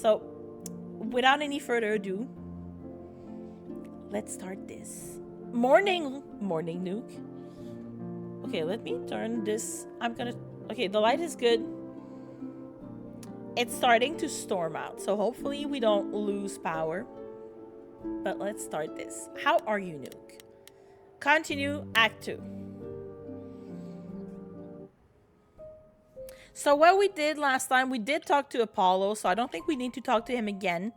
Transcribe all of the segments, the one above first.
So, without any further ado, let's start this. Morning, Nuke. Okay, let me turn this. Okay, the light is good. It's starting to storm out, so hopefully we don't lose power. But let's start this. How are you, Nuke? Continue, Act 2. So what we did last time, we did talk to Apollo, so I don't think we need to talk to him again.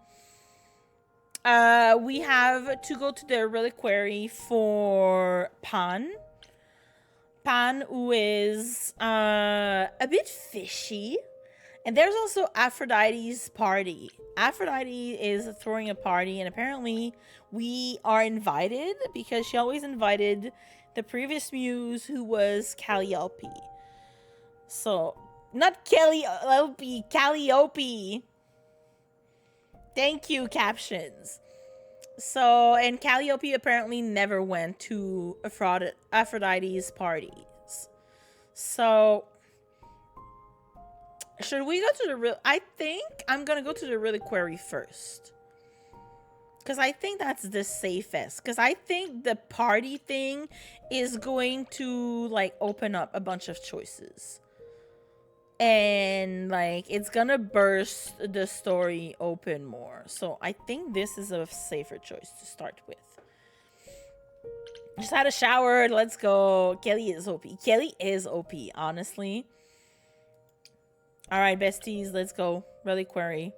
We have to go to the reliquary for Pan. Pan, who is a bit fishy. And there's also Aphrodite's party. Aphrodite is throwing a party, and apparently we are invited because she always invited the previous muse, who was Calliope. So, not Calliope, Calliope. Thank you, captions. So, and Calliope apparently never went to Aphrodite's parties. So, should we go to the I think I'm gonna go to the reliquary first, because I think that's the safest. Because I think the party thing is going to like open up a bunch of choices, and like it's gonna burst the story open more. So I think this is a safer choice to start with. Just had a shower. Let's go. Kelly is OP. Kelly is OP, honestly. All right, besties, let's go. Reliquary.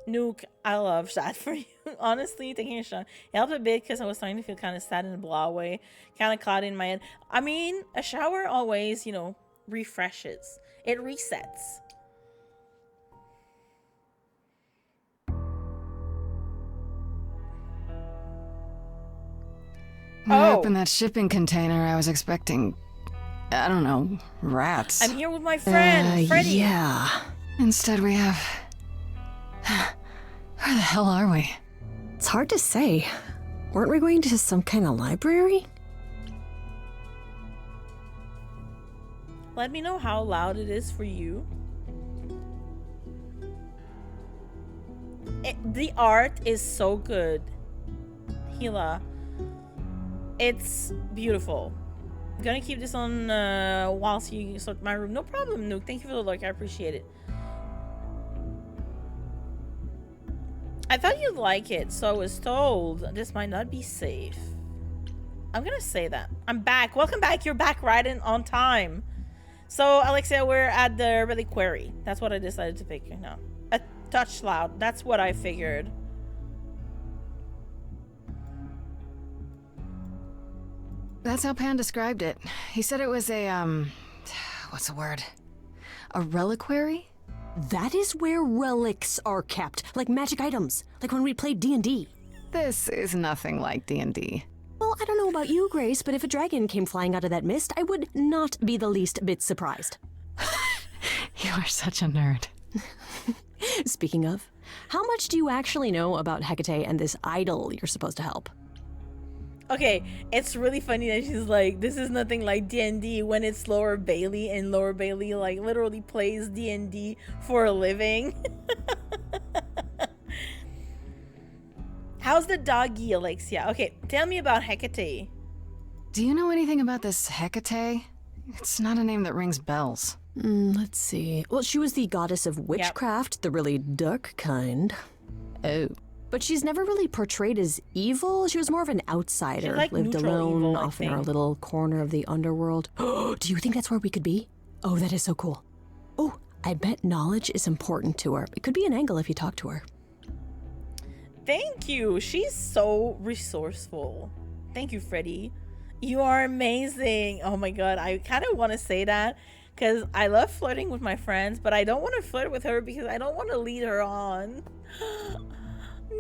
Nuke, I love that for you. Honestly, taking a shot. It helped a bit because I was starting to feel kind of sad in a blah way. Kind of cloudy in my head. I mean, a shower always, you know, refreshes. It resets. When I opened that shipping container, I was expecting, I don't know, rats. I'm here with my friend, Freddy. Yeah. Instead we have... Where the hell are we? It's hard to say. Weren't we going to some kind of library? Let me know how loud it is for you. The art is so good, Hila. It's beautiful. I'm gonna keep this on whilst you sort my room. No problem, Nuke. Thank you for the look. I appreciate it. I thought you'd like it, so I was told this might not be safe. I'm gonna say that. I'm back. Welcome back. You're back right on time. So, Alexia, we're at the reliquary. That's what I decided to pick right now. A touch loud. That's what I figured. That's how Pan described it. He said it was a, what's the word? A reliquary? That is where relics are kept, like magic items, like when we played D&D. This is nothing like D&D. Well, I don't know about you, Grace, but if a dragon came flying out of that mist, I would not be the least bit surprised. You are such a nerd. Speaking of, how much do you actually know about Hecate and this idol you're supposed to help? Okay, it's really funny that she's like, this is nothing like D&D when it's Laura Bailey, and Laura Bailey like literally plays D&D for a living. How's the doggy, Alexia? Okay, tell me about Hecate. Do you know anything about this Hecate? It's not a name that rings bells. Let's see. Well, she was the goddess of witchcraft, the really dark kind. Oh. But she's never really portrayed as evil. She was more of an outsider, like lived alone, evil, off in her little corner of the underworld. Do you think that's where we could be? Oh, that is so cool. Oh, I bet knowledge is important to her. It could be an angle if you talk to her. Thank you. She's so resourceful. Thank you, Freddie. You are amazing. Oh my god, I kind of want to say that because I love flirting with my friends, but I don't want to flirt with her because I don't want to lead her on.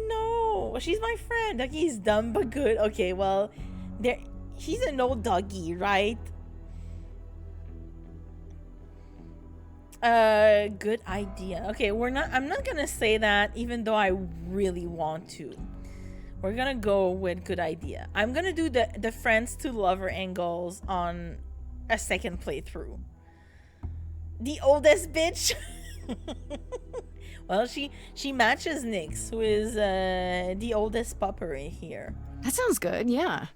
No, she's my friend. Duggie's dumb but good. Okay, well, he's an old doggy, right? Good idea. Okay, I'm not gonna say that even though I really want to. We're gonna go with good idea. I'm gonna do the friends to lover angles on a second playthrough. The oldest bitch. Well, she matches Nyx, who is the oldest puppery here. That sounds good, yeah.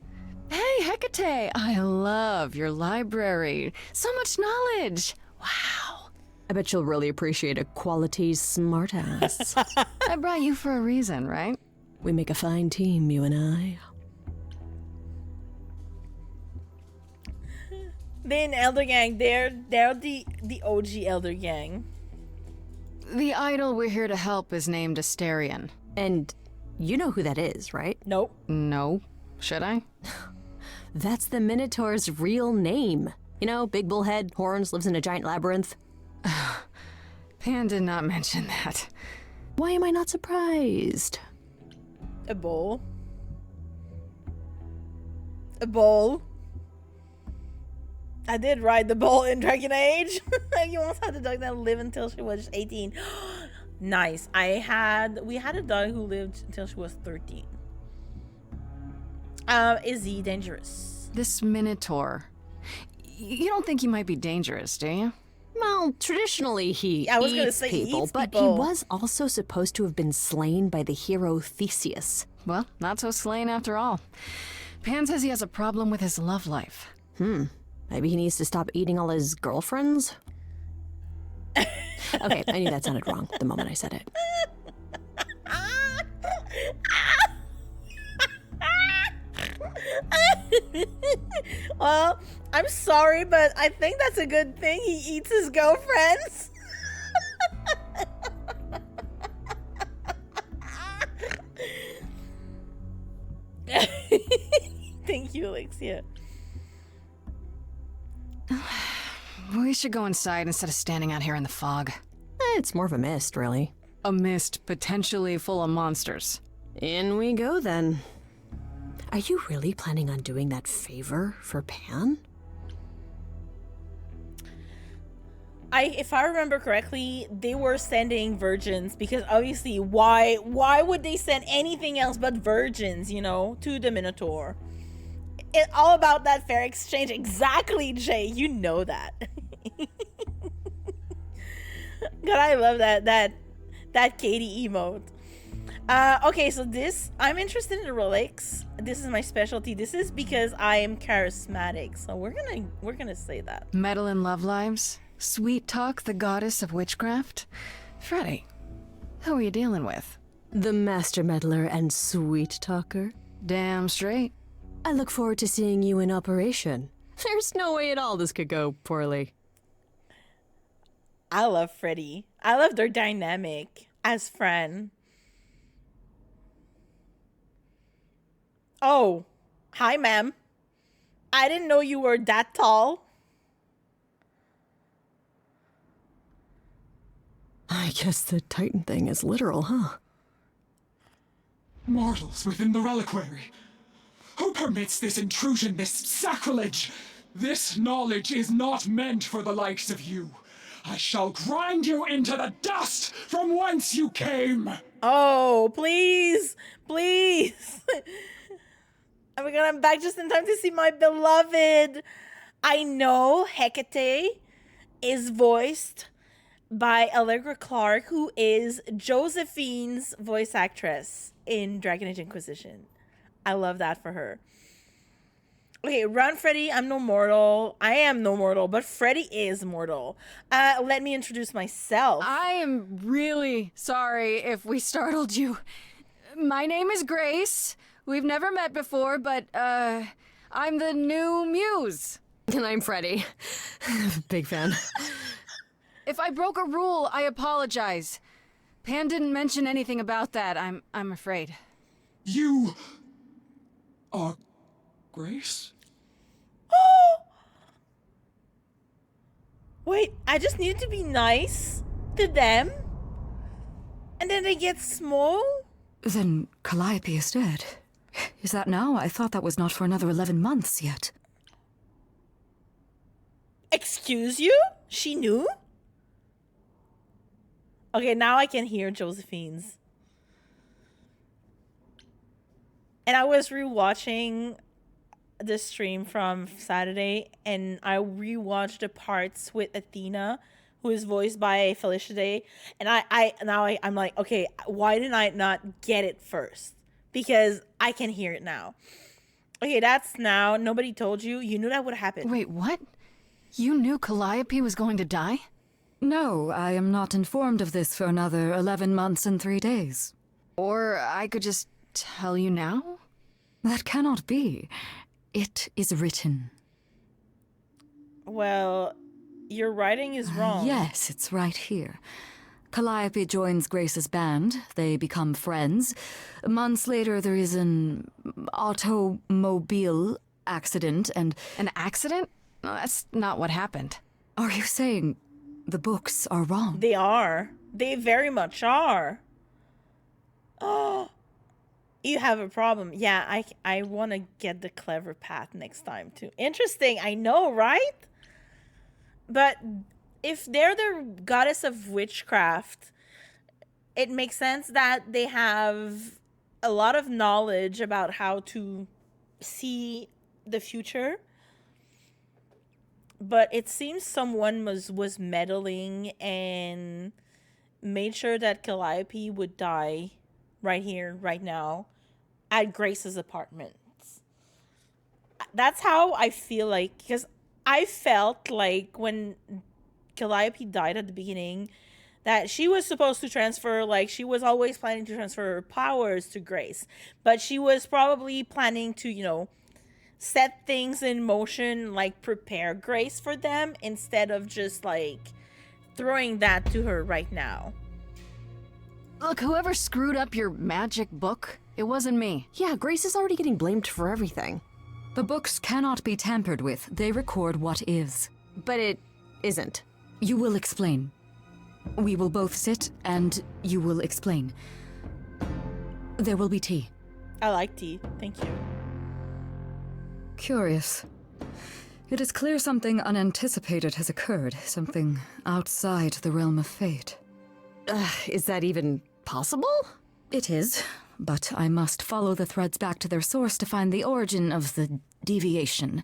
Hey, Hecate, I love your library. So much knowledge. Wow. I bet you'll really appreciate a quality smartass. I brought you for a reason, right? We make a fine team, you and I. Then Elder Gang, they're the OG Elder Gang. The idol we're here to help is named Asterion. And you know who that is, right? Nope. No. Should I? That's the Minotaur's real name. You know, big bullhead, horns, lives in a giant labyrinth. Pan did not mention that. Why am I not surprised? A bowl. A bowl. I did ride the bull in Dragon Age. You once had a dog that lived until she was 18. Nice. We had a dog who lived until she was 13. Is he dangerous? This Minotaur. You don't think he might be dangerous, do you? Well, traditionally he I was gonna eats say he people, eats but people. he was also supposed to have been slain by the hero Theseus. Well, not so slain after all. Pan says he has a problem with his love life. Maybe he needs to stop eating all his girlfriends? Okay, I knew that sounded wrong the moment I said it. Well, I'm sorry, but I think that's a good thing. He eats his girlfriends. Thank you, Alexia. We should go inside instead of standing out here in the fog. It's more of a mist, really. A mist potentially full of monsters. In we go, then. Are you really planning on doing that favor for Pan? If I remember correctly, they were sending virgins because obviously why would they send anything else but virgins, you know, to the Minotaur? It's all about that fair exchange. Exactly, Jay. You know that. God, I love that Katie emote. Okay, so I'm interested in the relics. This is my specialty. This is because I am charismatic. So we're gonna say that. Meddle in love lives? Sweet Talk, the goddess of witchcraft? Freddy, who are you dealing with? The master meddler and sweet talker. Damn straight. I look forward to seeing you in operation. There's no way at all this could go poorly. I love Freddy. I love their dynamic as friend. Oh, hi, ma'am. I didn't know you were that tall. I guess the Titan thing is literal, huh? Mortals within the reliquary. Who permits this intrusion, this sacrilege? This knowledge is not meant for the likes of you. I shall grind you into the dust from whence you came. Oh, please, please. Oh my god, I'm back just in time to see my beloved. I know Hecate is voiced by Allegra Clark, who is Josephine's voice actress in Dragon Age Inquisition. I love that for her. Okay, run, Freddy. I'm no mortal. I am no mortal, but Freddy is mortal. Let me introduce myself. I am really sorry if we startled you. My name is Grace. We've never met before, but, I'm the new Muse. And I'm Freddy. Big fan. If I broke a rule, I apologize. Pan didn't mention anything about that, I'm afraid. You are Grace? Wait, I just needed to be nice to them? And then they get small? Then Calliope is dead. Is that now? I thought that was not for another 11 months yet. Excuse you? She knew? Okay, now I can hear Josephine's. And I was rewatching the stream from Saturday, and I rewatched the parts with Athena who is voiced by Felicia Day. And I'm like, okay, why did I not get it first? Because I can hear it now. Okay, that's now. Nobody told you. You knew that would happen. Wait, what? You knew Calliope was going to die? No, I am not informed of this for another 11 months and 3 days. Or I could just tell you now? That cannot be. It is written. Well, your writing is wrong. Yes, it's right here. Calliope joins Grace's band. They become friends. Months later, there is an automobile accident and... An accident? No, that's not what happened. Are you saying the books are wrong? They are. They very much are. Oh, you have a problem. Yeah, I want to get the clever path next time too. Interesting, I know, right? But if they're the goddess of witchcraft, it makes sense that they have a lot of knowledge about how to see the future. But it seems someone was meddling and made sure that Calliope would die right here, right now, at Grace's apartment. That's how I feel like, because I felt like when Calliope died at the beginning, that she was supposed to transfer, like, she was always planning to transfer her powers to Grace. But she was probably planning to, you know, set things in motion, like prepare Grace for them, instead of just, like, throwing that to her right now. Look, whoever screwed up your magic book, it wasn't me. Yeah, Grace is already getting blamed for everything. The books cannot be tampered with. They record what is. But it isn't. You will explain. We will both sit, and you will explain. There will be tea. I like tea. Thank you. Curious. It is clear something unanticipated has occurred, something outside the realm of fate. Is that even possible? It is, but I must follow the threads back to their source to find the origin of the deviation.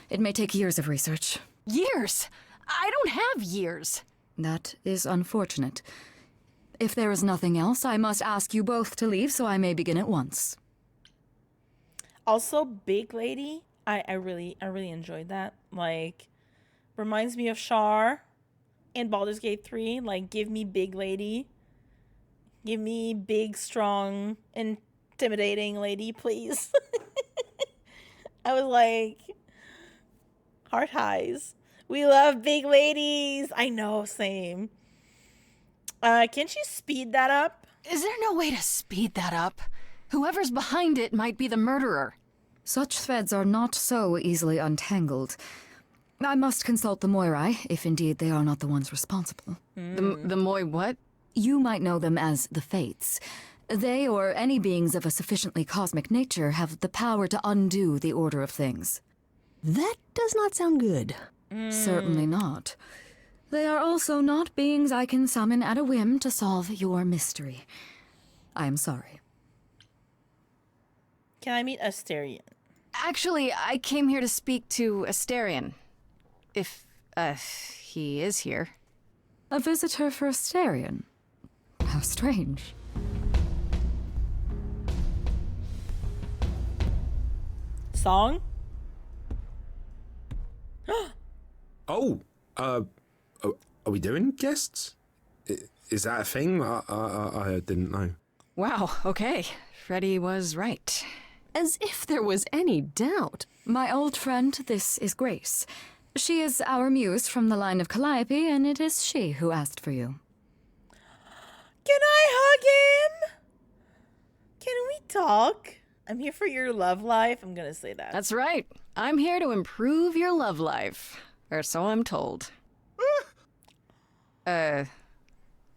It may take years of research. Years? I don't have years. That is unfortunate. If there is nothing else, I must ask you both to leave so I may begin at once. Also, Big Lady, I really enjoyed that. Like, reminds me of Char in Baldur's Gate 3. Like, give me Big Lady. Give me big, strong, intimidating lady, please. I was like, heart highs. We love big ladies. I know, same. Can't you speed that up? Is there no way to speed that up? Whoever's behind it might be the murderer. Such threads are not so easily untangled. I must consult the Moirai, if indeed they are not the ones responsible. The Moi what? You might know them as the Fates. They, or any beings of a sufficiently cosmic nature, have the power to undo the order of things. That does not sound good. Certainly not. They are also not beings I can summon at a whim to solve your mystery. I am sorry. Can I meet Asterion? Actually, I came here to speak to Asterion. If, he is here. A visitor for Asterion? How strange. Song? Are we doing guests? Is that a thing? I didn't know. Wow, okay. Freddy was right. As if there was any doubt. My old friend, this is Grace. She is our muse from the line of Calliope, and it is she who asked for you. Can I hug him? Can we talk? I'm here for your love life. I'm gonna say that. That's right. I'm here to improve your love life. Or so I'm told. Did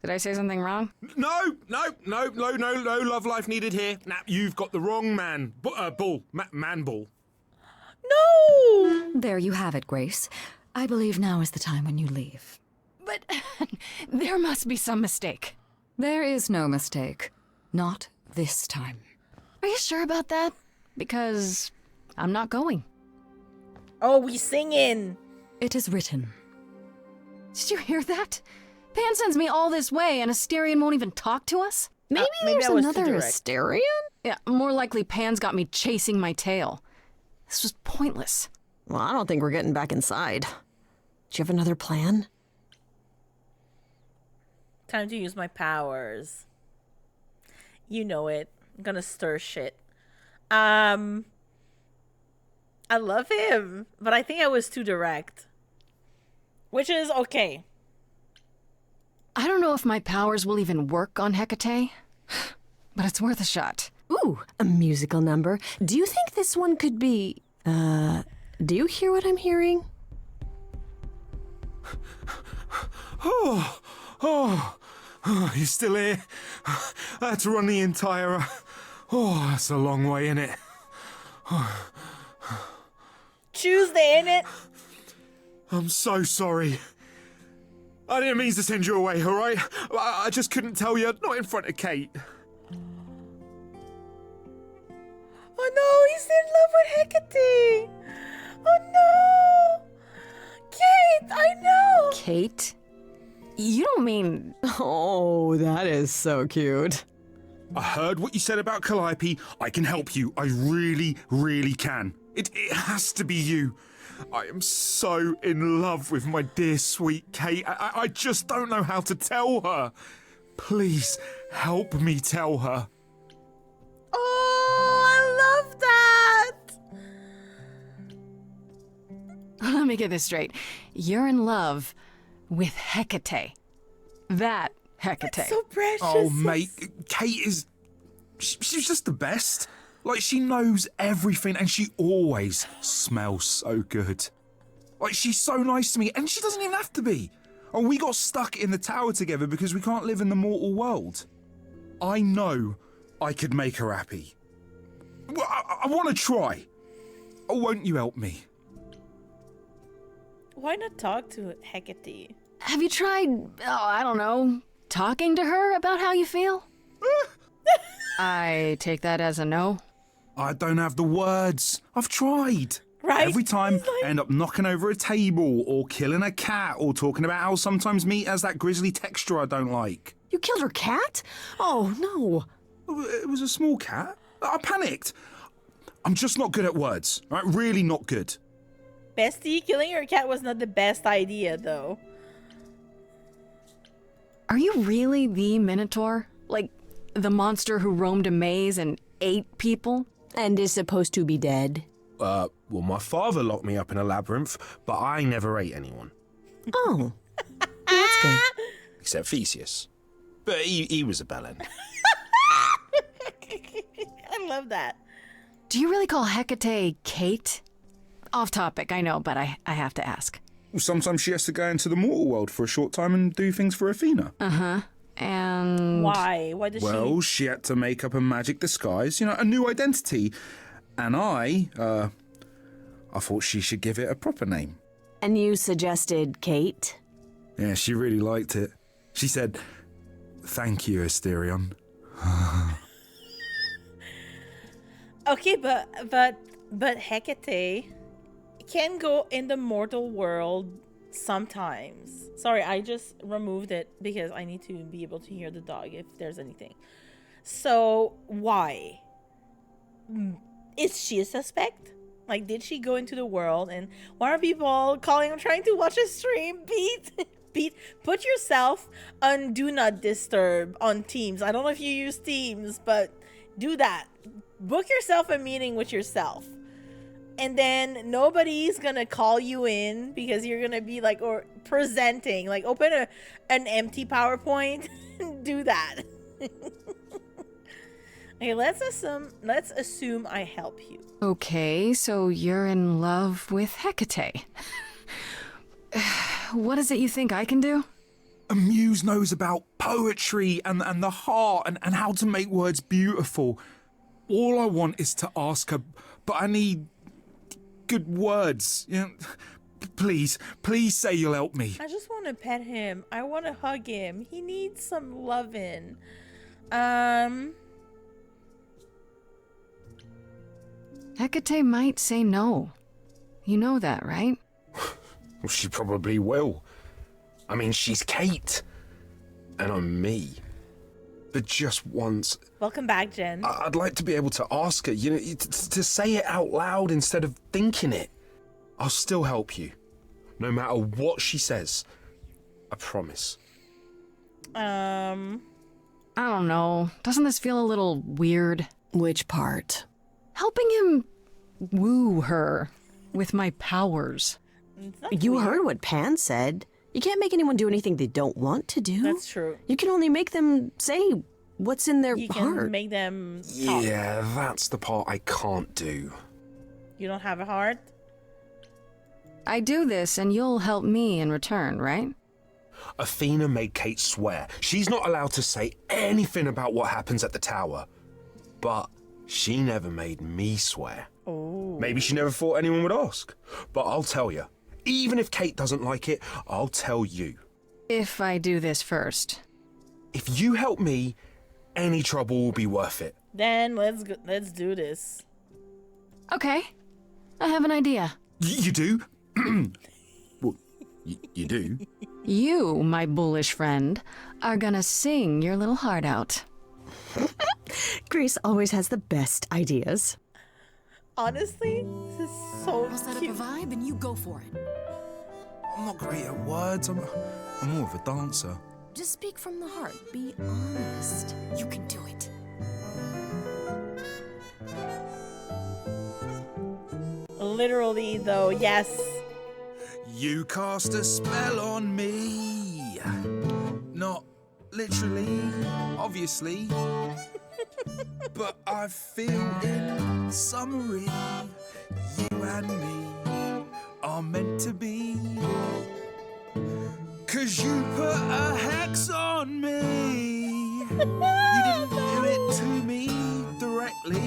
I say something wrong? No love life needed here. Nah, you've got the wrong man. Man bull. No! There you have it, Grace. I believe now is the time when you leave. But there must be some mistake. There is no mistake. Not this time. Are you sure about that? Because I'm not going. Oh, we singing. It is written. Did you hear that? Pan sends me all this way and Asterion won't even talk to us? Maybe maybe there's I was too another direct. Asterion? Yeah, more likely Pan's got me chasing my tail. This was pointless. Well, I don't think we're getting back inside. Do you have another plan? Time to use my powers. You know it. I'm gonna stir shit. I love him, but I think I was too direct. Which is okay. I don't know if my powers will even work on Hecate, but it's worth a shot. Ooh, a musical number. Do you think this one could be... do you hear what I'm hearing? Oh, you still here? I had to run the entire... Oh, that's a long way, innit? Tuesday, innit? I'm so sorry. I didn't mean to send you away, alright? I just couldn't tell you, not in front of Kate. Oh no, he's in love with Hecate. Oh no. Kate, I know. Kate? You don't mean... Oh, that is so cute. I heard what you said about Calliope. I can help you. I really, really can. It has to be you. I am so in love with my dear sweet Kate. I just don't know how to tell her. Please help me tell her. Oh, I love that. Let me get this straight. You're in love with Hecate. That Hecate. So precious. Oh, mate, Kate is... She's just the best. Like, she knows everything and she always smells so good. Like, she's so nice to me and she doesn't even have to be. Oh, we got stuck in the tower together because we can't live in the mortal world. I know I could make her happy. Well, I want to try. Oh, won't you help me? Why not talk to Hecate? Have you tried, I don't know, talking to her about how you feel? I take that as a no. I don't have the words. I've tried. Right? Every time He's like- I end up knocking over a table or killing a cat or talking about how sometimes meat has that grisly texture I don't like. You killed her cat? Oh, no. It was a small cat. I panicked. I'm just not good at words. Right? Really not good. Bestie, killing your cat was not the best idea, though. Are you really the Minotaur? Like, the monster who roamed a maze and ate people? And is supposed to be dead. Well, my father locked me up in a labyrinth, but I never ate anyone. Oh. That's good. Except Theseus. But he was a bellend. I love that. Do you really call Hecate Kate? Off topic, I know, but I have to ask. Sometimes she has to go into the mortal world for a short time and do things for Athena. And... Why? Why does Well, she had to make up a magic disguise, a new identity. And I thought she should give it a proper name. And you suggested Kate? Yeah, she really liked it. She said, "Thank you, Asterion." Okay, but Hecate can go in the mortal world sometimes. Sorry, I just removed it because I need to be able to hear the dog if there's anything. So, why? Is she a suspect? Like, did she go into the world and why are people calling and trying to watch a stream? Pete, put yourself on Do Not Disturb on Teams. I don't know if you use Teams, but do that. Book yourself a meeting with yourself. And then nobody's gonna call you in because you're gonna be like, or presenting, like open an empty PowerPoint and do that. Okay, let's assume I help you. Okay, so you're in love with Hecate. What is it you think I can do? A muse knows about poetry and the heart and how to make words beautiful. All I want is to ask her, but I need good words. Please say you'll help me. I just want to pet him. I want to hug him. He needs some loving. Hecate might say no. You know that, right? Well, she probably will. I mean, she's Kate, and I'm me. But just once, Welcome back, Jen. I'd like to be able to ask her, you know, to say it out loud instead of thinking it. I'll still help you, no matter what she says. I promise. I don't know. Doesn't this feel a little weird? Which part? Helping him woo her with my powers. It's not You weird. heard what Pan said. You can't make anyone do anything they don't want to do. That's true. You can only make them say what's in their You can heart. make them talk. Yeah, that's the part I can't do. You don't have a heart? I do this and you'll help me in return, right? Athena made Kate swear she's not allowed to say anything about what happens at the tower. But she never made me swear. Oh. Maybe she never thought anyone would ask. But I'll tell you. Even if Kate doesn't like it, I'll tell you. If I do this first. If you help me, any trouble will be worth it. Then let's do this. Okay. I have an idea. You do? Well, you do? You, my bullish friend, are gonna sing your little heart out. Grace always has the best ideas. Honestly, this is so I'll set up a cute. vibe and you go for it. I'm not great at words. I'm more of a dancer. Just speak from the heart. Be honest. You can do it. Literally, though, yes. You cast a spell on me. Not literally, obviously. But I feel in summary, you and me are meant to be. 'Cause you put a hex on me. You didn't do it to me directly.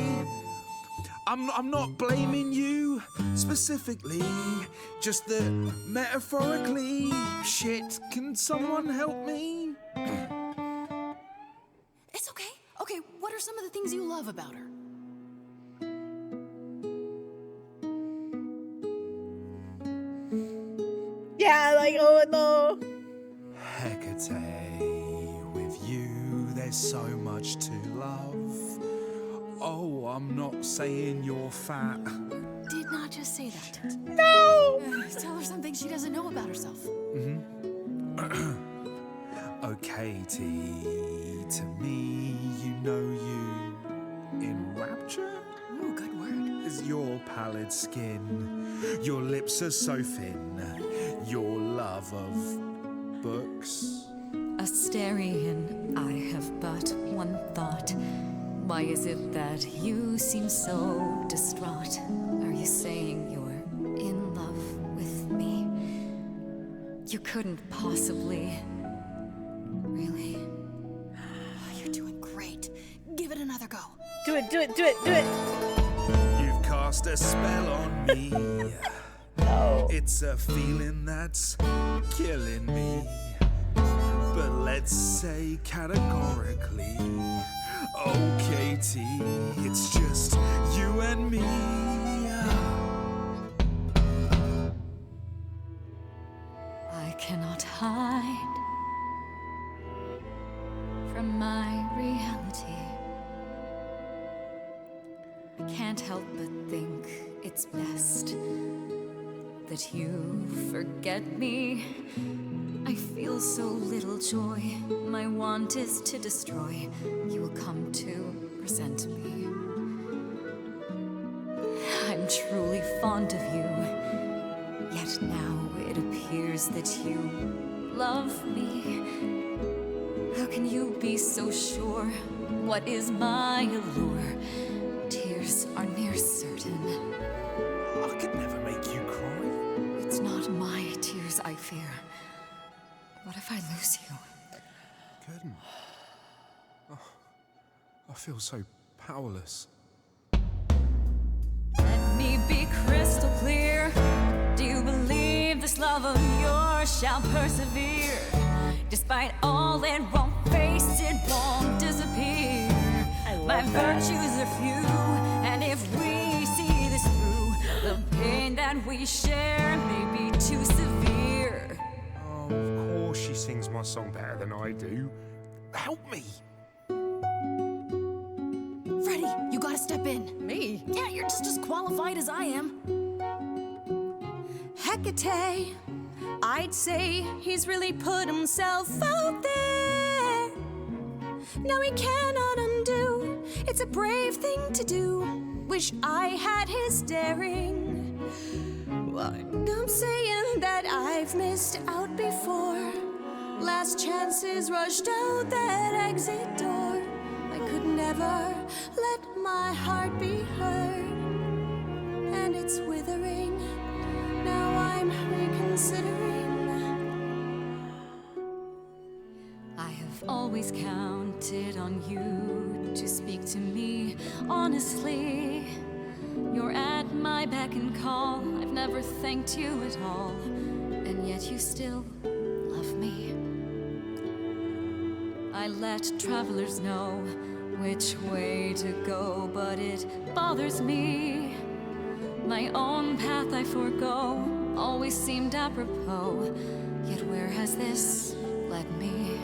I'm not blaming you specifically, just that metaphorically. Shit, can someone help me? It's okay. Okay, what are some of the things you love about her? Yeah, like, oh no. Hecate, with you there's so much to love. Oh, I'm not saying you're fat. Did not just say that. No! Tell her something she doesn't know about herself. Oh, Katie, to me, you know you in rapture Ooh, good word. is your pallid skin. Your lips are so thin. Your love of books. Asterian, I have but one thought. Why is it that you seem so distraught? Are you saying you're in love with me? You couldn't possibly. Really? You're doing great. Give it another go. Do it, do it, do it, do it. You've cast a spell on me. No. It's a feeling that's killing me. But let's say categorically, oh, Katie, it's just you and me. I cannot hide from my reality. I can't help but think it's best that you forget me. I feel so little joy. My want is to destroy. You will come to resent me. I'm truly fond of you. Yet now it appears that you love me. How can you be so sure? What is my allure? Tears are near certain. I could never make you cry. It's not my tears I fear. What if I lose you? Couldn't. Oh, I feel so powerless. Let me be crystal clear. Do you believe this love of yours shall persevere? Despite all it won't face, it won't disappear. My virtues are few, and if we see this through, the pain that we share may be too severe. Oh, of course my song better than I do. Help me. Freddie, you gotta step in. Me? Yeah, you're just as qualified as I am. Hecate, I'd say he's really put himself out there. Now he cannot undo. It's a brave thing to do. Wish I had his daring. I'm saying that I've missed out before. Last chances rushed out that exit door. I could never let my heart be heard, and it's withering. Now I'm reconsidering. I have always counted on you to speak to me honestly. You're at my beck and call. I've never thanked you at all, and yet you still love me. I let travelers know which way to go, but it bothers me. My own path I forego always seemed apropos, yet where has this led me?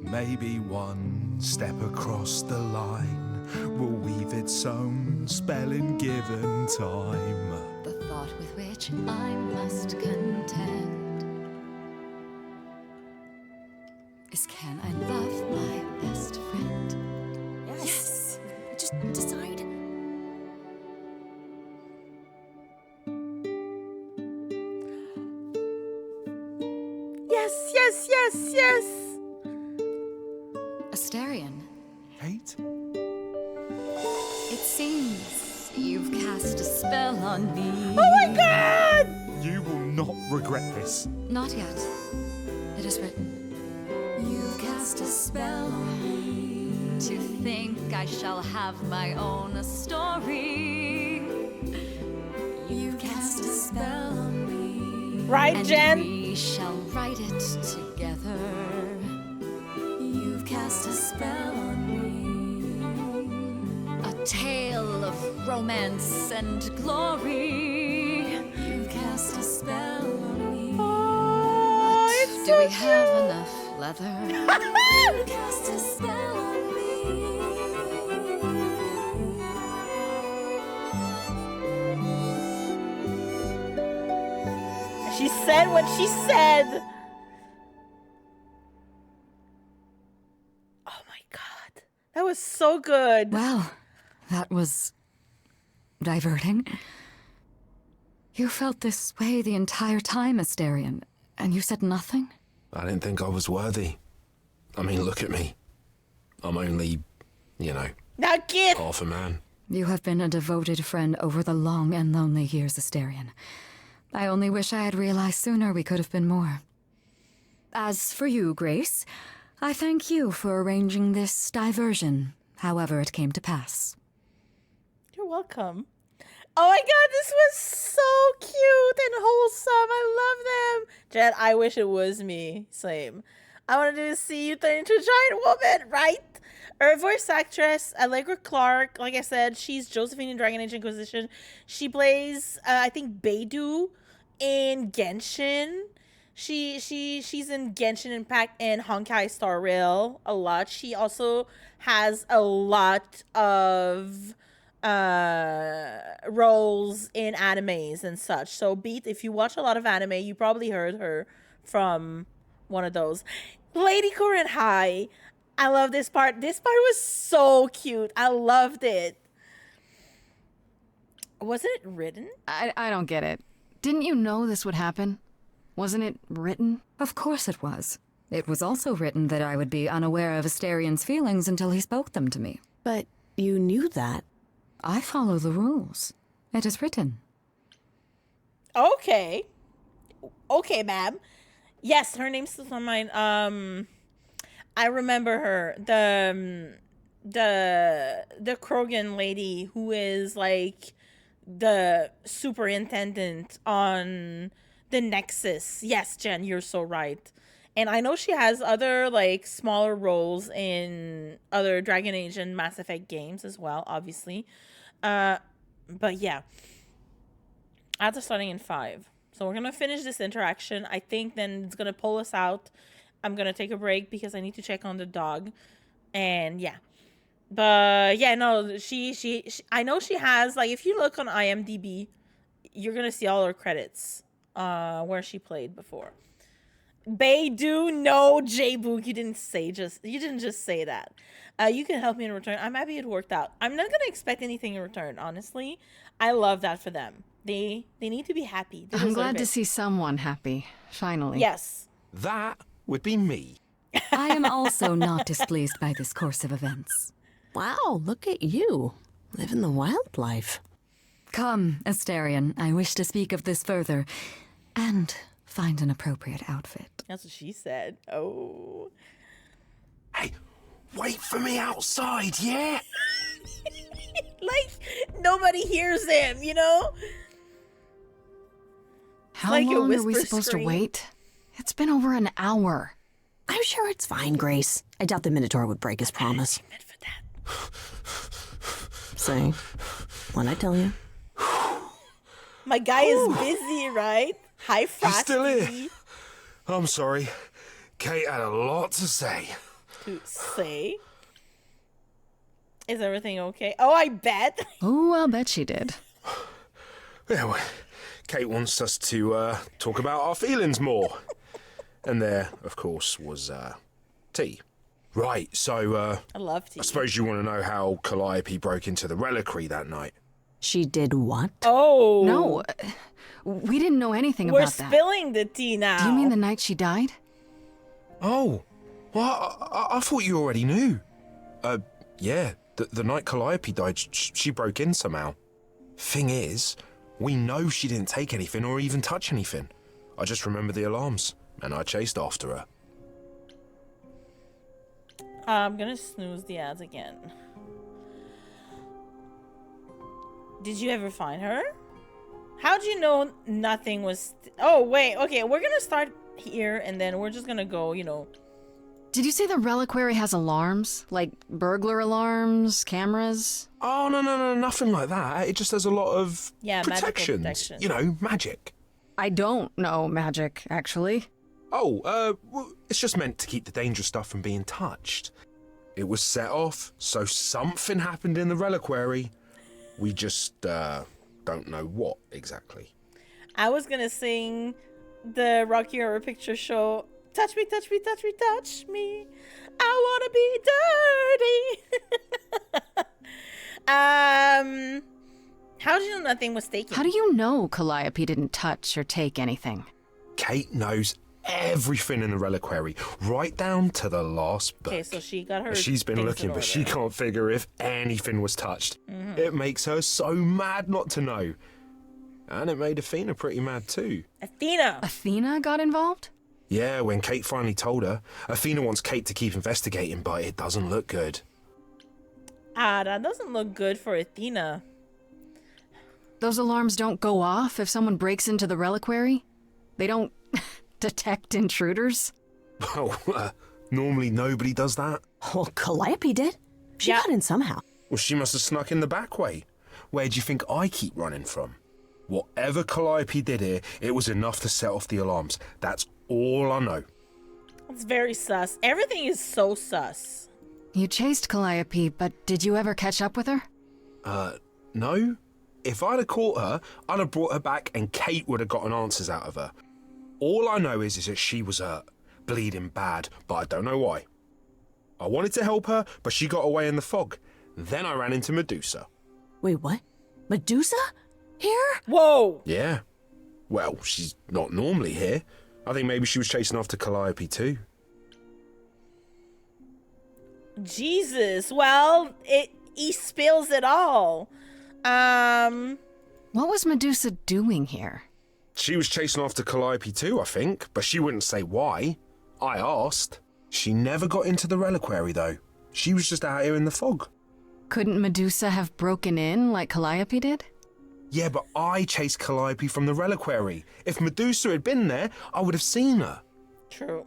Maybe one step across the line will weave its own spelling given time. The thought with which I must contend is, can I love my best friend? Yes. Just decide. Yes, yes, yes, yes. Asterion, Kate? it seems you've cast a spell on me. Oh my god! You will not regret this. Not yet. It is written. You've cast a spell on me. To think I shall have my own story. You've cast a spell on me. Right, And Jen? we shall write it together. You've cast a spell on me. A tale of romance and glory. You've cast a spell on me. Oh, But it's do so we have cute. enough leather? Oh, Cast a spell on me. she said what she said. Oh my god. That was so good. Well, that was diverting. You felt this way the entire time, Asterion, and you said nothing? I didn't think I was worthy. I mean, look at me. I'm only, Now get. half a man. You have been a devoted friend over the long and lonely years, Asterion. I only wish I had realized sooner we could have been more. As for you, Grace, I thank you for arranging this diversion, however it came to pass. You're welcome. Oh my god, this was so cute and wholesome. I love them. Jen, I wish it was me. Same. I wanted to see you turn into a giant woman, right? Our voice actress, Allegra Clark, like I said, she's Josephine in Dragon Age Inquisition. She plays, I think, Beidou in Genshin. She's in Genshin Impact and Honkai Star Rail a lot. She also has a lot of roles in animes and such. So Beat, if you watch a lot of anime, you probably heard her from one of those. Lady Corin High. I love this part. This part was so cute. I loved it. Wasn't it written? I don't get it. Didn't you know this would happen? Wasn't it written? Of course it was. It was also written that I would be unaware of Asterion's feelings until he spoke them to me. But you knew that. I follow the rules. It is written. Okay. Okay, ma'am. Yes, her name's still on mine. I remember her. The Krogan lady who is like the superintendent on the Nexus. Yes, Jen, you're so right. And I know she has other like smaller roles in other Dragon Age and Mass Effect games as well, obviously. But yeah. After starting in 5. So we're gonna finish this interaction. I think then it's gonna pull us out. I'm gonna take a break because I need to check on the dog. And yeah. But yeah, no, she I know she has, like, if you look on IMDb, you're gonna see all her credits where she played before. Bay do no J Book. You didn't just say that. You can help me in return. I'm happy it worked out. I'm not gonna expect anything in return, honestly. I love that for them. They need to be happy. I'm glad to see someone happy, finally. Yes. That would be me. I am also not displeased by this course of events. Wow, look at you. Living the wildlife. Come, Asterion, I wish to speak of this further, and find an appropriate outfit. That's what she said. Oh. Hey, wait for me outside, yeah? Like, nobody hears him, you know? How like a long are we whisper supposed scream. to wait? It's been over an hour. I'm sure it's fine, Grace. I doubt the Minotaur would break his promise. Meant for that. Say, what'd I tell you? My guy is busy, right? Hi, He's Frosty. still here. I'm sorry. Kate had a lot to say. To say. Is everything okay? Oh, I bet. Oh, I'll bet she did. Yeah, well, Kate wants us to talk about our feelings more. And there, of course, was tea. Right, so I love tea. I suppose you want to know how Calliope broke into the reliquary that night. She did what? Oh. No, we didn't know anything We're about that. spilling the tea now. Do you mean the night she died? Oh, well, I thought you already knew. Yeah, the night Calliope died, she broke in somehow. Thing is, we know she didn't take anything or even touch anything. I just remember the alarms, and I chased after her. I'm gonna snooze the ads again. Did you ever find her? How'd you know nothing was... Oh, wait. Okay, we're gonna start here, and then we're just gonna go, you know... Did you say the reliquary has alarms? Like burglar alarms, cameras? Oh, no, nothing like that. It just has a lot of Yeah, magical protections. protection. You know, magic. I don't know magic, actually. Oh, well, it's just meant to keep the dangerous stuff from being touched. It was set off, so something happened in the reliquary. We just, don't know what exactly. I was gonna sing the Rocky Horror Picture Show. Touch me, touch me, touch me, touch me. I wanna be dirty. How did you know nothing was taken? How do you know Calliope didn't touch or take anything? Kate knows everything in the reliquary, right down to the last book. Okay, so she got her. She's been things looking, in but she order. can't figure if anything was touched. It makes her so mad not to know. And it made Athena pretty mad too. Athena. Athena got involved? Yeah, when Kate finally told her, Athena wants Kate to keep investigating, but it doesn't look good. That doesn't look good for Athena. Those alarms don't go off if someone breaks into the reliquary? They don't detect intruders? Well, normally nobody does that. Well, Calliope did. She Yeah. got in somehow. Well, she must have snuck in the back way. Where do you think I keep running from? Whatever Calliope did here, it was enough to set off the alarms. That's all I know. It's very sus. Everything is so sus. You chased Calliope, but did you ever catch up with her? No? If I'd have caught her, I'd have brought her back and Kate would have gotten answers out of her. All I know is that she was hurt, bleeding bad, but I don't know why. I wanted to help her, but she got away in the fog. Then I ran into Medusa. Wait, what? Medusa? Here? Whoa. Yeah. Well, she's not normally here. I think maybe she was chasing after Calliope too. Jesus. Well, he spills it all. What was Medusa doing here? She was chasing after Calliope too, I think, but she wouldn't say why. I asked. She never got into the reliquary though. She was just out here in the fog. Couldn't Medusa have broken in like Calliope did? Yeah, but I chased Calliope from the reliquary. If Medusa had been there, I would have seen her. True.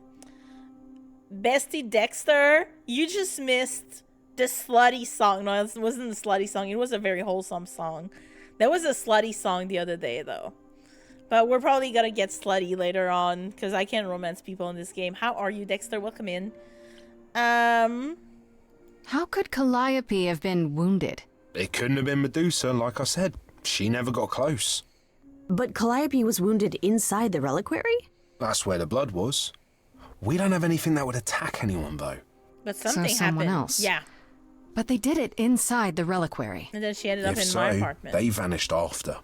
Bestie Dexter, you just missed the slutty song. No, it wasn't a slutty song. It was a very wholesome song. There was a slutty song the other day, though. But we're probably gonna get slutty later on because I can't romance people in this game. How are you, Dexter? Welcome in. How could Calliope have been wounded? It couldn't have been Medusa, like I said. She never got close. But Calliope was wounded inside the reliquary? That's where the blood was. We don't have anything that would attack anyone, though. But something someone happened. else. Yeah. But they did it inside the reliquary. And then she ended up If in so, my apartment. they vanished after.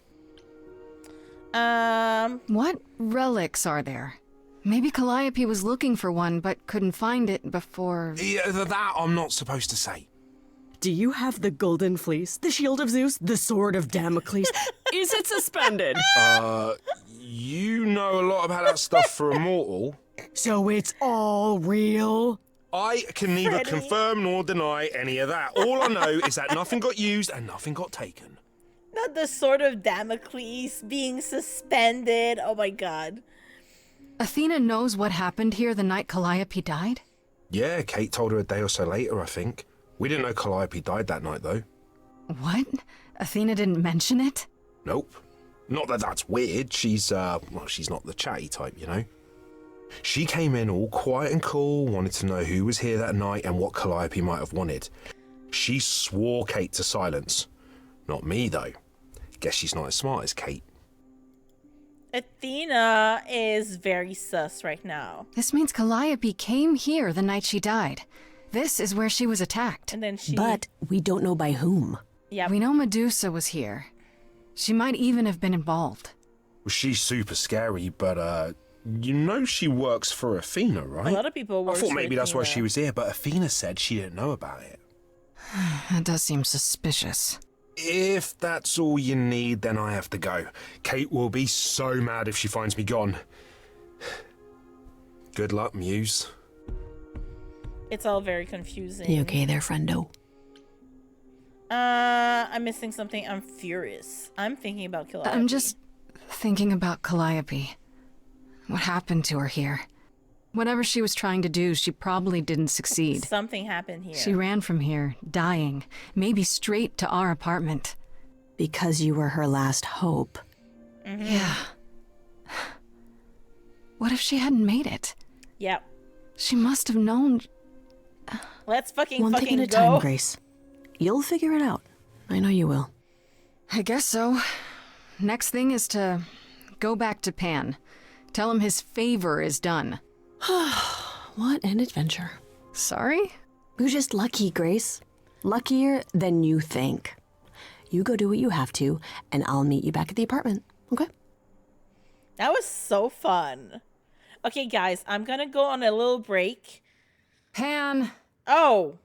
What relics are there? Maybe Calliope was looking for one, but couldn't find it before... Yeah, that I'm not supposed to say. Do you have the golden fleece, the shield of Zeus, the sword of Damocles? Is it suspended? You know a lot about that stuff for a mortal. So it's all real? I can neither Freddie. confirm nor deny any of that. All I know is that nothing got used and nothing got taken. Not the sword of Damocles being suspended. Oh my god. Athena knows what happened here the night Calliope died? Yeah, Kate told her a day or so later, I think. We didn't know Calliope died that night, though. What? Athena didn't mention it? Nope. Not that that's weird. She's not the chatty type, you know. She came in all quiet and cool, wanted to know who was here that night and what Calliope might have wanted. She swore Kate to silence. Not me, though. Guess she's not as smart as Kate. Athena is very sus right now. This means Calliope came here the night she died. This is where she was attacked. And then she... But we don't know by whom. Yeah. We know Medusa was here. She might even have been involved. Well, she's super scary, but, you know she works for Athena, right? A lot of people I work thought for maybe that's why Athena. she was here, but Athena said she didn't know about it. That does seem suspicious. If that's all you need, then I have to go. Kate will be so mad if she finds me gone. Good luck, Muse. It's all very confusing. You okay there, friendo? I'm missing something. I'm furious. I'm thinking about Calliope. I'm just thinking about Calliope. What happened to her here? Whatever she was trying to do, she probably didn't succeed. Something happened here. She ran from here, dying, maybe straight to our apartment. Because you were her last hope. Yeah. What if she hadn't made it? Yep. She must have known. Let's fucking One thing at a go. time, Grace. You'll figure it out. I know you will. I guess so. Next thing is to go back to Pan. Tell him his favor is done. What an adventure. Sorry? You're just lucky, Grace. Luckier than you think. You go do what you have to, and I'll meet you back at the apartment, okay? That was so fun. Okay, guys, I'm gonna go on a little break. Pan, Oh,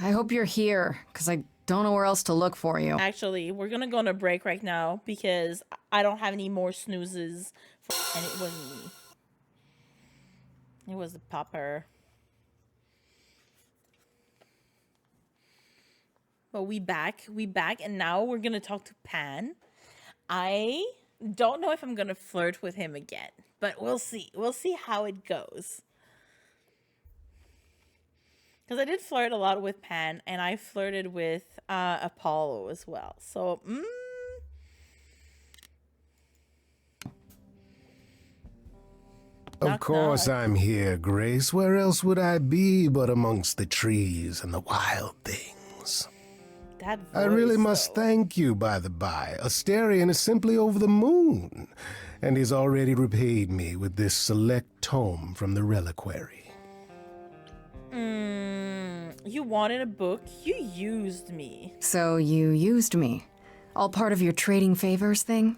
I hope you're here, because I don't know where else to look for you. actually, we're gonna go on a break right now because I don't have any more snoozes. And it wasn't me. It was the popper. But we back, and now we're gonna talk to Pan. I don't know if I'm gonna flirt with him again, but we'll see. We'll see how it goes. Because I did flirt a lot with Pan, and I flirted with Apollo as well. So, Of course I'm here, Grace. Where else would I be but amongst the trees and the wild things? that I really voice, must though. thank you, by the by. Asterion is simply over the moon, and he's already repaid me with this select tome from the reliquary. You wanted a book? You used me. So you used me. All part of your trading favors thing?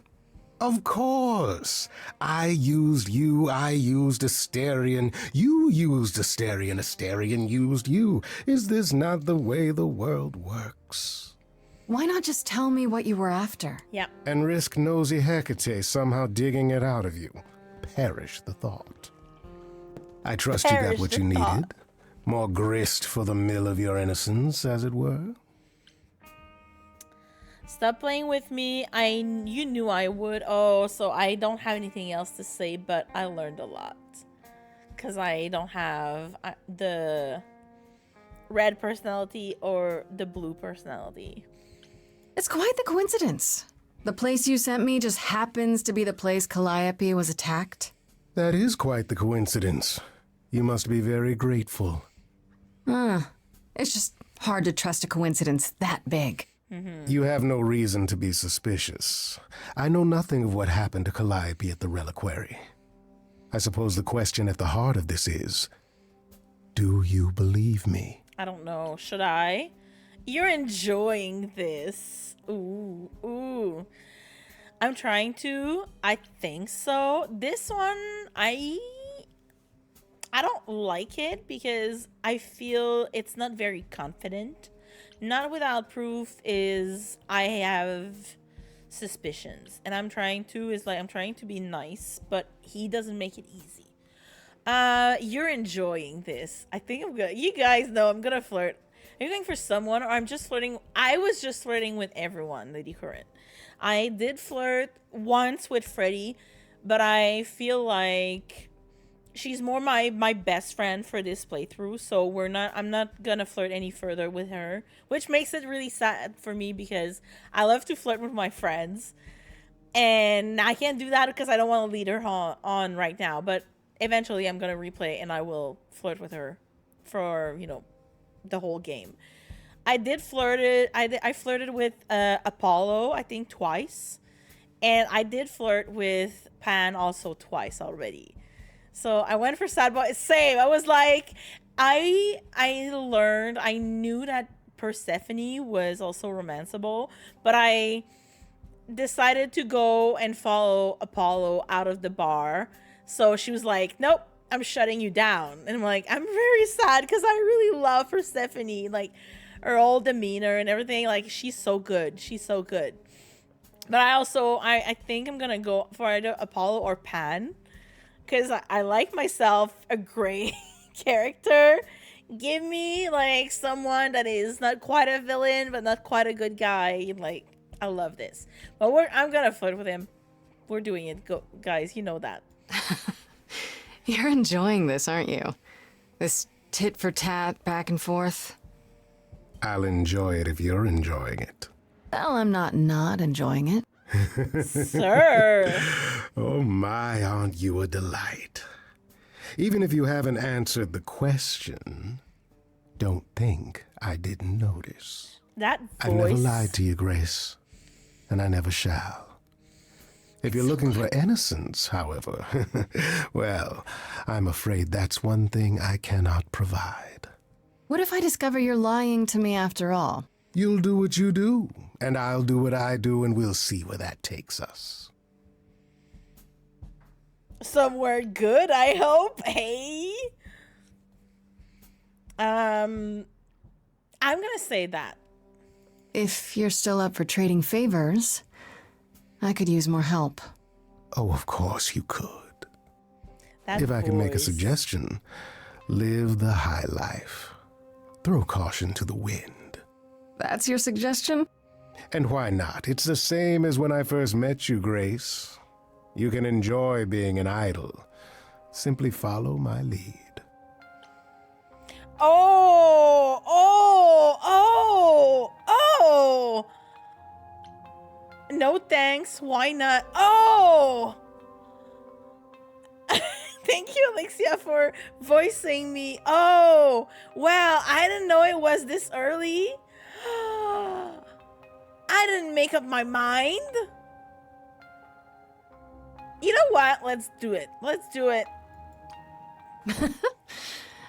Of course. I used you, I used Asterion. You used Asterion, Asterion used you. Is this not the way the world works? Why not just tell me what you were after? Yep. And risk nosy Hecate somehow digging it out of you. Perish the thought. I trust you got Perish what the you thought. needed. More grist for the mill of your innocence, as it were. Stop playing with me. You knew I would. Oh, so I don't have anything else to say, but I learned a lot. Because I don't have the red personality or the blue personality. It's quite the coincidence. The place you sent me just happens to be the place Calliope was attacked? That is quite the coincidence. You must be very grateful. It's just hard to trust a coincidence that big. You have no reason to be suspicious. I know nothing of what happened to Calliope at the reliquary. I suppose the question at the heart of this is, do you believe me? I don't know. Should I? You're enjoying this. Ooh. I'm trying to. I think so. This one, I don't like it because I feel it's not very confident. Not without proof is I have suspicions, and I'm trying to be nice, but he doesn't make it easy. You're enjoying this. I think I'm gonna. You guys know I'm gonna flirt. Are you going for someone, or I'm just flirting? I was just flirting with everyone, Lady Current. I did flirt once with Freddie, but I feel like she's more my best friend for this playthrough, so I'm not gonna flirt any further with her, which makes it really sad for me because I love to flirt with my friends, and I can't do that because I don't want to lead her on right now, but eventually I'm gonna replay and I will flirt with her for, the whole game. I flirted with Apollo, I think twice, and I did flirt with Pan also twice already. So I went for sad boy. Same. I was like, I knew that Persephone was also romanceable, but I decided to go and follow Apollo out of the bar. So she was like, nope, I'm shutting you down. And I'm like, I'm very sad because I really love Persephone. Like, her whole demeanor and everything. Like, she's so good. She's so good. But I think I'm going to go for either Apollo or Pan. Because I like myself a gray character. Give me, like, someone that is not quite a villain, but not quite a good guy. Like, I love this. But I'm going to flirt with him. We're doing it, guys. You know that. You're enjoying this, aren't you? This tit for tat, back and forth. I'll enjoy it if you're enjoying it. Well, I'm not enjoying it. Sir. Oh my, aren't you a delight? Even if you haven't answered the question, don't think I didn't notice. That voice. I've never lied to you, Grace, and I never shall. If you're looking for innocence, however, well, I'm afraid that's one thing I cannot provide. What if I discover you're lying to me after all? You'll do what you do, and I'll do what I do, and we'll see where that takes us. Somewhere good, I hope. Hey. I'm gonna say that. If you're still up for trading favors, I could use more help. Oh, of course you could. That if I can make a voice. suggestion, live the high life. Throw caution to the wind. That's your suggestion? And why not? It's the same as when I first met you, Grace. You can enjoy being an idol. Simply follow my lead. Oh! No thanks. Why not? Oh! Thank you, Alexia, for voicing me. Oh, well, I didn't know it was this early. I didn't make up my mind. You know what? Let's do it. Let's do it.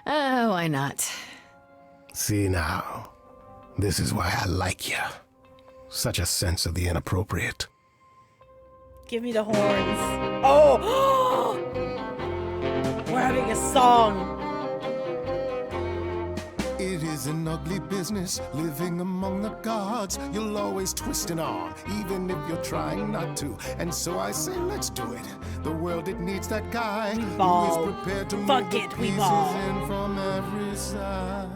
Why not? See now, this is why I like you. Such a sense of the inappropriate. Give me the horns. Oh! We're having a song. It is an ugly business, living among the gods. You'll always twist an arm, even if you're trying not to. And so I say, let's do it. The world, it needs that guy ball. who is prepared to Fuck move the it, we pieces ball. in from every side.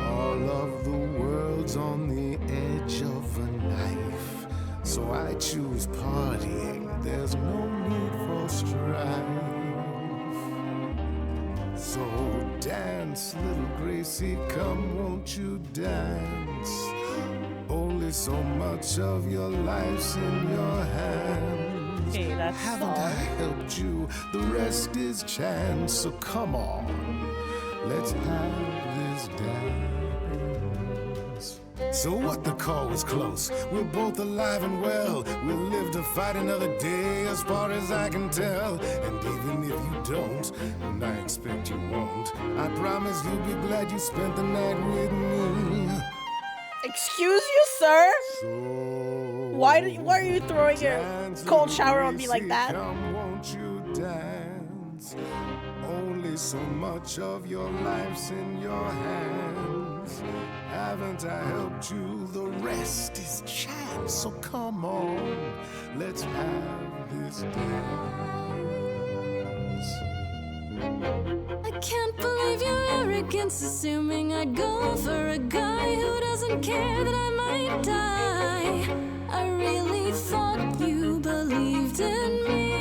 All of the world's on the edge of a knife. So I choose partying. There's no need for strife. So dance, little Gracie, come, won't you dance? Only so much of your life's in your hands. Okay, that's Haven't all. I helped you? The rest is chance. So come on, let's have this dance. So what, the call was close. We're both alive and well. We'll live to fight another day, as far as I can tell. And even if you don't, and I expect you won't, I promise you'll be glad you spent the night with me. Excuse you, sir? So Why are you throwing your cold shower on me like that? Come, won't you dance? Only so much of your life's in your hands. Haven't I helped you? The rest is chance. So come on, let's have this dance. I can't believe your arrogance, assuming I'd go for a guy who doesn't care that I might die. I really thought you believed in me.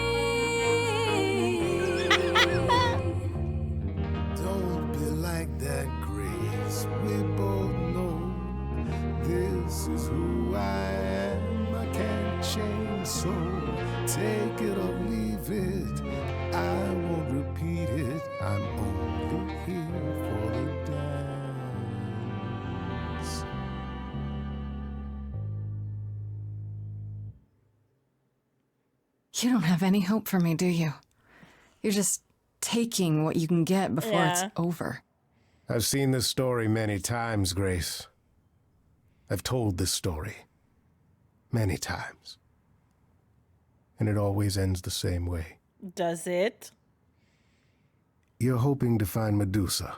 Don't be like that, Grace. We both know this is who I am. I can't change, so take it or leave it. I won't repeat it. I'm only here for the dance. You don't have any hope for me, do you? You're just taking what you can get before it's Yeah. over. I've seen this story many times, Grace. I've told this story many times. And it always ends the same way. Does it? You're hoping to find Medusa,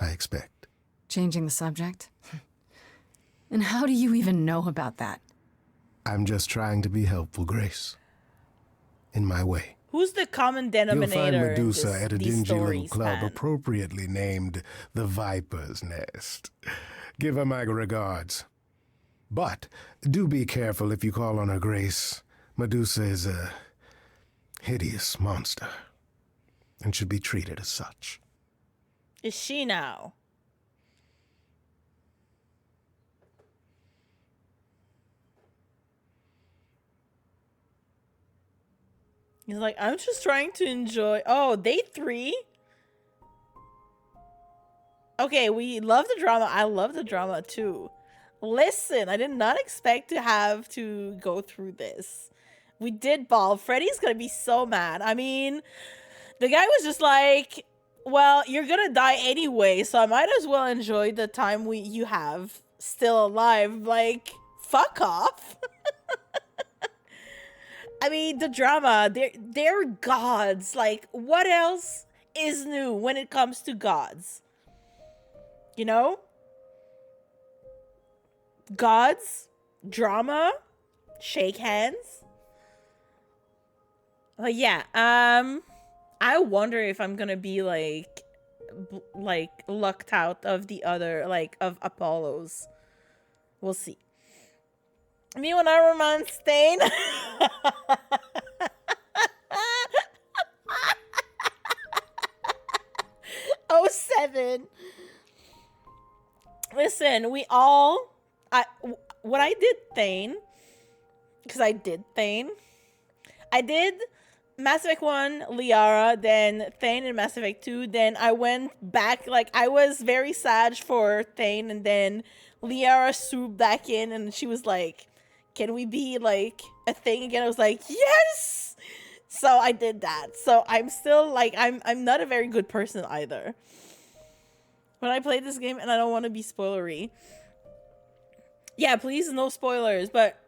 I expect. Changing the subject? And how do you even know about that? I'm just trying to be helpful, Grace. In my way. Who's the common You'll denominator find in Medusa at a these dingy little stories, club man? appropriately named the Viper's Nest. Give her my regards. But do be careful if you call on her, Grace. Medusa is a hideous monster and should be treated as such. Is she now? He's like, I'm just trying to enjoy. Oh, day 3? Okay, we love the drama. I love the drama too. Listen, I did not expect to have to go through this. We did ball. Freddy's gonna be so mad. I mean, the guy was just like, well, you're gonna die anyway, so I might as well enjoy the time you have still alive. Like, fuck off. I mean, the drama, they're gods. Like, what else is new when it comes to gods? You know? Gods, drama, shake hands. But yeah, I wonder if I'm gonna be like lucked out of the other, like, of Apollo's. We'll see. Me when I romance Stain. Oh, 7. Listen, when I did Thane, because I did Thane, I did Mass Effect 1, Liara, then Thane in Mass Effect 2, then I went back, like, I was very sad for Thane, and then Liara swooped back in, and she was like, can we be, like, a thing again? I was like, yes! So I did that. So I'm still, like, I'm not a very good person either. When I played this game, and I don't want to be spoilery. Yeah, please, no spoilers, but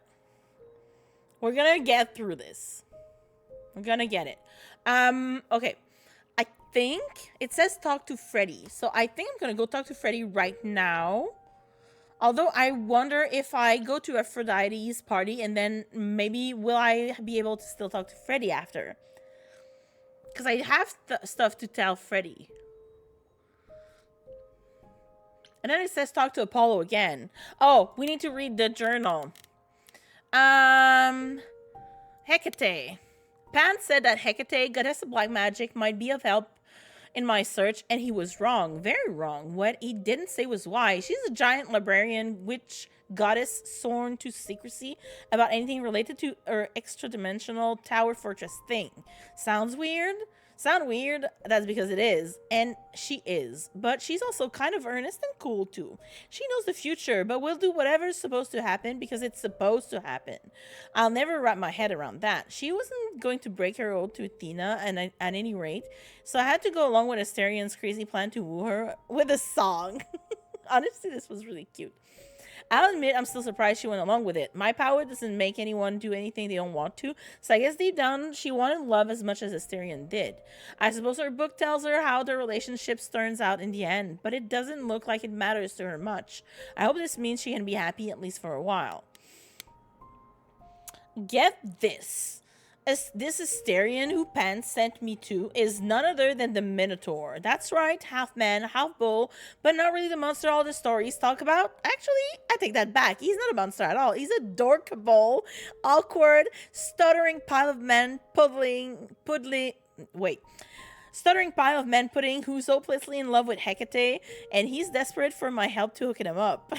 we're gonna get through this. We're gonna get it. Okay. I think it says talk to Freddy. So I think I'm gonna go talk to Freddy right now. Although I wonder if I go to Aphrodite's party and then maybe will I be able to still talk to Freddy after? Because I have stuff to tell Freddy. And then it says talk to Apollo again. Oh, we need to read the journal. Hecate. Pan said that Hecate, goddess of black magic, might be of help in my search, and he was wrong, very wrong. What he didn't say was why. She's a giant librarian, witch, goddess, sworn to secrecy about anything related to her extra-dimensional tower fortress thing. Sounds weird? Sound weird? That's because it is. And she is. But she's also kind of earnest and cool too. She knows the future, but will do whatever's supposed to happen because it's supposed to happen. I'll never wrap my head around that. She wasn't going to break her oath to Athena at any rate, so I had to go along with Asterian's crazy plan to woo her with a song. Honestly, this was really cute. I'll admit I'm still surprised she went along with it. My power doesn't make anyone do anything they don't want to, so I guess deep down she wanted love as much as Asterian did. I suppose her book tells her how the relationships turns out in the end, but it doesn't look like it matters to her much. I hope this means she can be happy at least for a while. Get this. This Asterian who Pan sent me to is none other than the Minotaur. That's right, half man, half bull, but not really the monster all the stories talk about. Actually, I take that back. He's not a monster at all. He's a dork bull, awkward, stuttering pile of men stuttering pile of men pudding who's hopelessly in love with Hecate, and he's desperate for my help to hook him up.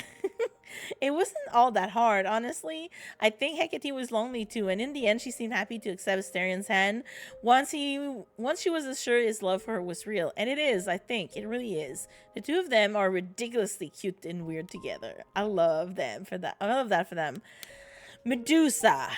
It wasn't all that hard, honestly. I think Hecate was lonely too, and in the end she seemed happy to accept Asterian's hand once she was assured his love for her was real. And it is, I think. It really is. The two of them are ridiculously cute and weird together. I love them for that. I love that for them. Medusa.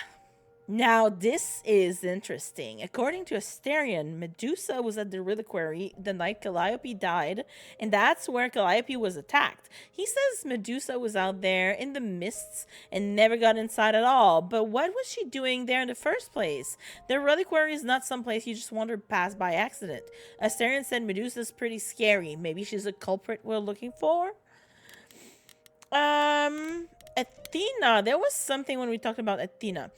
Now, this is interesting. According to Asterian, Medusa was at the reliquary the night Calliope died, and that's where Calliope was attacked. He says Medusa was out there in the mists and never got inside at all, but what was she doing there in the first place? The reliquary is not someplace you just wander past by accident. Asterian said Medusa's pretty scary. Maybe she's a culprit we're looking for? Athena. There was something when we talked about Athena.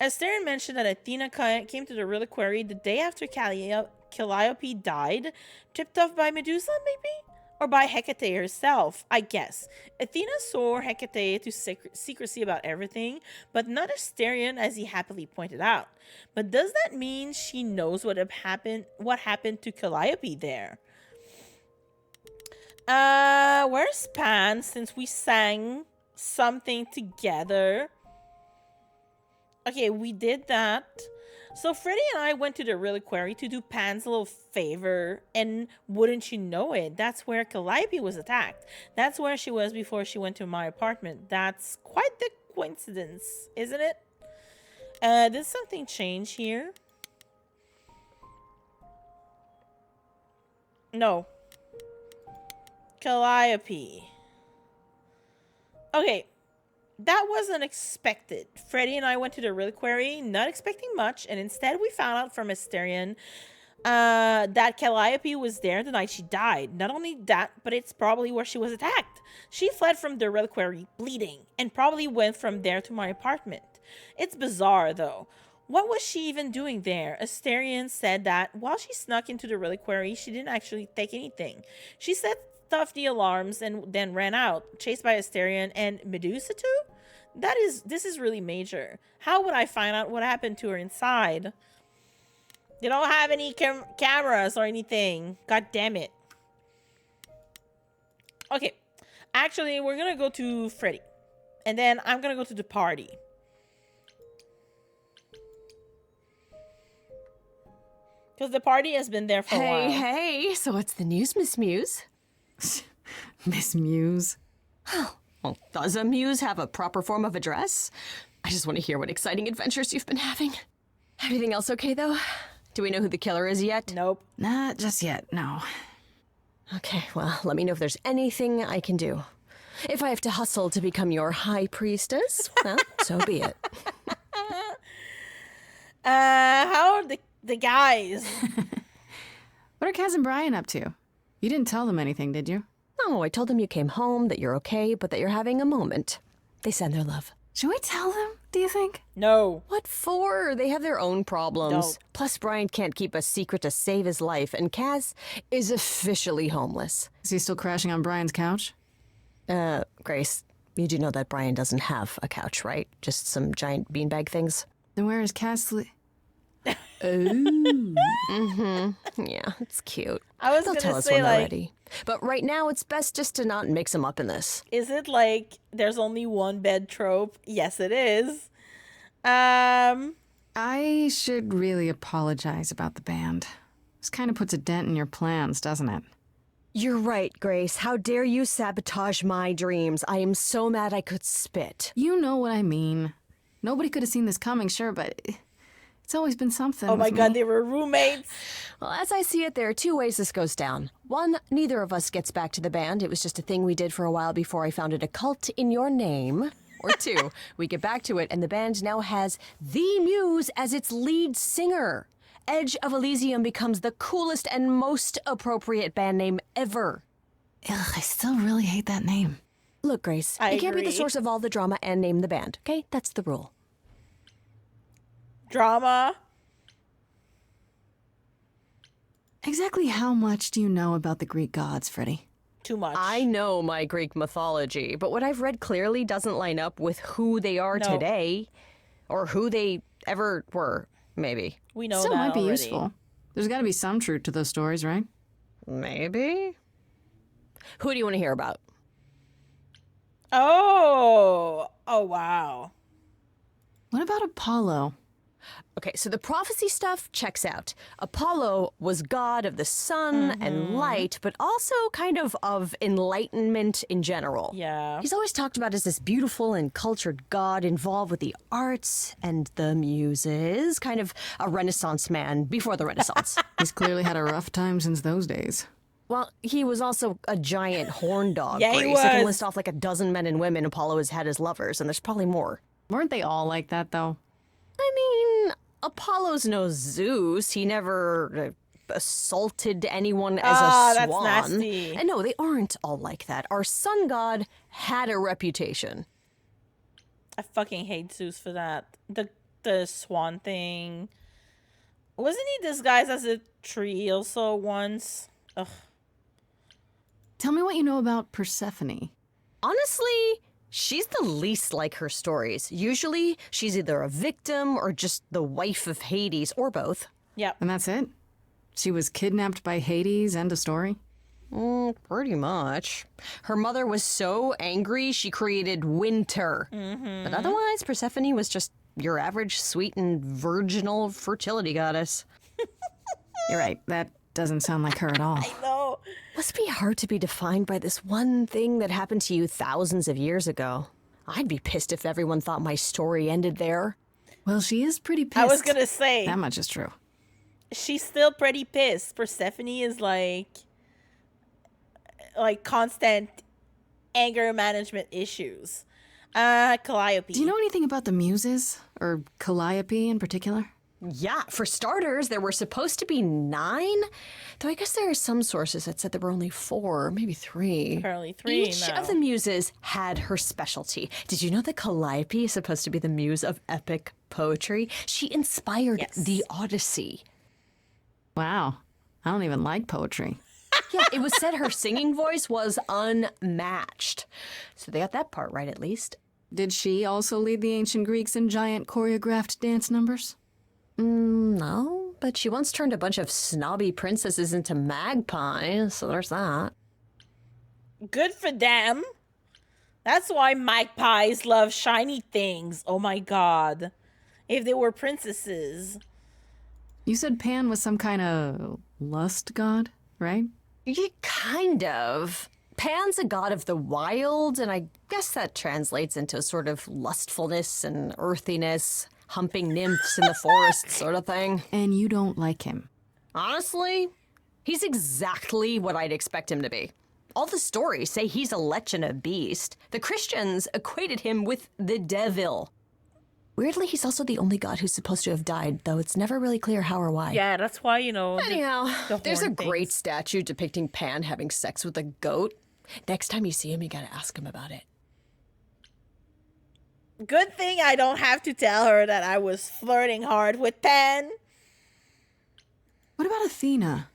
Asterian mentioned that Athena came to the reliquary the day after Calliope died, tipped off by Medusa, maybe? Or by Hecate herself, I guess. Athena swore Hecate to secrecy about everything, but not Asterian, as he happily pointed out. But does that mean she knows what happened to Calliope there? Where's Pan, since we sang something together? Okay, we did that. So Freddy and I went to the reliquary to do Pan's little favor, and wouldn't you know it, that's where Calliope was attacked. That's where she was before she went to my apartment. That's quite the coincidence, isn't it? Did something change here? No. Calliope. Okay, that was unexpected. Freddy and I went to the reliquary, not expecting much, and instead we found out from Asterian that Calliope was there the night she died. Not only that, but it's probably where she was attacked. She fled from the reliquary bleeding, and probably went from there to my apartment. It's bizarre, though. What was she even doing there? Asterian said that while she snuck into the reliquary, she didn't actually take anything. She set off the alarms and then ran out, chased by Asterian and Medusa too? This is really major. How would I find out what happened to her inside? They don't have any cameras or anything. God damn it. Okay. Actually, we're gonna go to Freddy. And then I'm gonna go to the party. Because the party has been there for a while. Hey, so what's the news, Miss Muse? Miss Muse. Well, does a muse have a proper form of address? I just want to hear what exciting adventures you've been having. Everything else okay, though? Do we know who the killer is yet? Nope. Not just yet, no. Okay, well, let me know if there's anything I can do. If I have to hustle to become your high priestess, well, so be it. How are the guys? What are Kaz and Brian up to? You didn't tell them anything, did you? No, I told them you came home, that you're okay, but that you're having a moment. They send their love. Should we tell them, do you think? No. What for? They have their own problems. Don't. Plus, Brian can't keep a secret to save his life, and Kaz is officially homeless. Is he still crashing on Brian's couch? Grace, you do know that Brian doesn't have a couch, right? Just some giant beanbag things? Then where is Kaz Yeah, it's cute. I was They'll tell gonna us say, when they're like, ready. But right now, it's best just to not mix them up in this. is it like there's only one bed trope? Yes, it is. I should really apologize about the band. This kind of puts a dent in your plans, doesn't it? You're right, Grace. How dare you sabotage my dreams? I am so mad I could spit. You know what I mean. Nobody could have seen this coming, sure, but it's always been something. Oh my with god, me. they were roommates. Well, as I see it, there are two ways this goes down. One, neither of us gets back to the band. It was just a thing we did for a while before I founded a cult in your name. Or two, we get back to it and the band now has the Muse as its lead singer. Edge of Elysium becomes the coolest and most appropriate band name ever. Ugh, I still really hate that name. Look, Grace, I you can't be the agree. source of all the drama and name the band, okay? That's the rule. Drama. Exactly how much do you know about the Greek gods, Freddie? Too much. I know my Greek mythology, but what I've read clearly doesn't line up with who they are No. today, or who they ever were, maybe. We know Still that might be already. useful. There's got to be some truth to those stories, right? Maybe? Who do you want to hear about? Oh wow. What about Apollo? Okay, so the prophecy stuff checks out. Apollo was god of the sun and light, but also kind of enlightenment in general. Yeah. He's always talked about as this beautiful and cultured god involved with the arts and the muses, kind of a Renaissance man before the Renaissance. He's clearly had a rough time since those days. Well, he was also a giant horn dog. Yeah, he Grace. I can was. list off like a dozen men and women Apollo has had as lovers, and there's probably more. Weren't they all like that, though? I mean, Apollo's no Zeus. He never assaulted anyone as a that's swan. nasty. And no, they aren't all like that. Our sun god had a reputation. I fucking hate Zeus for that. The swan thing. Wasn't he disguised as a tree also once? Ugh. Tell me what you know about Persephone. Honestly, she's the least like her stories. Usually, she's either a victim or just the wife of Hades, or both. Yep. And that's it? She was kidnapped by Hades, end of story? Pretty much. Her mother was so angry she created winter. But otherwise, Persephone was just your average sweet and virginal fertility goddess. You're right, that doesn't sound like her at all. No. Must be hard to be defined by this one thing that happened to you thousands of years ago. I'd be pissed if everyone thought my story ended there. Well, she is pretty pissed. I was gonna say, That much is true. she's still pretty pissed. Persephone is like constant anger management issues. Calliope. Do you know anything about the Muses? Or Calliope in particular? Yeah, for starters, there were supposed to be 9. Though I guess there are some sources that said there were only 4, maybe 3. Apparently 3 Each now. of the muses had her specialty. Did you know that Calliope is supposed to be the muse of epic poetry? She inspired Yes. the Odyssey. Wow. I don't even like poetry. Yeah, it was said her singing voice was unmatched. So they got that part right, at least. Did she also lead the ancient Greeks in giant choreographed dance numbers? No, but she once turned a bunch of snobby princesses into magpies, so there's that. Good for them. That's why magpies love shiny things. Oh my god. If they were princesses. You said Pan was some kind of lust god, right? Yeah, kind of. Pan's a god of the wild, and I guess that translates into a sort of lustfulness and earthiness, humping nymphs in the forest sort of thing. And you don't like him. Honestly, he's exactly what I'd expect him to be. All the stories say he's a lech and a beast. The Christians equated him with the devil. Weirdly, he's also the only god who's supposed to have died, though it's never really clear how or why. Yeah, that's why, Anyhow, the there's a horn great things. statue depicting Pan having sex with a goat. Next time you see him, you gotta ask him about it. Good thing I don't have to tell her that I was flirting hard with Pan. What about Athena?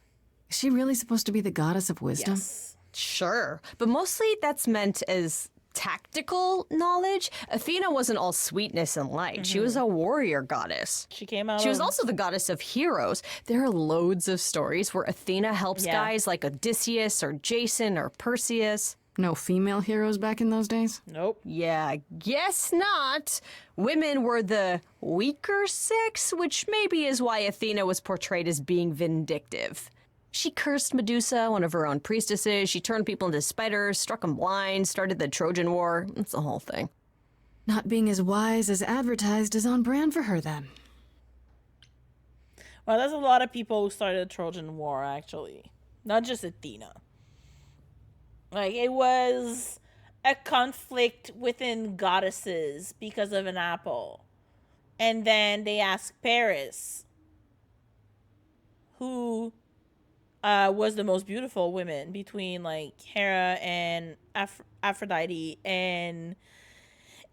Is she really supposed to be the goddess of wisdom? Yes. Sure, but mostly that's meant as tactical knowledge. Athena wasn't all sweetness and light. She was a warrior goddess. She came out. She was also the goddess of heroes. There are loads of stories where Athena helps guys like Odysseus or Jason or Perseus. No female heroes back in those days? Nope. Yeah, guess not. Women were the weaker sex, which maybe is why Athena was portrayed as being vindictive. She cursed Medusa, one of her own priestesses. She turned people into spiders, struck them blind, started the Trojan War. It's the whole thing. Not being as wise as advertised is on brand for her, then. Well, there's a lot of people who started the Trojan War, actually. Not just Athena. Like, it was a conflict within goddesses because of an apple. And then they asked Paris, who was the most beautiful woman between, like, Hera and Aphrodite and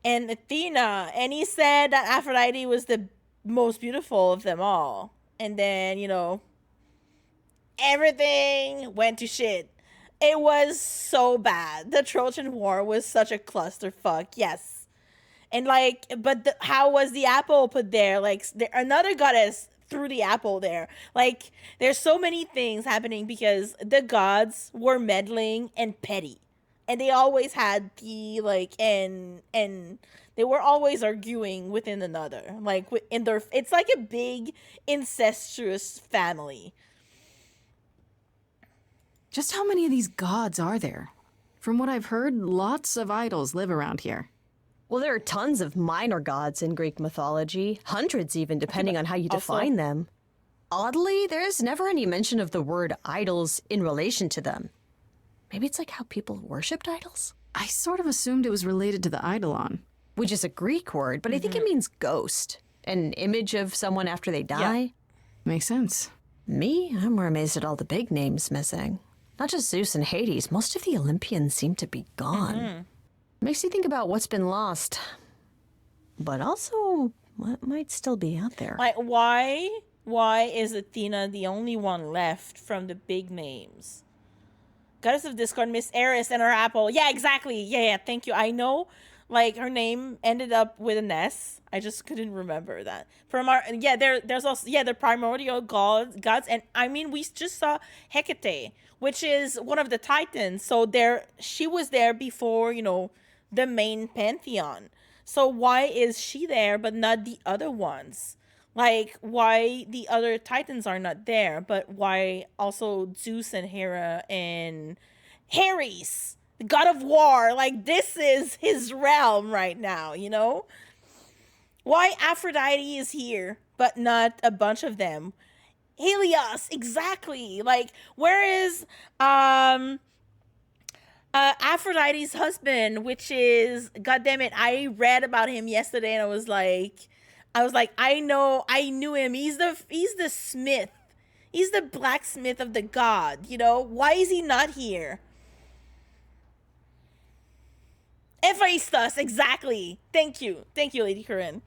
Athena. And he said that Aphrodite was the most beautiful of them all. And then, you know, everything went to shit. It was so bad. The Trojan War was such a clusterfuck. Yes. And, like, but how was the apple put there? Like, another goddess threw the apple there. Like, there's so many things happening because the gods were meddling and petty. And they always had the, like, and they were always arguing within another. Like, in their, it's like a big incestuous family. Just how many of these gods are there? From what I've heard, lots of idols live around here. Well, there are tons of minor gods in Greek mythology, hundreds even, depending on how you define them. Oddly, there's never any mention of the word idols in relation to them. Maybe it's like how people worshipped idols? I sort of assumed it was related to the eidolon. Which is a Greek word, but I think it means ghost. An image of someone after they die. Yeah. Makes sense. Me, I'm more amazed at all the big names missing. Not just Zeus and Hades, most of the Olympians seem to be gone. Makes you think about what's been lost, but also what might still be out there. Like, why is Athena the only one left from the big names? Goddess of Discord, Miss Eris, and her apple. Yeah, exactly. Yeah, thank you. I know, like, her name ended up with an S. I just couldn't remember that. From our, there's also, the primordial gods, and I mean, we just saw Hecate, which is one of the Titans. So she was there before, you know, the main pantheon. So why is she there but not the other ones? Like, why the other Titans are not there, but why also Zeus and Hera and Ares, the god of war? Like, this is his realm right now, you know? Why Aphrodite is here but not a bunch of them? Helios, exactly. Like, where is Aphrodite's husband, which is, goddammit, I read about him yesterday and I was like, I knew him. He's the smith. He's the blacksmith of the god, you know? Why is he not here? Hephaestus, exactly. Thank you, Lady Corinne.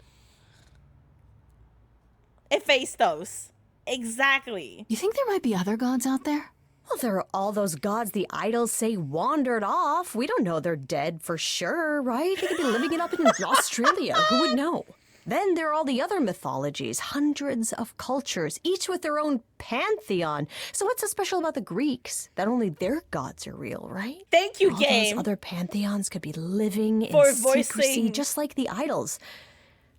Hephaestus. Exactly. You think there might be other gods out there? Well, there are all those gods the idols say wandered off. We don't know they're dead for sure, right? They could be living it up in Australia. Who would know? Then there are all the other mythologies, hundreds of cultures, each with their own pantheon. So what's so special about the Greeks? That only their gods are real, right? Thank you, all game. Those other pantheons could be living in For secrecy, voicing just like the idols.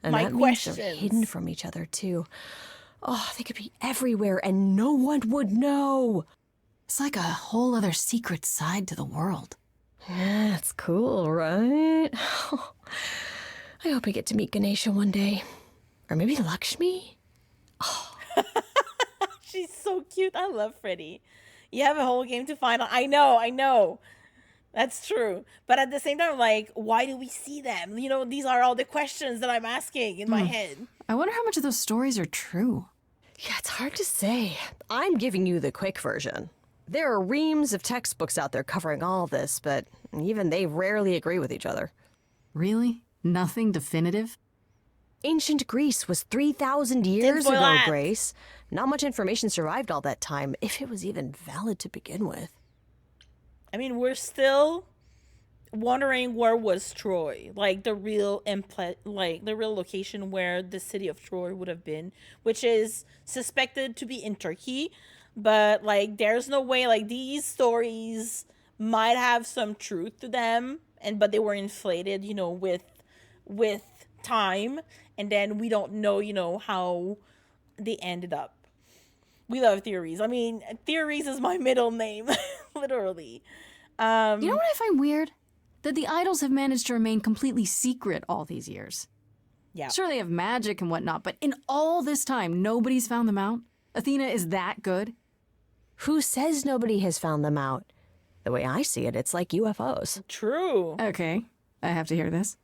And my that means they're questions. hidden from each other, too. Oh, they could be everywhere and no one would know. It's like a whole other secret side to the world. Yeah, that's cool, right? I hope I get to meet Ganesha one day. Or maybe Lakshmi? Oh. She's so cute. I love Freddy. You have a whole game to find out. I know. That's true. But at the same time, like, why do we see them? You know, these are all the questions that I'm asking in my head. I wonder how much of those stories are true. Yeah, it's hard to say. I'm giving you the quick version. There are reams of textbooks out there covering all this, but even they rarely agree with each other. Really? Nothing definitive? Ancient Greece was 3,000 years ago, Grace. Not much information survived all that time, if it was even valid to begin with. I mean, we're still wondering where was Troy, like the real the real location where the city of Troy would have been, which is suspected to be in Turkey, but like there's no way, like these stories might have some truth to them, but they were inflated, with time, and then we don't know, how they ended up. We love theories. I mean, theories is my middle name, literally. You know what I find weird? That the idols have managed to remain completely secret all these years. Yeah. Sure, they have magic and whatnot, but in all this time, nobody's found them out? Athena is that good? Who says nobody has found them out? The way I see it, it's like UFOs. True. Okay, I have to hear this.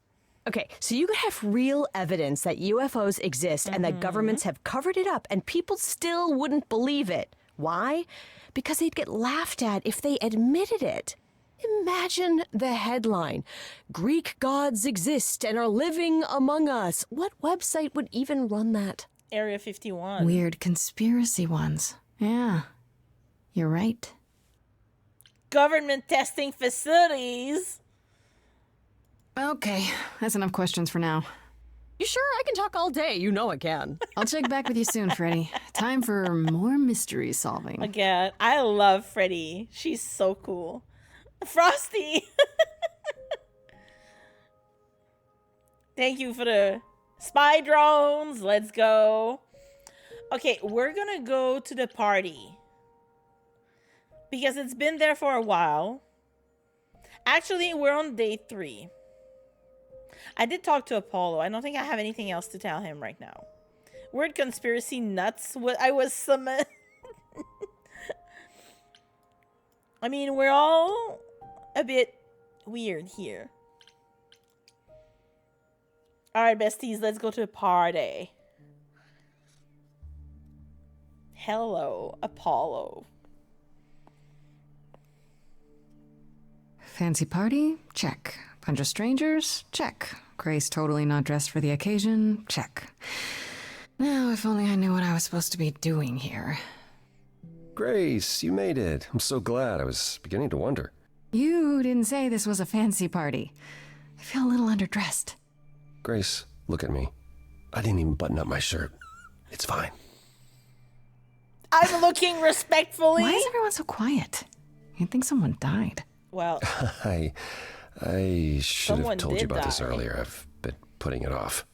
Okay, so you could have real evidence that UFOs exist and that governments have covered it up and people still wouldn't believe it. Why? Because they'd get laughed at if they admitted it. Imagine the headline, Greek gods exist and are living among us. What website would even run that? Area 51. Weird conspiracy ones. Yeah, you're right. Government testing facilities. Okay, that's enough questions for now. You sure? I can talk all day. You know I can. I'll check back with you soon, Freddy. Time for more mystery solving. Again, I love Freddy. She's so cool. Frosty! Thank you for the spy drones. Let's go. Okay, we're gonna go to the party. Because it's been there for a while. Actually, we're on day 3. I did talk to Apollo. I don't think I have anything else to tell him right now. Weird conspiracy nuts. I was summoned. I mean, we're all a bit weird here. Alright, besties, let's go to a party. Hello, Apollo. Fancy party? Check. Bunch of strangers? Check. Grace totally not dressed for the occasion? Check. Now, if only I knew what I was supposed to be doing here. Grace, you made it. I'm so glad. I was beginning to wonder. You didn't say this was a fancy party. I feel a little underdressed. Grace, look at me. I didn't even button up my shirt. It's fine. I'm looking respectfully. Why is everyone so quiet? You'd think someone died. Well, I should have told you about this die. earlier. I've been putting it off.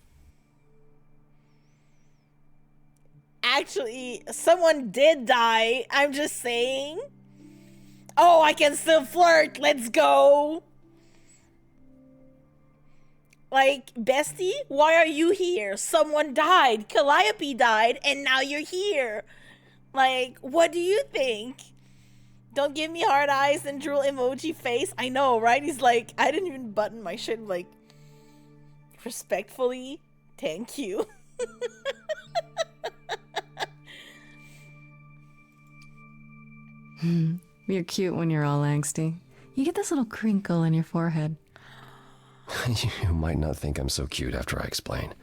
actually, someone did die. I'm just saying. Oh, I can still flirt. Let's go. Like, bestie, why are you here? Someone died. Calliope died, and now you're here. Like, what do you think? Don't give me hard eyes and drool emoji face. I know, right? He's like, I didn't even button my shit. Like, respectfully, thank you. You're cute when you're all angsty. You get this little crinkle in your forehead. You might not think I'm so cute after I explain.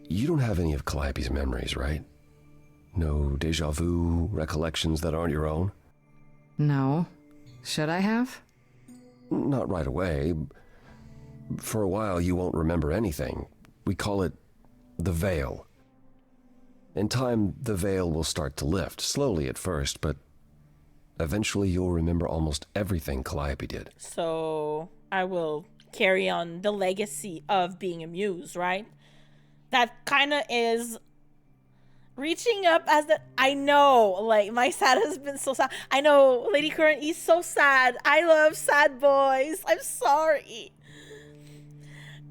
You don't have any of Calliope's memories, right? No deja vu recollections that aren't your own? No. Should I have? Not right away. For a while, you won't remember anything. We call it the veil. In time, the veil will start to lift, slowly at first, but eventually you'll remember almost everything Calliope did. So I will carry on the legacy of being a muse, right? That kind of is reaching up as the... I know, like, my sad has been so sad. I know, Lady Current is so sad. I love sad boys. I'm sorry.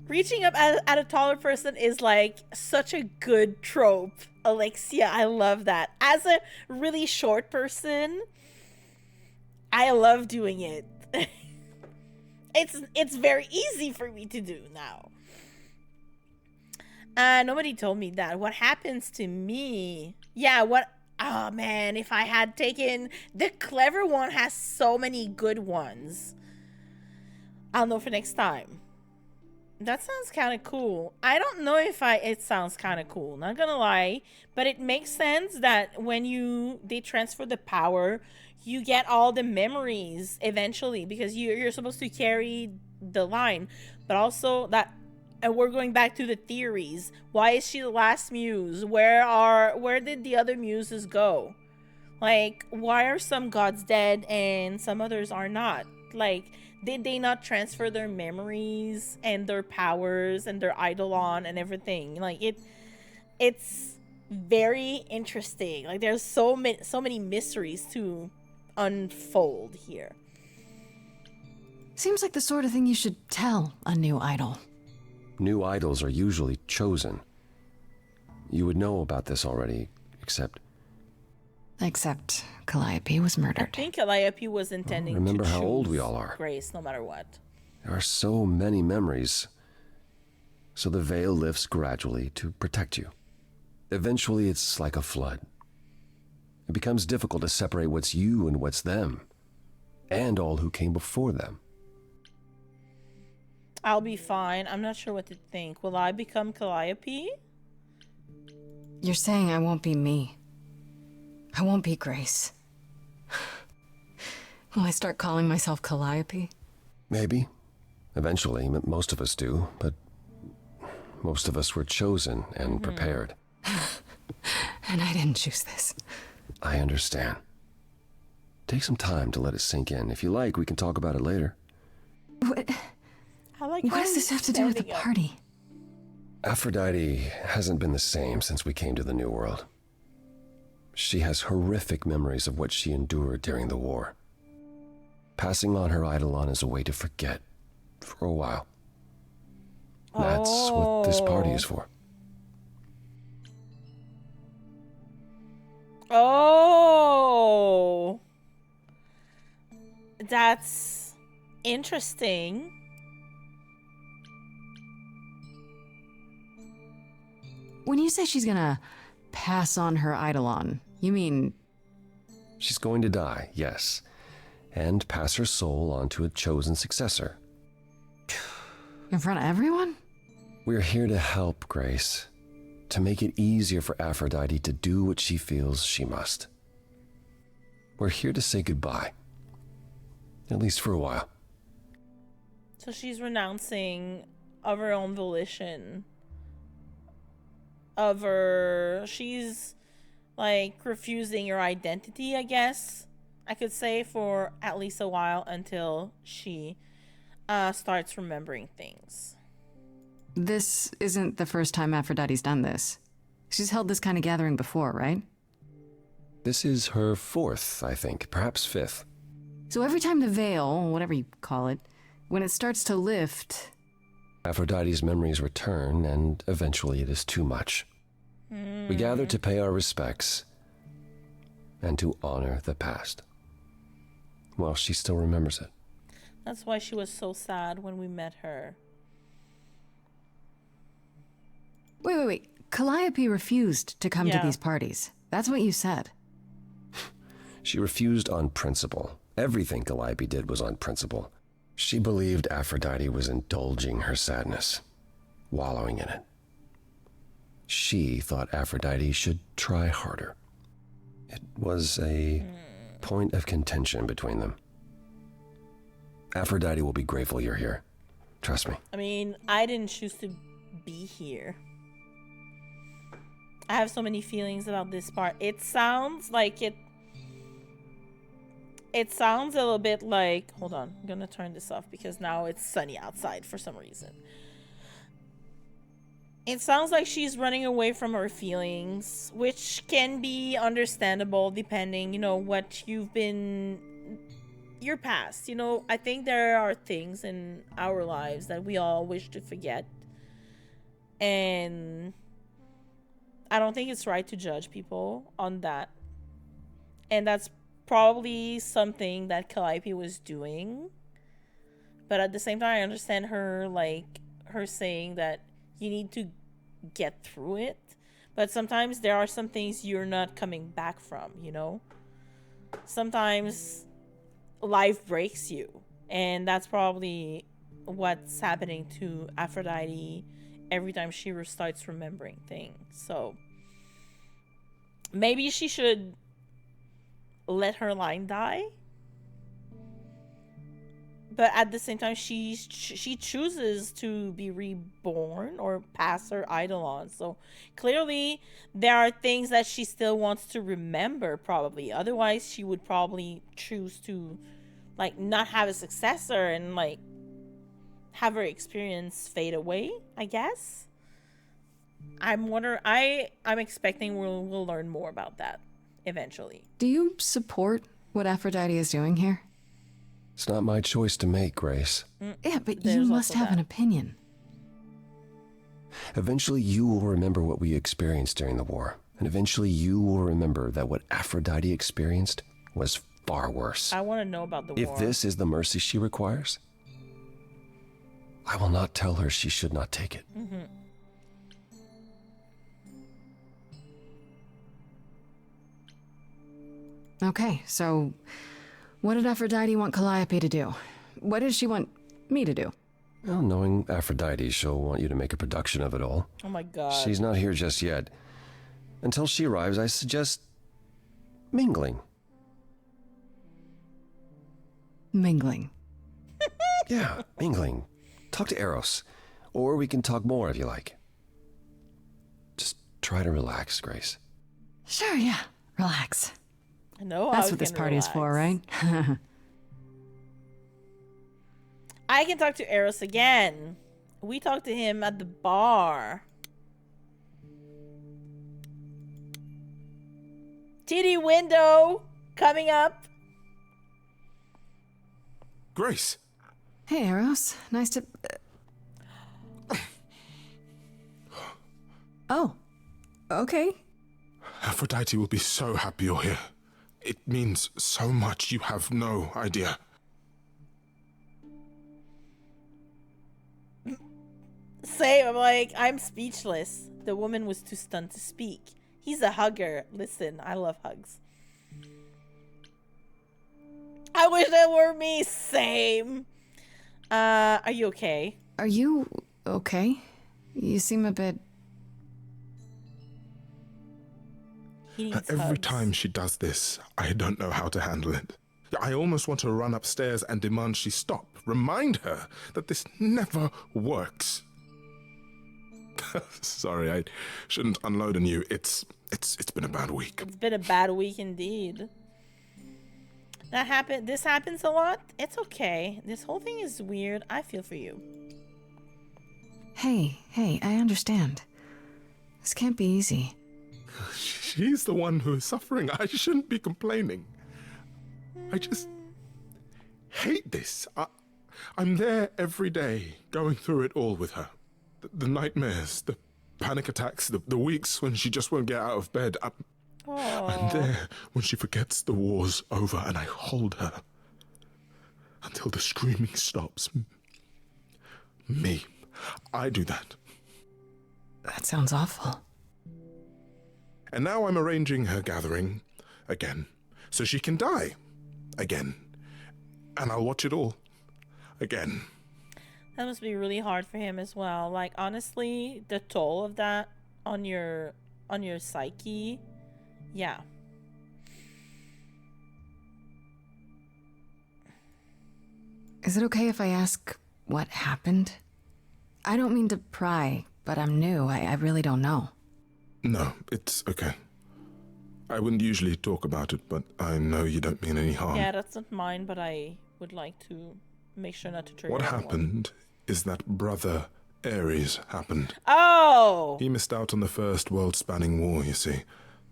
Reaching up at a taller person is, like, such a good trope. Alexia, I love that. As a really short person, I love doing it. It's very easy for me to do now. Nobody told me that. What happens to me? Yeah, what? Oh, man, if I had taken... The clever one has so many good ones. I'll know for next time. That sounds kind of cool. I don't know if it sounds kind of cool, not gonna lie, but it makes sense that when they transfer the power, you get all the memories eventually, because you're supposed to carry the line. But also that, and we're going back to the theories. Why is she the last muse? Where did the other muses go? Like, why are some gods dead and some others are not? Like, did they not transfer their memories and their powers and their eidolon and everything? Like, it's very interesting. Like, there's so many mysteries to unfold here. Seems like the sort of thing you should tell a new idol. New idols are usually chosen. You would know about this already, except Calliope was I murdered. think Calliope was intending remember to how old choose we all are. Grace, no matter what. there are so many memories. So the veil lifts gradually to protect you. Eventually, it's like a flood. It becomes difficult to separate what's you and what's them, and all who came before them. I'll be fine. I'm not sure what to think. Will I become Calliope? You're saying I won't be me. I won't be Grace. Will I start calling myself Calliope? Maybe. Eventually, most of us do, but most of us were chosen and prepared. And I didn't choose this. I understand. Take some time to let it sink in. If you like, we can talk about it later. What does this have to do with the party? Aphrodite hasn't been the same since we came to the New World. She has horrific memories of what she endured during the war. Passing on her eidolon is a way to forget, for a while. That's what this party is for. Oh, that's interesting. When you say she's gonna pass on her eidolon, you mean... She's going to die, yes, and pass her soul on to a chosen successor. in front of everyone? We're here to help, Grace. To make it easier for Aphrodite to do what she feels she must. We're here to say goodbye. At least for a while. So she's renouncing of her own volition. She's like refusing her identity, I guess I could say, for at least a while until she starts remembering things. This isn't the first time Aphrodite's done this. She's held this kind of gathering before, right? This is her fourth, I think, perhaps fifth. So every time the veil, whatever you call it, when it starts to lift... Aphrodite's memories return, and eventually it is too much. We gather to pay our respects and to honor the past. Well, she still remembers it. That's why she was so sad when we met her. Wait. Calliope refused to come to these parties. That's what you said. She refused on principle. Everything Calliope did was on principle. She believed Aphrodite was indulging her sadness, wallowing in it. She thought Aphrodite should try harder. It was a point of contention between them. Aphrodite will be grateful you're here. Trust me. I mean, I didn't choose to be here. I have so many feelings about this part. It sounds like it sounds a little bit like... Hold on. I'm going to turn this off because now it's sunny outside for some reason. It sounds like she's running away from her feelings, which can be understandable depending, what you've been... your past. I think there are things in our lives that we all wish to forget. And I don't think it's right to judge people on that. And that's probably something that Calliope was doing. But at the same time, I understand her saying that you need to get through it. But sometimes there are some things you're not coming back from, Sometimes life breaks you. And that's probably what's happening to Aphrodite every time she starts remembering things. So maybe she should let her line die. But at the same time, she chooses to be reborn or pass her eidolon. So clearly, there are things that she still wants to remember, probably. Otherwise, she would probably choose to, like, not have a successor and, like, have her experience fade away, I guess. I'm expecting we'll learn more about that eventually. Do you support what Aphrodite is doing here? It's not my choice to make, Grace. Yeah, but There's you must also have an that. opinion. Eventually, you will remember what we experienced during the war. And eventually, you will remember that what Aphrodite experienced was far worse. I want to know about the war. If this is the mercy she requires, I will not tell her she should not take it. Okay, so what did Aphrodite want Calliope to do? What does she want me to do? Well, knowing Aphrodite, she'll want you to make a production of it all. Oh my god. She's not here just yet. Until she arrives, I suggest mingling. Mingling. Yeah, mingling. Talk to Eros. Or we can talk more if you like. Just try to relax, Grace. Sure, yeah. Relax. I know That's I what this can party is for, right? relax. I can talk to Eros again. We talked to him at the bar. Titty window coming up. Grace. Hey, Eros. Nice to... Oh. Okay. Aphrodite will be so happy you're here. It means so much, you have no idea. Same, I'm like, I'm speechless. The woman was too stunned to speak. He's a hugger. Listen, I love hugs. I wish that were me. Same. Are you okay? Are you okay? You seem a bit... He needs Every hugs. time she does this, I don't know how to handle it. I almost want to run upstairs and demand she stop. Remind her that this never works. Sorry, I shouldn't unload on you. It's been a bad week. It's been a bad week indeed. This happens a lot. It's okay. This whole thing is weird. I feel for you. Hey, I understand. This can't be easy. She's the one who is suffering. I shouldn't be complaining. I just hate this. I'm there every day, going through it all with her. The nightmares, the panic attacks, the weeks when she just won't get out of bed. I'm there when she forgets the war's over, and I hold her until the screaming stops. Me. I do that. That sounds awful. And now I'm arranging her gathering again, so she can die again. And I'll watch it all again. That must be really hard for him as well. Like, honestly, the toll of that on your psyche. Yeah. Is it okay if I ask what happened? I don't mean to pry, but I'm new. I really don't know. No, it's okay. I wouldn't usually talk about it, but I know you don't mean any harm. Yeah, that's not mine, but I would like to make sure not to trigger What anyone. happened is that Brother Ares happened. Oh! He missed out on the first world-spanning war, you see.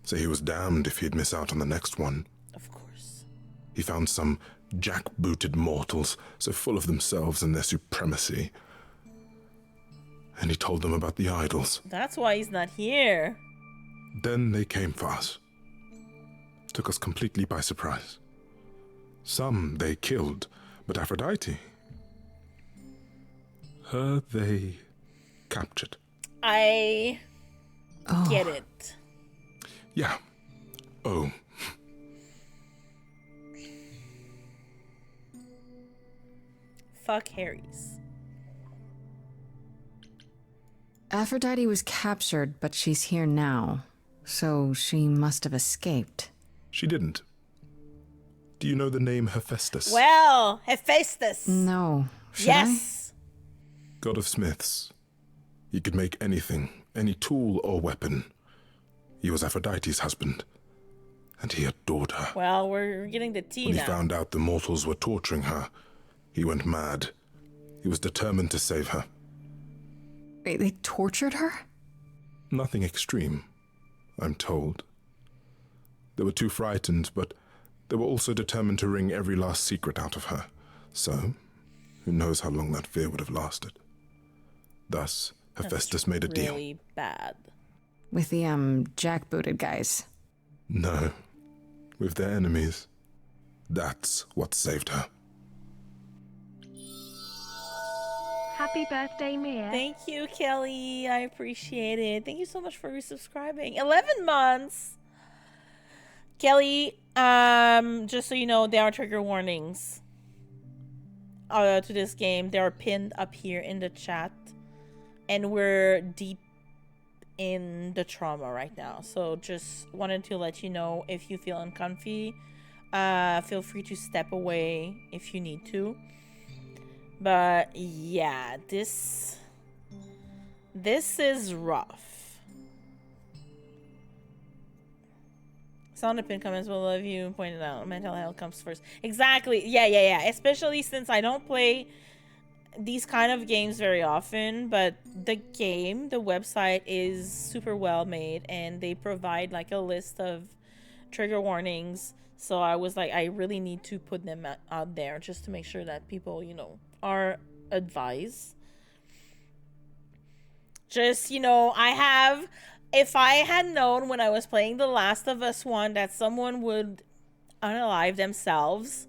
So he was damned if he'd miss out on the next one. Of course. He found some jackbooted mortals, so full of themselves and their supremacy. And he told them about the idols. That's why he's not here. Then they came for us. Took us completely by surprise. Some they killed, but Aphrodite, her they captured. I get it. Yeah. Oh. Fuck Harry's. Aphrodite was captured, but she's here now. So she must have escaped. She didn't. Do you know the name Hephaestus? Well, Hephaestus. No. Should Yes. God of smiths. He could make anything, any tool or weapon. He was Aphrodite's husband, and he adored her. Well, we're getting the tea When he now. found out the mortals were torturing her, he went mad. He was determined to save her. I? They tortured her? Nothing extreme, I'm told. They were too frightened, but they were also determined to wring every last secret out of her. So, who knows how long that fear would have lasted. Thus, Hephaestus made a deal. Really bad. With the, jackbooted guys. No, with their enemies. That's what saved her. Happy birthday, Mia. Thank you, Kelly. I appreciate it. Thank you so much for resubscribing. 11 months. Kelly, just so you know, there are trigger warnings to this game. They are pinned up here in the chat. And we're deep in the trauma right now. So just wanted to let you know, if you feel uncomfy, feel free to step away if you need to. But yeah, this is rough. Sound of pin comments will love you. Pointed out, mental health comes first. Exactly. Yeah. Especially since I don't play these kind of games very often, but the website is super well made, and they provide like a list of trigger warnings. So I was like, I really need to put them out there just to make sure that people, are advised. Just, if I had known when I was playing The Last of Us 1 that someone would unalive themselves,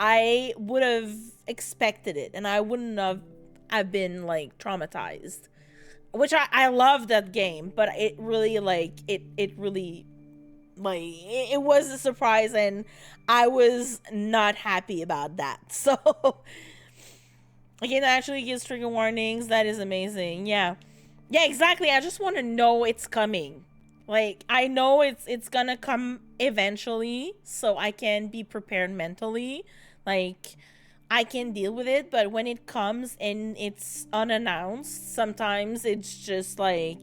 I would have expected it, and I wouldn't have been like traumatized. Which I love that game, but it really it was a surprise, and I was not happy about that. So again, that actually gives trigger warnings. That is amazing. Yeah, exactly. I just want to know it's coming. Like, I know it's gonna come eventually, so I can be prepared mentally. Like, I can deal with it, but when it comes and it's unannounced, sometimes it's just like,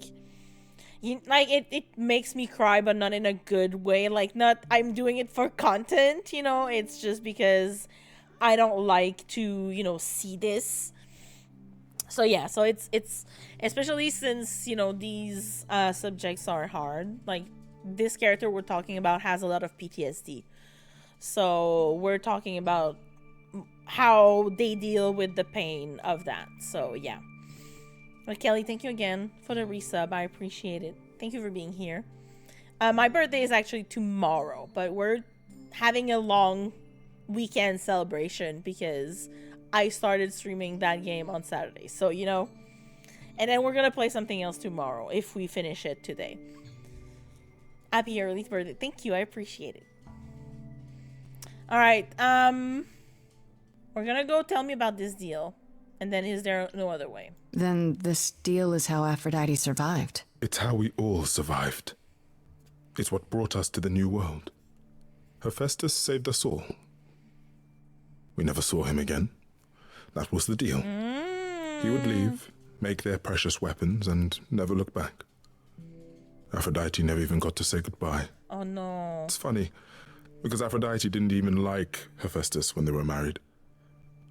it makes me cry, but not in a good way. Like, not I'm doing it for content, it's just because I don't like to, see this. So yeah, so it's especially since, these subjects are hard. Like, this character we're talking about has a lot of PTSD. So we're talking about how they deal with the pain of that. So yeah. But Kelly, thank you again for the resub. I appreciate it. Thank you for being here. My birthday is actually tomorrow, but we're having a long weekend celebration because I started streaming that game on Saturday. So, and then we're going to play something else tomorrow if we finish it today. Happy early birthday. Thank you. I appreciate it. All right. We're going to go tell me about this deal. And then is there no other way? Then this deal is how Aphrodite survived. It's how we all survived. It's what brought us to the new world. Hephaestus saved us all. We never saw him again. That was the deal. He would leave, make their precious weapons, and never look back. Aphrodite never even got to say goodbye. Oh no. It's funny, because Aphrodite didn't even like Hephaestus when they were married.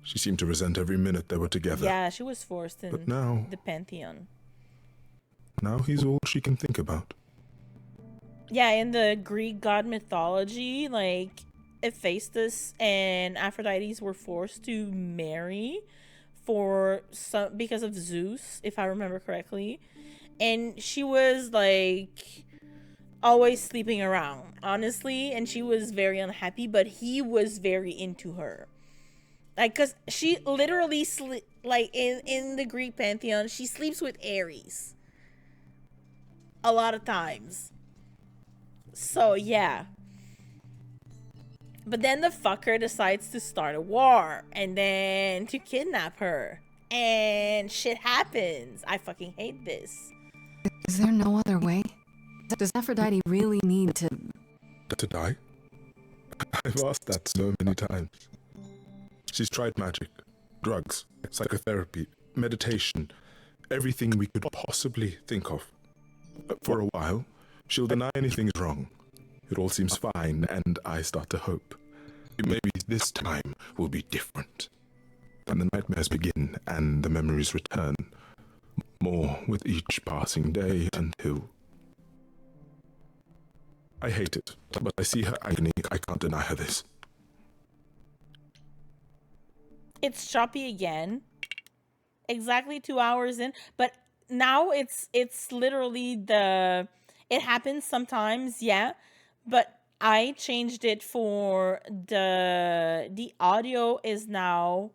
She seemed to resent every minute they were together. Yeah, she was forced in But now, the pantheon. Now he's all she can think about. Yeah, in the Greek god mythology, like, Hephaestus and Aphrodite were forced to marry because of Zeus, if I remember correctly. And she was like always sleeping around, honestly, and she was very unhappy, but he was very into her. Like, cause she literally in the Greek pantheon, she sleeps with Ares a lot of times. So yeah. But then the fucker decides to start a war and then to kidnap her. and shit happens. I fucking hate this. Is there no other way? Does Aphrodite really need to... To die? I've asked that so many times. She's tried magic, drugs, psychotherapy, meditation, everything we could possibly think of. For a while, she'll deny anything's wrong. It all seems fine, and I start to hope. Maybe this time will be different. And the nightmares begin, and the memories return. More with each passing day until... I hate it, but I see her agony. I can't deny her this. It's choppy again. Exactly 2 hours in, but now it's literally it happens sometimes, yeah, but I changed it for the audio is now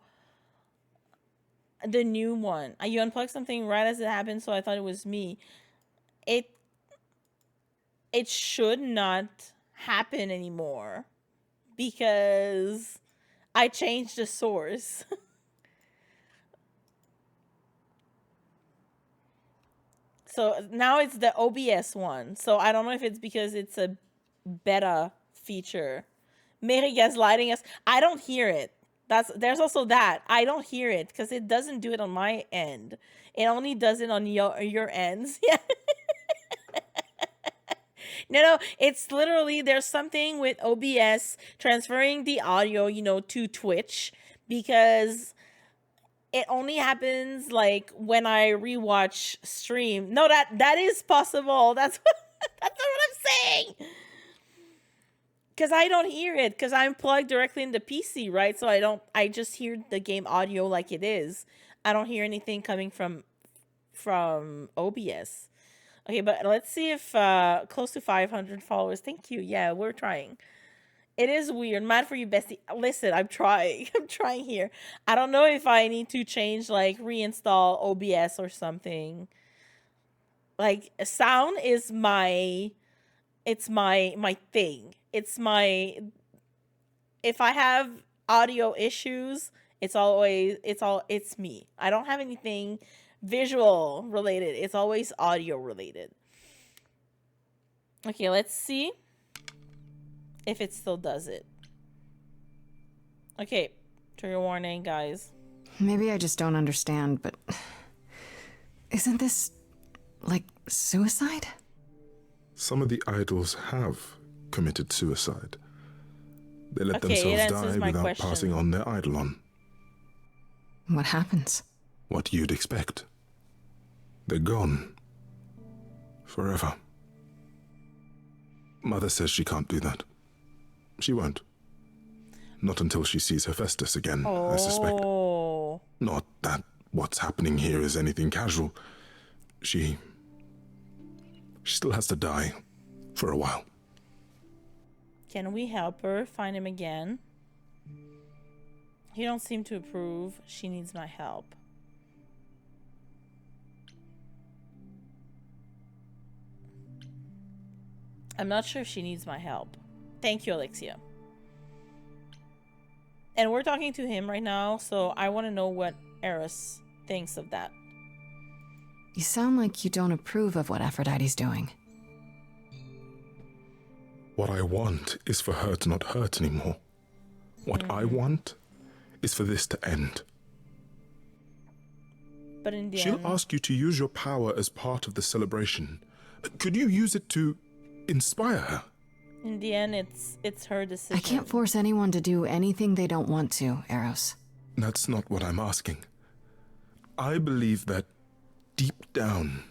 the new one. You unplugged something right as it happened, so I thought it was me. It should not happen anymore because I changed the source. So now it's the OBS one. So I don't know if it's because it's a beta feature. Mary gaslighting us. I don't hear it. There's also that. I don't hear it because it doesn't do it on my end. It only does it on your ends. Yeah. No, it's literally, there's something with OBS transferring the audio, to Twitch, because it only happens like when I rewatch stream. No, that is possible. That's what I'm saying. Because I don't hear it, because I'm plugged directly in the PC, right? So I just hear the game audio like it is. I don't hear anything coming from OBS. Okay, but let's see if close to 500 followers. Thank you. Yeah, we're trying. It is weird. Mad for you, bestie. Listen, I'm trying. I'm trying here. I don't know if I need to change, like, reinstall OBS or something. Like, sound is my thing. It's if I have audio issues, it's me. I don't have anything visual related. It's always audio related. Okay, let's see if it still does it. Okay, trigger warning, guys. Maybe I just don't understand, but isn't this like suicide? Some of the idols have committed suicide. They let Okay, it themselves answers die my without question. passing on their eidolon. What happens? What you'd expect. They're gone. Forever. Mother says she can't do that. She won't. Not until she sees Hephaestus again, I suspect. Oh. Not that what's happening here is anything casual. She still has to die. For a while. Can we help her find him again? You don't seem to approve. She needs my help. I'm not sure if she needs my help. Thank you, Alexia. And we're talking to him right now, so I want to know what Eros thinks of that. You sound like you don't approve of what Aphrodite's doing. What I want is for her to not hurt anymore. What I want is for this to end. But in the She'll end, ask you to use your power as part of the celebration. Could you use it to inspire her? in the end, it's her decision. I can't force anyone to do anything they don't want to, Eros. That's not what I'm asking. I believe that deep down,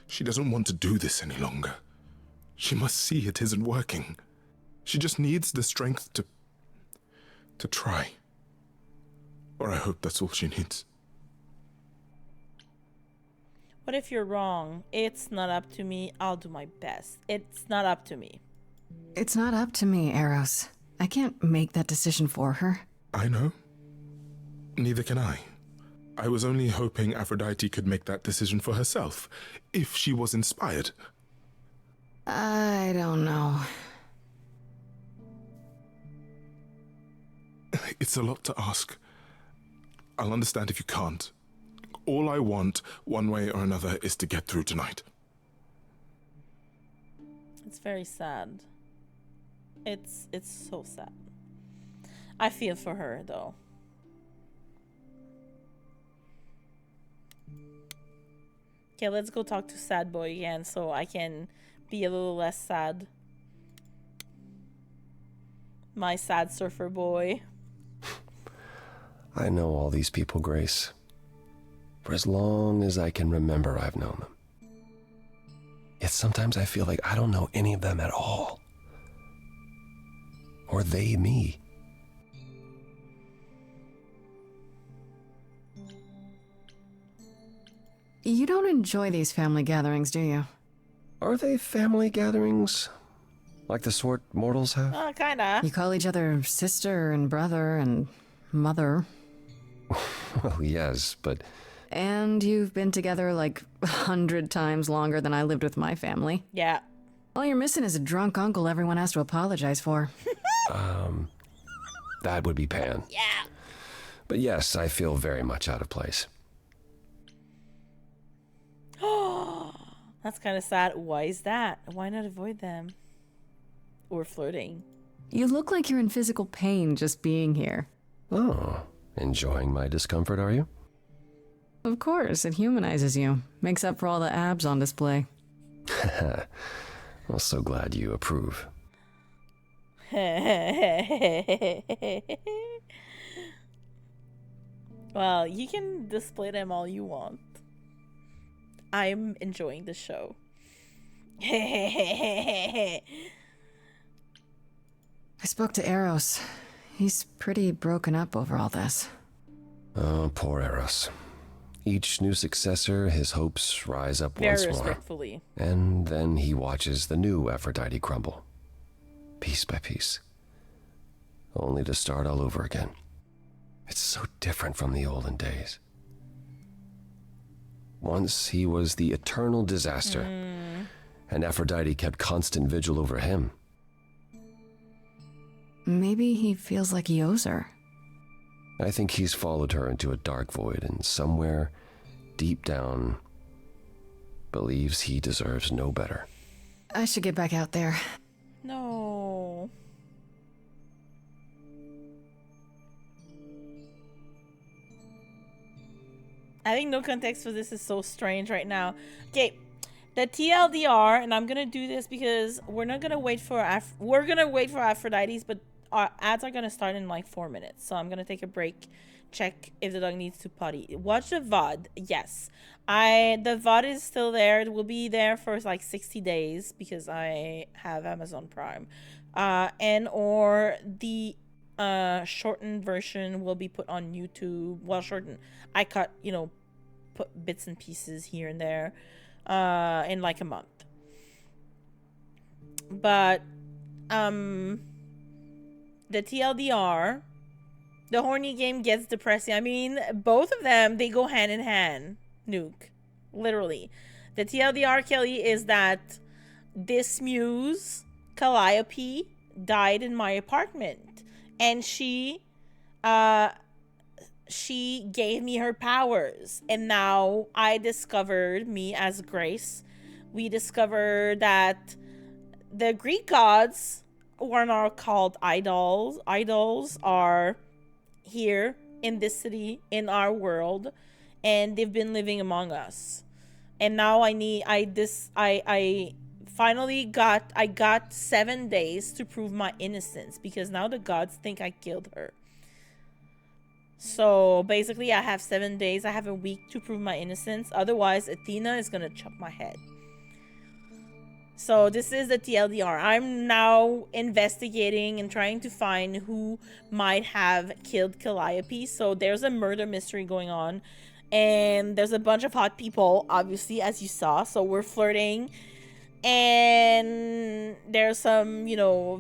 she doesn't want to do this any longer. She must see it isn't working. She just needs the strength to try. Or I hope that's all she needs. What if you're wrong? It's not up to me. I'll do my best. It's not up to me. It's not up to me, Eros. I can't make that decision for her. I know. Neither can I. I was only hoping Aphrodite could make that decision for herself, if she was inspired. I don't know. It's a lot to ask. I'll understand if you can't. All I want, one way or another, is to get through tonight. It's very sad. It's so sad. I feel for her though. Okay, let's go talk to Sad Boy again so I can be a little less sad. My sad surfer boy. I know all these people, Grace. For as long as I can remember, I've known them. Yet sometimes I feel like I don't know any of them at all. Or they me. You don't enjoy these family gatherings, do you? Are they family gatherings? Like the sort mortals have? Kinda. You call each other sister and brother and mother. Well, yes, but... And you've been together like 100 times longer than I lived with my family. Yeah. All you're missing is a drunk uncle everyone has to apologize for. That would be Pan. Yeah. But yes, I feel very much out of place. That's kind of sad. Why is that? Why not avoid them? Or flirting? You look like you're in physical pain just being here. Oh, enjoying my discomfort, are you? Of course, it humanizes you. Makes up for all the abs on display. I'm so glad you approve. Well, you can display them all you want. I'm enjoying the show. I spoke to Eros. He's pretty broken up over all this. Oh, poor Eros. Each new successor, his hopes rise up Very once more. respectfully. And then he watches the new Aphrodite crumble. Piece by piece. Only to start all over again. It's so different from the olden days. Once he was the eternal disaster, and Aphrodite kept constant vigil over him. Maybe he feels like he owes her. I think he's followed her into a dark void, and somewhere, deep down, believes he deserves no better. I should get back out there. No. I think no context for this is so strange right now. Okay, the TLDR, and I'm gonna do this because we're not gonna wait for we're gonna wait for Aphrodite's, but our ads are gonna start in like 4 minutes. So I'm gonna take a break, check if the dog needs to potty. Watch the VOD. Yes, the VOD is still there. It will be there for like 60 days because I have Amazon Prime, and or the shortened version will be put on YouTube. Well, shortened. I cut, put bits and pieces here and there, in like a month. But, the TLDR, the horny game gets depressing. I mean, both of them, they go hand in hand. Nuke. Literally. The TLDR, Kelly, is that this muse, Calliope, died in my apartment. And she gave me her powers. And now I discovered, me as Grace, we discovered that the Greek gods were not called idols. Idols are here in this city, in our world, and they've been living among us. And now I finally got 7 days to prove my innocence, because now the gods think I killed her. So basically I have 7 days. I have a week to prove my innocence. Otherwise Athena is gonna chop my head. So this is the TLDR. I'm now investigating and trying to find who might have killed Calliope. So there's a murder mystery going on. And there's a bunch of hot people, obviously, as you saw. So we're flirting. And there's some,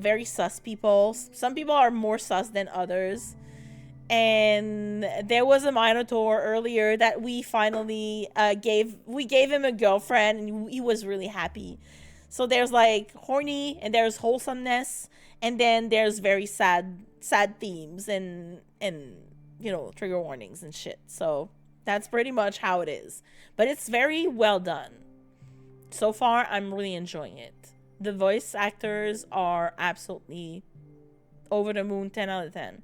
very sus people. Some people are more sus than others. And there was a Minotaur earlier that we finally gave him a girlfriend, and he was really happy. So there's like horny, and there's wholesomeness, and then there's very sad themes and trigger warnings and shit. So That's pretty much how it is. But it's very well done. So far, I'm really enjoying it. The voice actors are absolutely over the moon, 10 out of 10.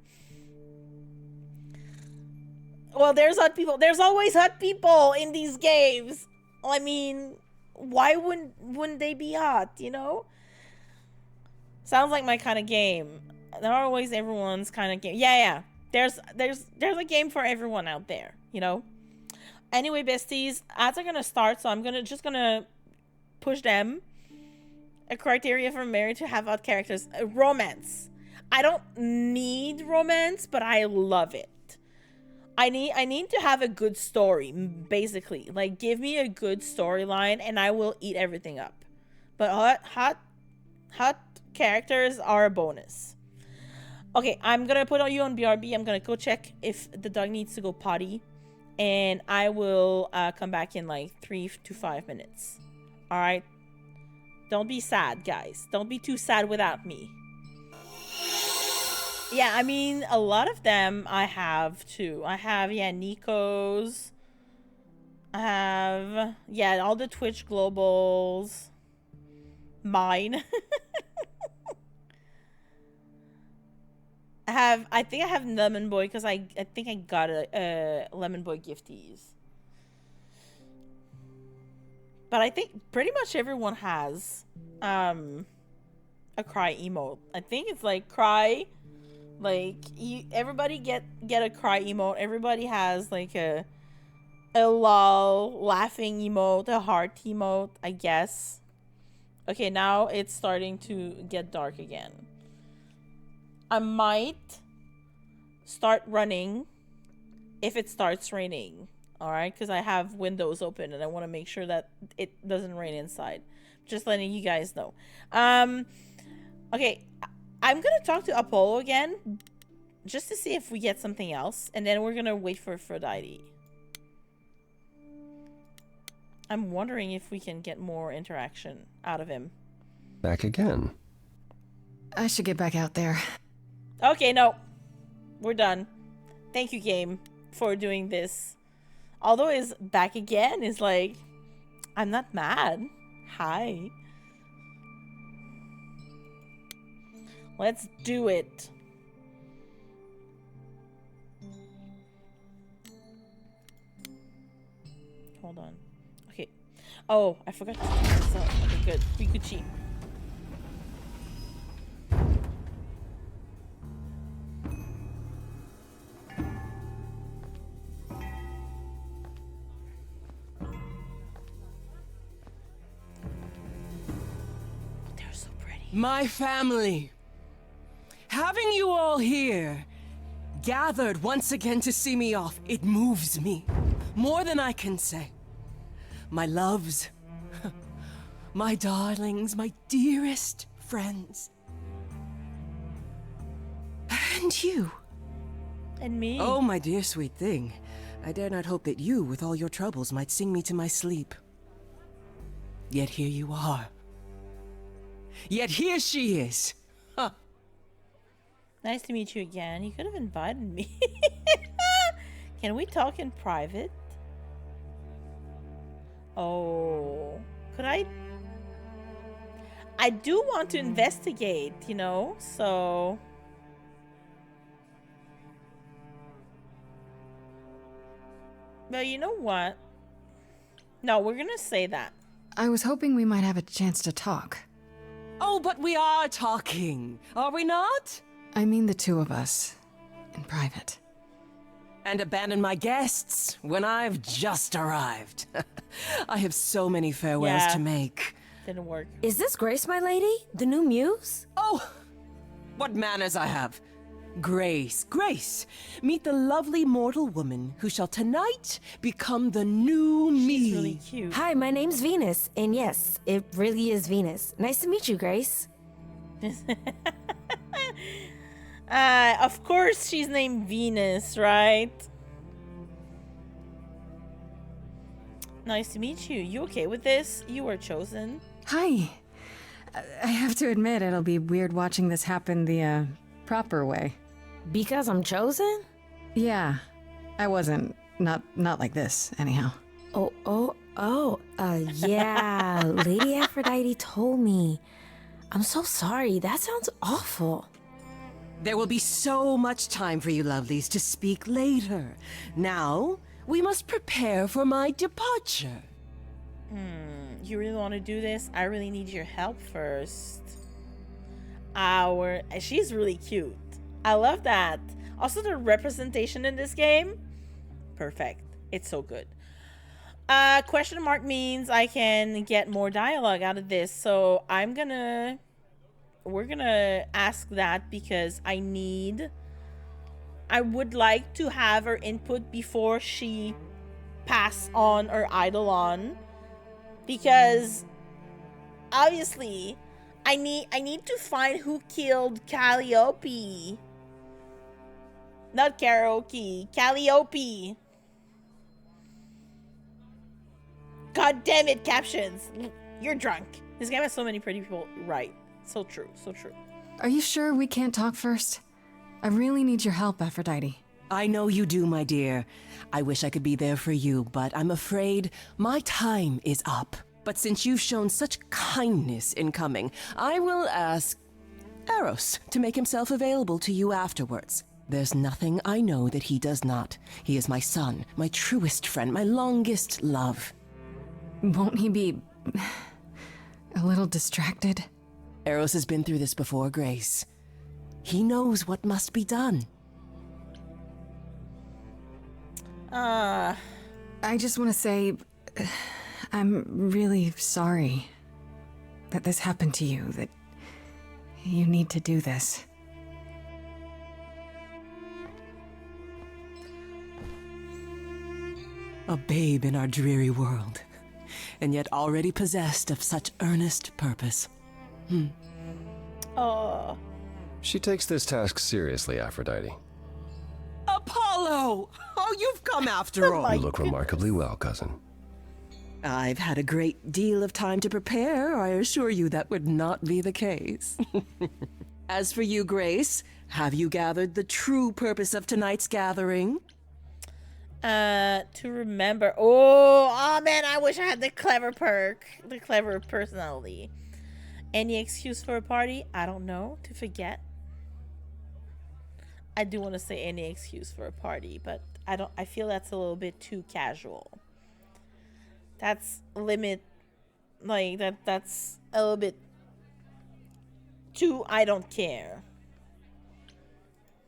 Well, there's hot people. There's always hot people in these games. I mean, why wouldn't they be hot, you know? Sounds like my kind of game. They're always everyone's kind of game. Yeah. There's a game for everyone out there, you know? Anyway, besties, ads are gonna start, so I'm just gonna push them. A criteria for marriage to have hot characters. Romance. I don't need romance, but I love it. I need to have a good story, basically. Like, give me a good storyline and I will eat everything up. But hot characters are a bonus. Okay, I'm gonna put you on BRB. I'm gonna go check if the dog needs to go potty. And I will come back in like 3 to 5 minutes. Alright? Don't be sad, guys. Don't be too sad without me. Yeah, I mean, a lot of them I have too. I have, yeah, Nico's. I have, yeah, all the Twitch globals. Mine. I think I have Lemon Boy because I think I got a Lemon Boy gifties. But I think pretty much everyone has a cry emote. I think it's like cry. Like, everybody get a cry emote. Everybody has like a lol laughing emote, a heart emote, I guess. Okay, now it's starting to get dark again. I might start running if it starts raining. Alright, because I have windows open and I want to make sure that it doesn't rain inside. Just letting you guys know. Okay, I'm gonna talk to Apollo again, just to see if we get something else, and then we're gonna wait for Aphrodite. I'm wondering if we can get more interaction out of him. Back again. I should get back out there. Okay, no. We're done. Thank you, game, for doing this. Although his back again is like, I'm not mad. Hi. Let's do it. Hold on. Okay. Oh, I forgot to turn this up. Okay, good. We could cheat. They're so pretty. My family. Having you all here, gathered once again to see me off, it moves me. More than I can say. My loves, my darlings, my dearest friends. And you. And me. Oh, my dear sweet thing. I dare not hope that you, with all your troubles, might sing me to my sleep. Yet here you are. Yet here she is. Huh. Nice to meet you again. You could have invited me. Can we talk in private? Oh, could I do want to investigate, you know, so. But you know what? No, we're gonna say that. I was hoping we might have a chance to talk. Oh, but we are talking, are we not? I mean the two of us, in private. And abandon my guests when I've just arrived. I have so many farewells to make. Didn't work. Is this Grace, my lady? The new muse? Oh, what manners I have. Grace, Grace, meet the lovely mortal woman who shall tonight become the new me. She's really cute. Hi, my name's Venus, and yes, it really is Venus. Nice to meet you, Grace. Of course she's named Venus, right? Nice to meet you. You okay with this? You were chosen. Hi. I have to admit, it'll be weird watching this happen the proper way. Because I'm chosen? Yeah. I wasn't Not like this, anyhow. Yeah, Lady Aphrodite told me. I'm so sorry, that sounds awful. There will be so much time for you lovelies to speak later. Now, we must prepare for my departure. You really want to do this? I really need your help first. She's really cute. I love that. Also, the representation in this game, perfect. It's so good. Question mark means I can get more dialogue out of this, so we're gonna ask that because I would like to have her input before she pass on or idle on, because obviously I need to find who killed Calliope. Not karaoke, Calliope. God damn it, captions. You're drunk. This game has so many pretty people. Right. So true. So true. Are you sure we can't talk first? I really need your help, Aphrodite. I know you do, my dear. I wish I could be there for you, but I'm afraid my time is up. But since you've shown such kindness in coming, I will ask Eros to make himself available to you afterwards. There's nothing I know that he does not. He is my son, my truest friend, my longest love. Won't he be a little distracted? Eros has been through this before, Grace. He knows what must be done. I just want to say, I'm really sorry that this happened to you, that you need to do this. A babe in our dreary world, and yet already possessed of such earnest purpose. She takes this task seriously, Aphrodite. Apollo! Oh, you've come after all. You look remarkably well, cousin. I've had a great deal of time to prepare. I assure you that would not be the case. As for you, Grace, have you gathered the true purpose of tonight's gathering? To remember. Oh man, I wish I had the clever perk, the clever personality. Any excuse for a party? I don't know. To forget. I do want to say any excuse for a party, but I feel that's a little bit too casual. That's limit, like that's a little bit too I don't care.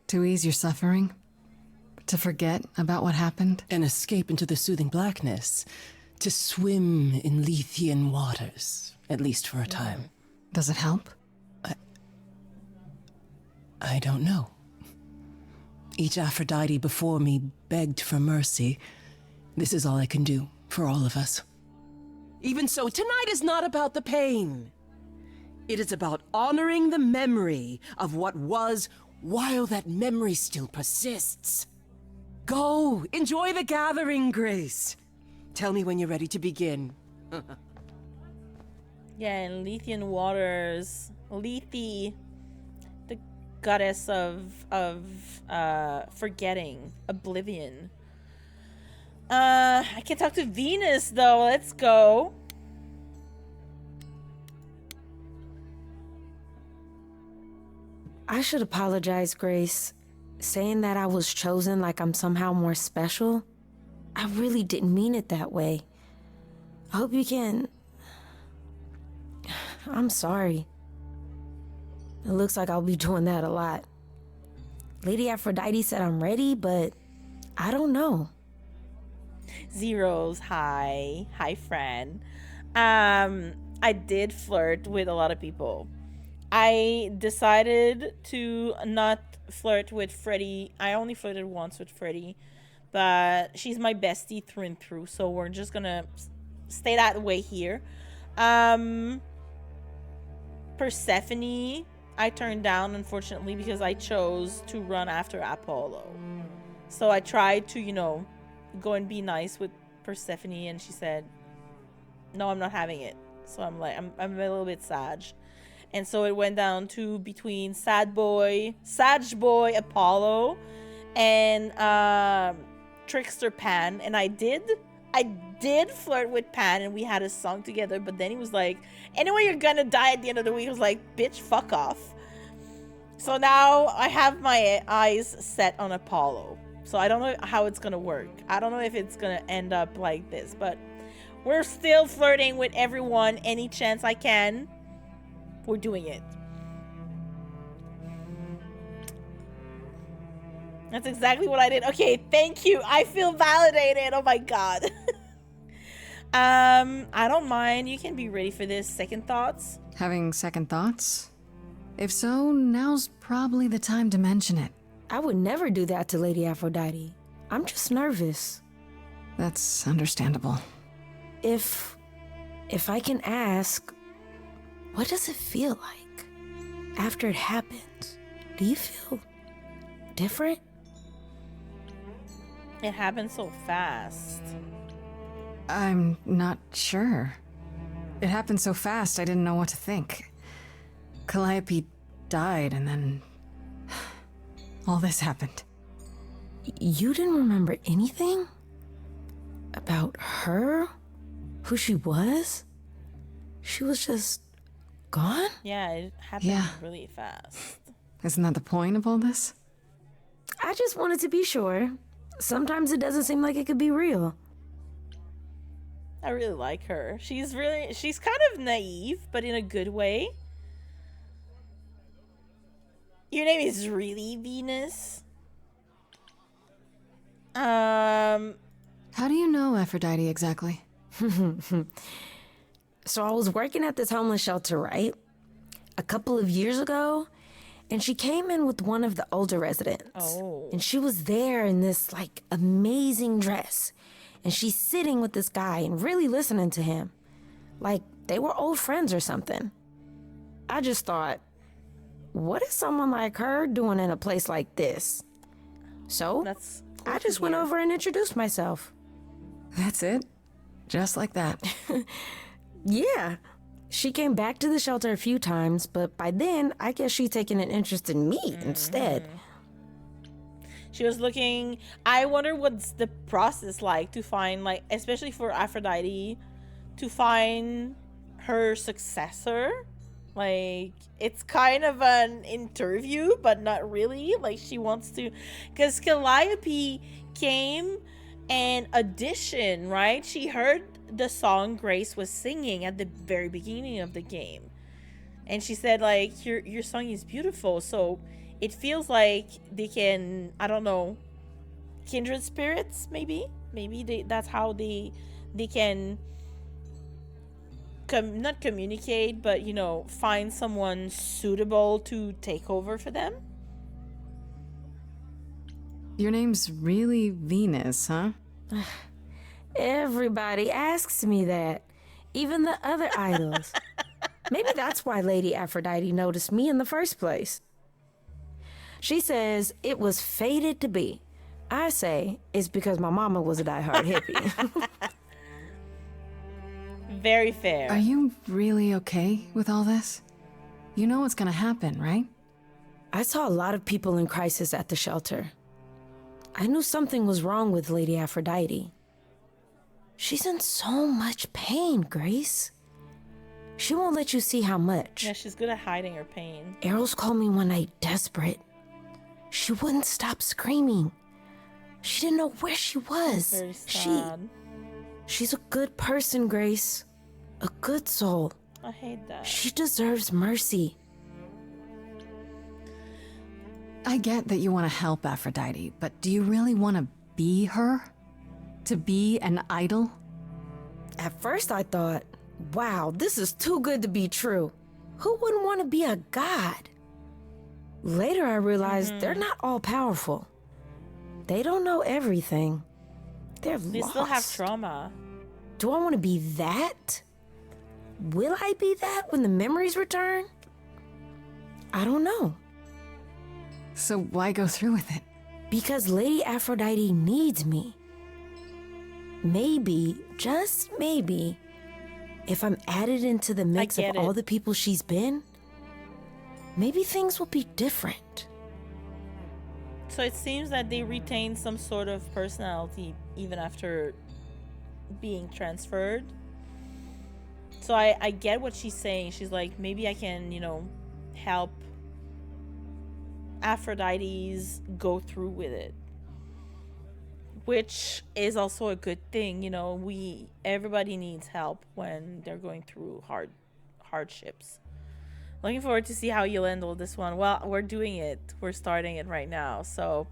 To ease your suffering? To forget about what happened? And escape into the soothing blackness. To swim in Lethean waters, at least for a time. Does it help? I don't know. Each Aphrodite before me begged for mercy. This is all I can do for all of us. Even so, tonight is not about the pain. It is about honoring the memory of what was while that memory still persists. Go, enjoy the gathering, Grace. Tell me when you're ready to begin. Yeah, in Lethean waters, Lethe, the goddess of forgetting, oblivion. I can talk to Venus though. Let's go. I should apologize, Grace. Saying that I was chosen like I'm somehow more special, I really didn't mean it that way. I hope you can... I'm sorry. It looks like I'll be doing that a lot. Lady Aphrodite said I'm ready, but I don't know. Zeros, hi friend. I did flirt with a lot of people. I decided to not flirt with Freddie. I only flirted once with Freddie, but she's my bestie through and through, so we're just gonna stay that way here. Persephone I turned down, unfortunately, because I chose to run after Apollo. So I tried to, you know, go and be nice with Persephone, and she said, no, I'm not having it. So I'm like, I'm a little bit sad. And so it went down to between Sag Boy Apollo and trickster Pan, and I did flirt with Pan, and we had a song together, but then he was like, anyway, you're gonna die at the end of the week. I was like, bitch, fuck off. So now I have my eyes set on Apollo. So I don't know how it's gonna work. I don't know if it's gonna end up like this, but we're still flirting with everyone any chance I can. We're doing it. That's exactly what I did. Okay, thank you. I feel validated. Oh my god. I don't mind. You can be ready for this. Second thoughts? Having second thoughts? If so, now's probably the time to mention it. I would never do that to Lady Aphrodite. I'm just nervous. That's understandable. If I can ask, what does it feel like after it happens? Do you feel different? It happened so fast. I'm not sure. It happened so fast, I didn't know what to think. Calliope died, and then all this happened. You didn't remember anything? About her? Who she was? She was just gone? Yeah, it happened really fast. Isn't that the point of all this? I just wanted to be sure. Sometimes it doesn't seem like it could be real. I really like her. She's kind of naive, but in a good way. Your name is really Venus? How do you know Aphrodite exactly? So I was working at this homeless shelter, right? A couple of years ago, and she came in with one of the older residents. Oh. And she was there in this, like, amazing dress. And she's sitting with this guy and really listening to him. Like, they were old friends or something. I just thought, what is someone like her doing in a place like this? So, I just went over and introduced myself. That's it? Just like that? Yeah. She came back to the shelter a few times, but by then, I guess she'd taken an interest in me instead. She was looking... I wonder what's the process like to find, like, especially for Aphrodite, to find her successor. Like, it's kind of an interview, but not really. Like, she wants to... Because Calliope came and auditioned, right? She heard the song Grace was singing at the very beginning of the game. And she said, like, your song is beautiful. So it feels like they can, I don't know, kindred spirits, maybe? Maybe that's how they can... not communicate, but, you know, find someone suitable to take over for them. Your name's really Venus, huh? Everybody asks me that. Even the other idols. Maybe that's why Lady Aphrodite noticed me in the first place. She says it was fated to be. I say it's because my mama was a diehard hippie. Very fair. Are you really okay with all this? You know what's gonna happen, right? I saw a lot of people in crisis at the shelter. I knew something was wrong with Lady Aphrodite. She's in so much pain, Grace. She won't let you see how much. Yeah, she's good at hiding her pain. Eros called me one night desperate. She wouldn't stop screaming. She didn't know where she was. Very sad. She's a good person, Grace. A good soul. I hate that. She deserves mercy. I get that you want to help Aphrodite, but do you really want to be her? To be an idol? At first I thought, wow, this is too good to be true. Who wouldn't want to be a god? Later I realized they're not all powerful. They don't know everything. They're lost. They still have trauma. Do I want to be that? Will I be that when the memories return? I don't know. So why go through with it? Because Lady Aphrodite needs me. Maybe, just maybe, if I'm added into the mix of all the people she's been, maybe things will be different. So it seems that they retain some sort of personality even after being transferred. So I get what she's saying. She's like, maybe I can, you know, help Aphrodite's go through with it. Which is also a good thing, you know, everybody needs help when they're going through hardships. Looking forward to see how you'll handle this one. Well, we're doing it. We're starting it right now. So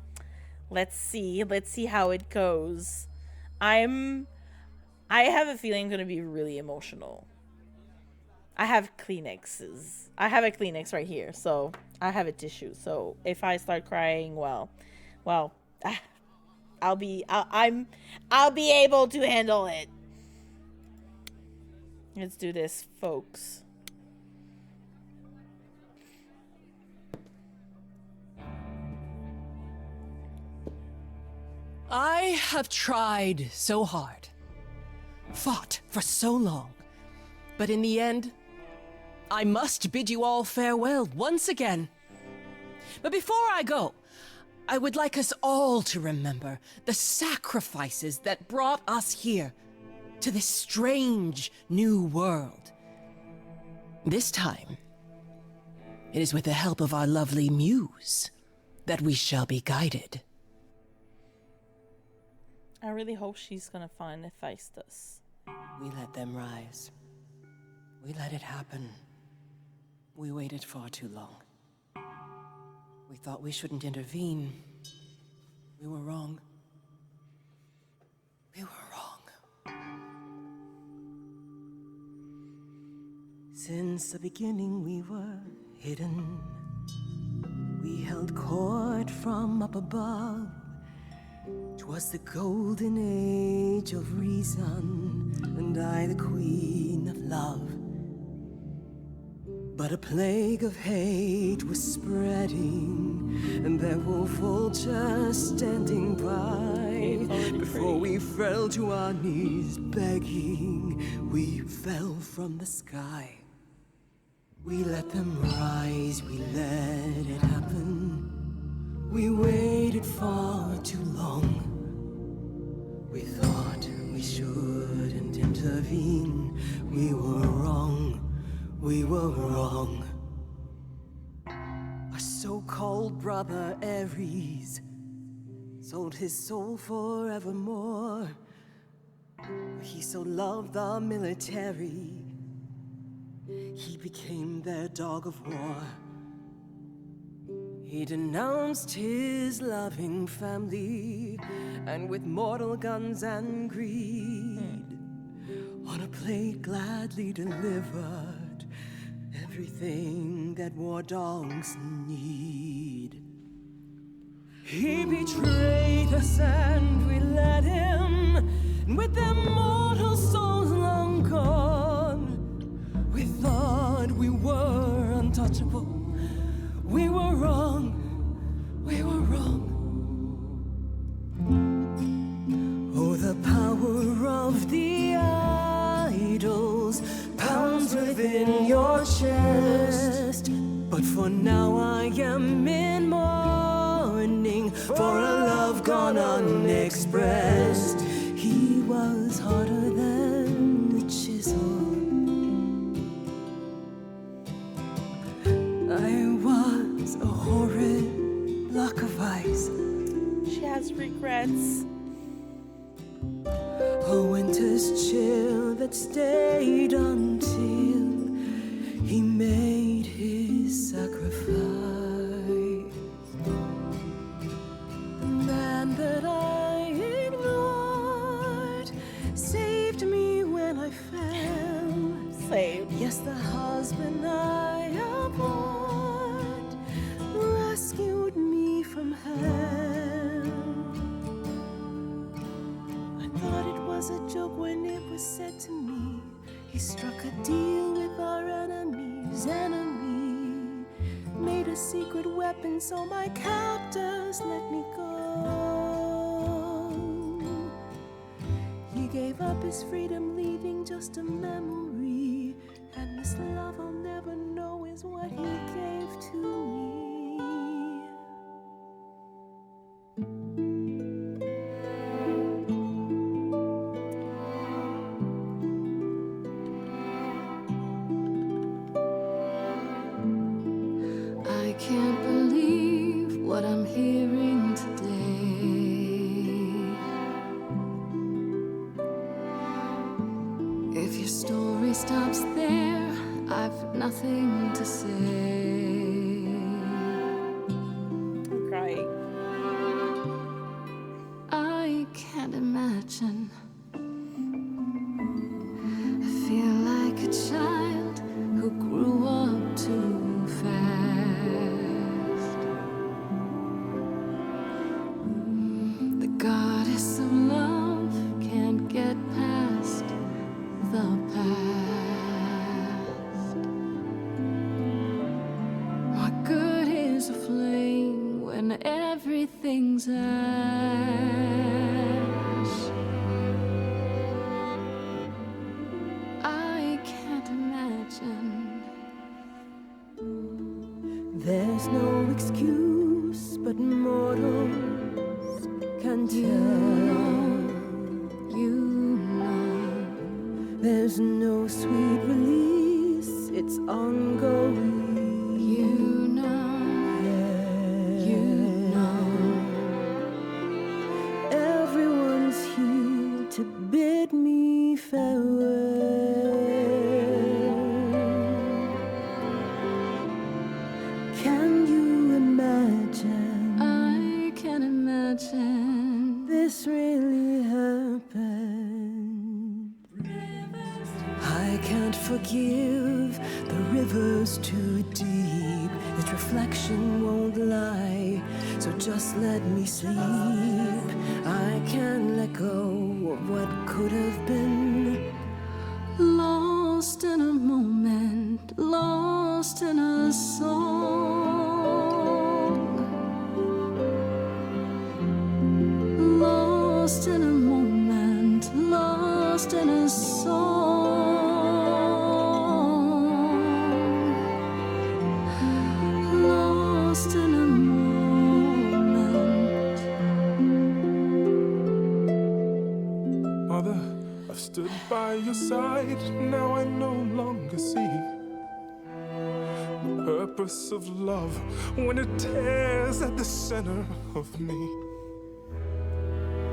let's see how it goes. I have a feeling I'm gonna be really emotional. I have Kleenexes. I have a Kleenex right here, so I have a tissue. So if I start crying, well, I'll be able to handle it. Let's do this, folks. I have tried so hard, fought for so long, but in the end, I must bid you all farewell once again. But before I go, I would like us all to remember the sacrifices that brought us here to this strange new world. This time, it is with the help of our lovely Muse that we shall be guided. I really hope she's gonna find Hephaestus. We let them rise. We let it happen. We waited far too long. We thought we shouldn't intervene. We were wrong. We were wrong. Since the beginning we were hidden. We held court from up above. 'Twas the golden age of reason, and I the queen of love. But a plague of hate was spreading, and there were vultures standing by. Before we fell to our knees begging, we fell from the sky. We let them rise, we let it happen. We waited far too long. We thought we shouldn't intervene. We were wrong. We were wrong. Our so-called brother Ares sold his soul forevermore. He so loved the military, he became their dog of war. He denounced his loving family, and with mortal guns and greed, on a plate gladly delivered everything that war dogs need. He betrayed us and we let him, and with their mortal souls long gone, we thought we were untouchable. We were wrong. We were wrong. Oh, the power of the idols pounds within your chest. But for now I am in mourning for a love gone unexpressed. He was harder than the chisel. I was a horrid block of ice. She has regrets. A winter's chill that stayed until he made his sacrifice. The man that I ignored saved me when I fell. Saved. Yes, the husband I abhorred rescued me from hell. I thought it was a joke when it was said to me. He struck a deal with our enemy's enemy, made a secret weapon so my captors let me go. He gave up his freedom, leaving just a memory, and this love I'll never know is what he gave to me. stops there. I've nothing to say. I'm crying. I can't imagine. I feel like a child who grew up too fast. The goddess of love can't get past the past. What good is a flame when everything's ash? I can't imagine. There's no excuse but mortals can tell. You know. There's no sweet release, it's ongoing. You know. You know. Everyone's here to bid me farewell. Can you imagine? I can imagine. This really happened. I can't forgive, the river's too deep. Its reflection won't lie, so just let me sleep. I can't let go of what could have been. Lost in a moment, lost in a song. Lost in a moment, lost in a song. Lost in a moment. Mother, I've stood by your side, now I no longer see the purpose of love when it tears at the center of me.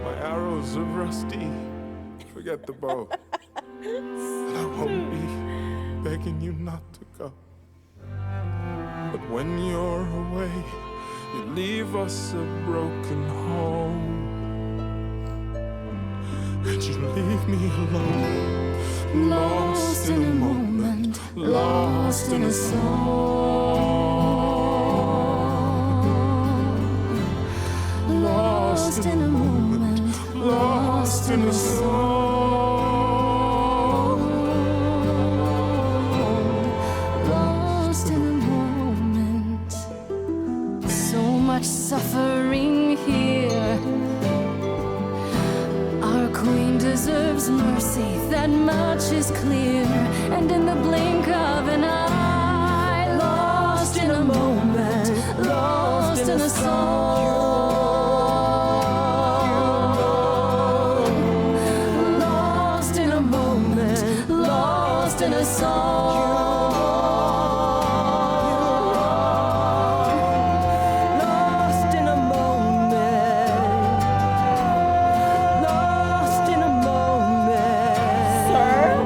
My arrows are rusty, forget the bow. And I won't be begging you not to go. But when you're away, you leave us a broken home. And you leave me alone, lost in a moment, lost in a song. Lost in a moment, lost in a song. Lost in a moment. So much suffering here. Our queen deserves mercy, that much is clear. And in the blink of an eye, lost in a moment, lost in a song. Lost in a moment, lost in a song. Lost in a moment. Lost in a moment. Sir?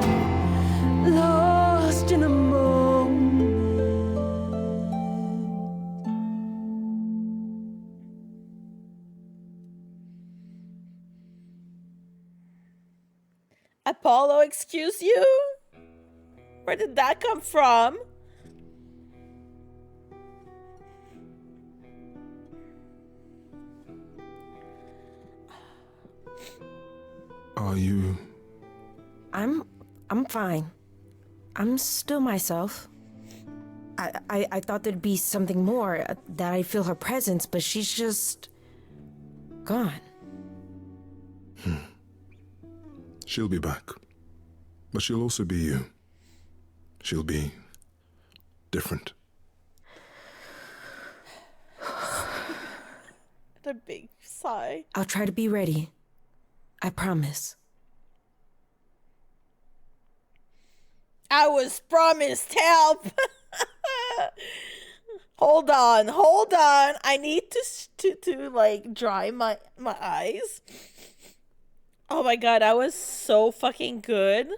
Lost in a moment. Apollo, excuse you? Where did that come from? Are you? I'm fine. I'm still myself. I thought there'd be something more, that I'd feel her presence, but she's just gone. She'll be back. But she'll also be you. She'll be different. A big sigh. I'll try to be ready. I promise. I was promised help. Hold on. I need to like dry my eyes. Oh my god, I was so fucking good.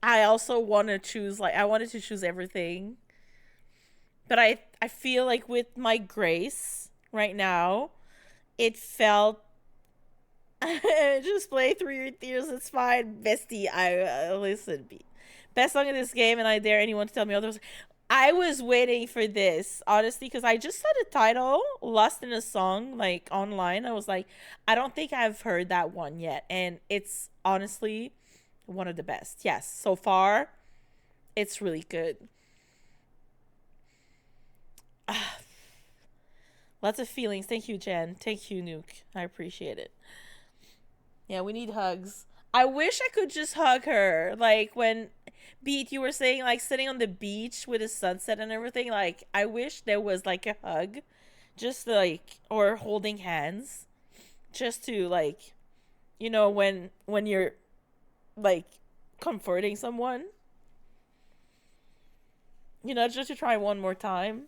I also want to choose, like, I wanted to choose everything. But I feel like with my grace right now, it felt just play through your tears, it's fine, bestie. I listen, best song in this game, and I dare anyone to tell me otherwise. I was waiting for this, honestly, because I just saw the title, Lost in a Song, like, online. I was like, I don't think I've heard that one yet. And it's honestly one of the best. Yes, so far, it's really good. Lots of feelings. Thank you, Jen. Thank you, Nuke. I appreciate it. Yeah, we need hugs. I wish I could just hug her. Like, when Beat, you were saying, like, sitting on the beach with the sunset and everything. Like, I wish there was, like, a hug. Just, like, or holding hands. Just to, like, you know, when you're, like, comforting someone. You know, just to try one more time.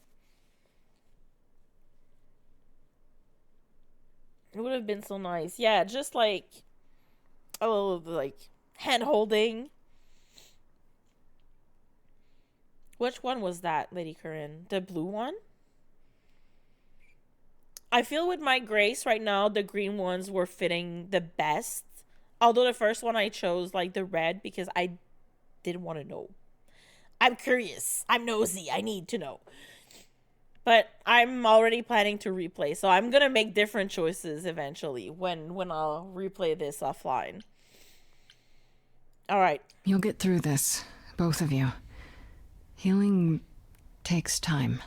It would have been so nice. Yeah, just, like, a little, like, hand holding. Which one was that, Lady Corinne? The blue one? I feel with my grace right now, the green ones were fitting the best. Although the first one I chose, like, the red, because I didn't want to know. I'm curious. I'm nosy. I need to know. But I'm already planning to replay, so I'm gonna make different choices eventually when I'll replay this offline. All right. You'll get through this, both of you. Healing takes time.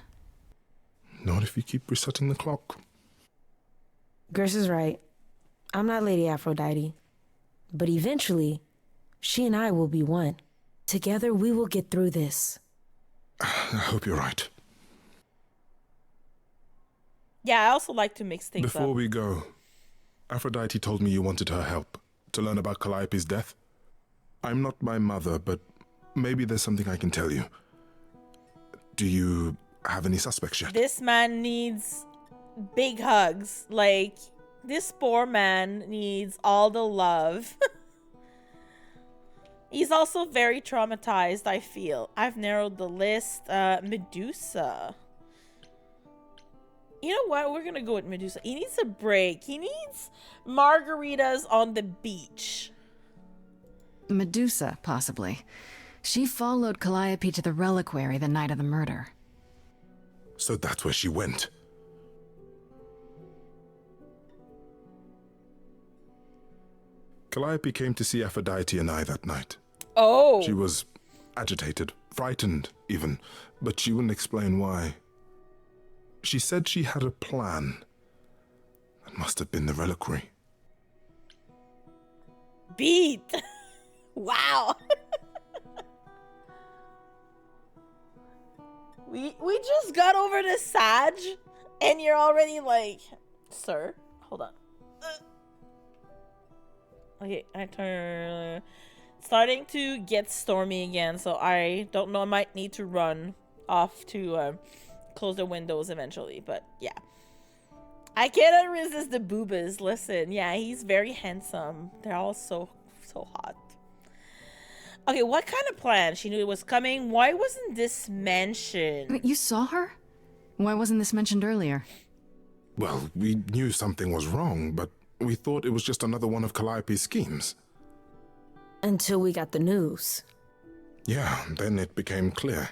Not if you keep resetting the clock. Grace is right. I'm not Lady Aphrodite. But eventually, she and I will be one. Together, we will get through this. I hope you're right. Yeah, I also like to mix things up. Before we go, Aphrodite told me you wanted her help to learn about Calliope's death. I'm not my mother, but maybe there's something I can tell you. Do you have any suspects yet? This man needs big hugs. Like, this poor man needs all the love. He's also very traumatized, I feel. I've narrowed the list. Medusa. You know what? We're gonna go with Medusa. He needs a break. He needs margaritas on the beach. Medusa, possibly. She followed Calliope to the reliquary the night of the murder. So that's where she went. Calliope came to see Aphrodite and I that night. Oh. She was agitated, frightened even, but she wouldn't explain why. She said she had a plan. That must have been the reliquary. Beat. Wow. we just got over the Sag, and you're already like, sir, hold on. Okay, I turn. Starting to get stormy again, so I don't know. I might need to run off to close the windows eventually, but yeah. I cannot resist the boobas. Listen, yeah, he's very handsome. They're all so hot. Okay, what kind of plan? She knew it was coming. Why wasn't this mentioned? You saw her? Why wasn't this mentioned earlier? Well, we knew something was wrong, but we thought it was just another one of Calliope's schemes. Until we got the news. Yeah, then it became clear.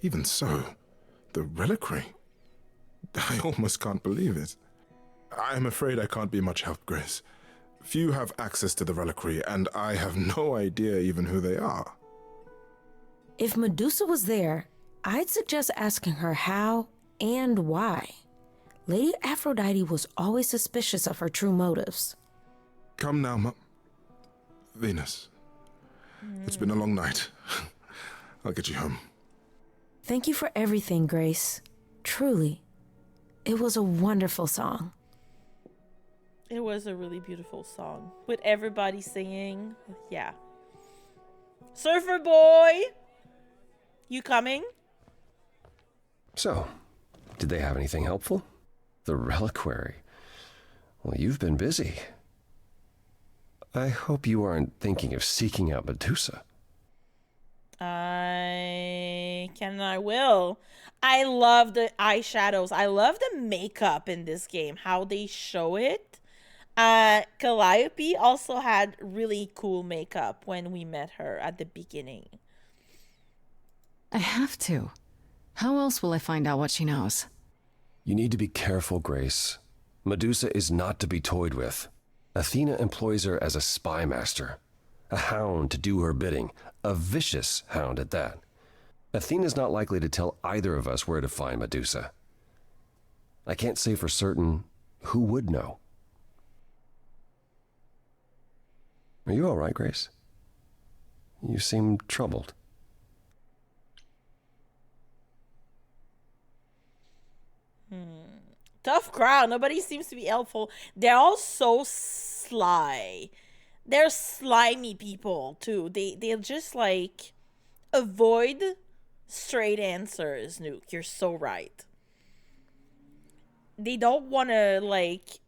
Even so, the reliquary. I almost can't believe it. I'm afraid I can't be much help, Grace. Few have access to the reliquary, and I have no idea even who they are. If Medusa was there, I'd suggest asking her how and why. Lady Aphrodite was always suspicious of her true motives. Come now, Venus. It's been a long night. I'll get you home. Thank you for everything, Grace. Truly. It was a wonderful song. It was a really beautiful song. With everybody singing. Yeah. Surfer boy! You coming? So, did they have anything helpful? The reliquary. Well, you've been busy. I hope you aren't thinking of seeking out Medusa. I can and I will. I love the eyeshadows. I love the makeup in this game, how they show it. Calliope also had really cool makeup when we met her at the beginning. I have to. How else will I find out what she knows? You need to be careful, Grace. Medusa is not to be toyed with. Athena employs her as a spy master, a hound to do her bidding, a vicious hound at that. Athena's not likely to tell either of us where to find Medusa. I can't say for certain who would know. Are you all right, Grace? You seem troubled. Tough crowd. Nobody seems to be helpful. They're all so sly. They're slimy people too. They'll just like avoid straight answers. Nuke, you're so right. They don't want to like.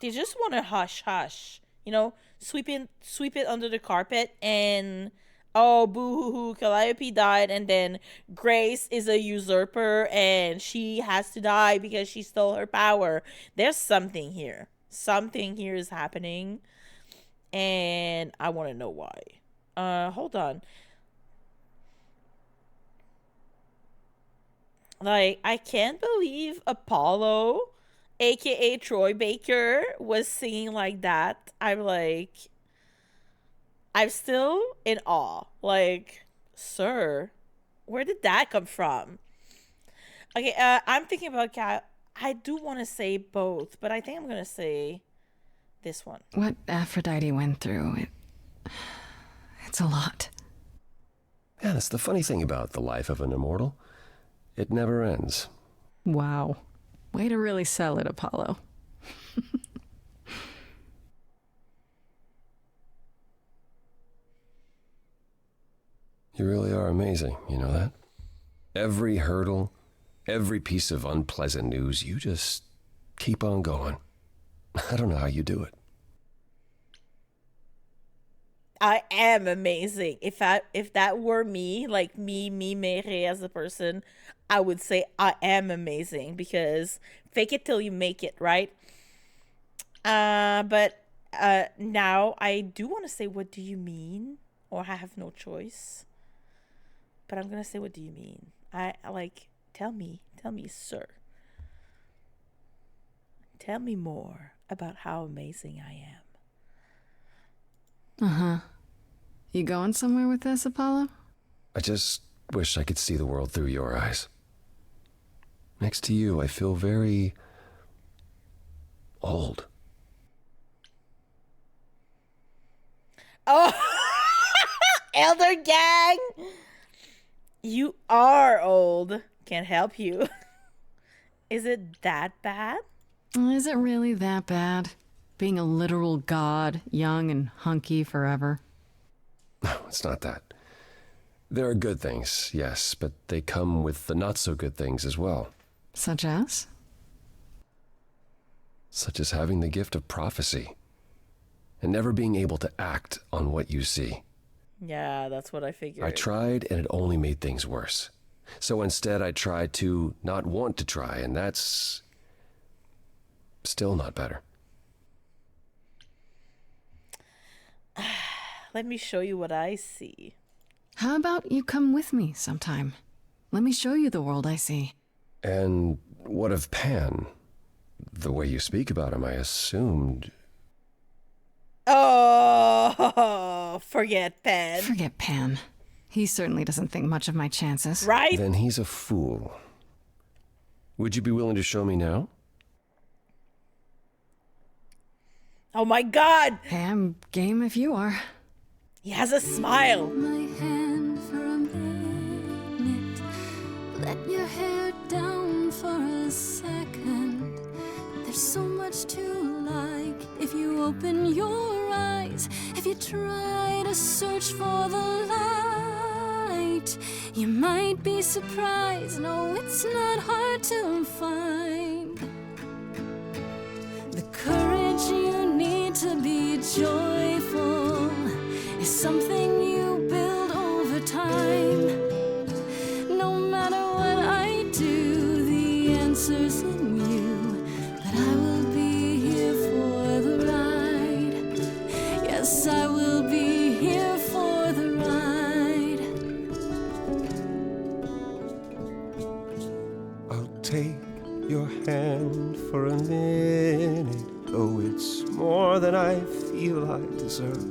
They just want to hush hush. You know, sweep it under the carpet and. Oh, boo-hoo-hoo, Calliope died, and then Grace is a usurper, and she has to die because she stole her power. There's something here. Something here is happening, and I want to know why. Hold on. Like, I can't believe Apollo, a.k.a. Troy Baker, was singing like that. I'm still in awe. Like, sir, where did that come from? Okay, I'm thinking about cat. I do want to say both, but I think I'm going to say this one. What Aphrodite went through, it's a lot. Yeah, that's the funny thing about the life of an immortal. It never ends. Wow. Way to really sell it, Apollo. You really are amazing, you know that? Every hurdle, every piece of unpleasant news, you just keep on going. I don't know how you do it. I am amazing. If that were me, like me, Mere as a person, I would say I am amazing because fake it till you make it, right? But now I do want to say, what do you mean? Or I have no choice. But I'm going to say, what do you mean? I like, tell me, sir. Tell me more about how amazing I am. Uh-huh. You going somewhere with this, Apollo? I just wish I could see the world through your eyes. Next to you, I feel very old. Oh, Elder Gang! You are old. Can't help you. Is it that bad? Is it really that bad? Being a literal god, young and hunky forever? No, it's not that. There are good things, yes, but they come with the not-so-good things as well. Such as? Such as having the gift of prophecy and never being able to act on what you see. Yeah, that's what I figured. I tried, and it only made things worse. So instead, I tried to not want to try, and that's still not better. Let me show you what I see. How about you come with me sometime? Let me show you the world I see. And what of Pan? The way you speak about him, I assumed... Oh, forget Pan. Forget Pan. He certainly doesn't think much of my chances. Right? Then he's a fool. Would you be willing to show me now? Oh my God! Hey, I'm game if you are. He has a smile. My hand for a minute. Let your hair down for a second. There's so much to like if you open your eyes. If you try to search for the light, you might be surprised. No, it's not hard to find. The courage you need to be joyful is something you build over time. It's more than I feel I deserve.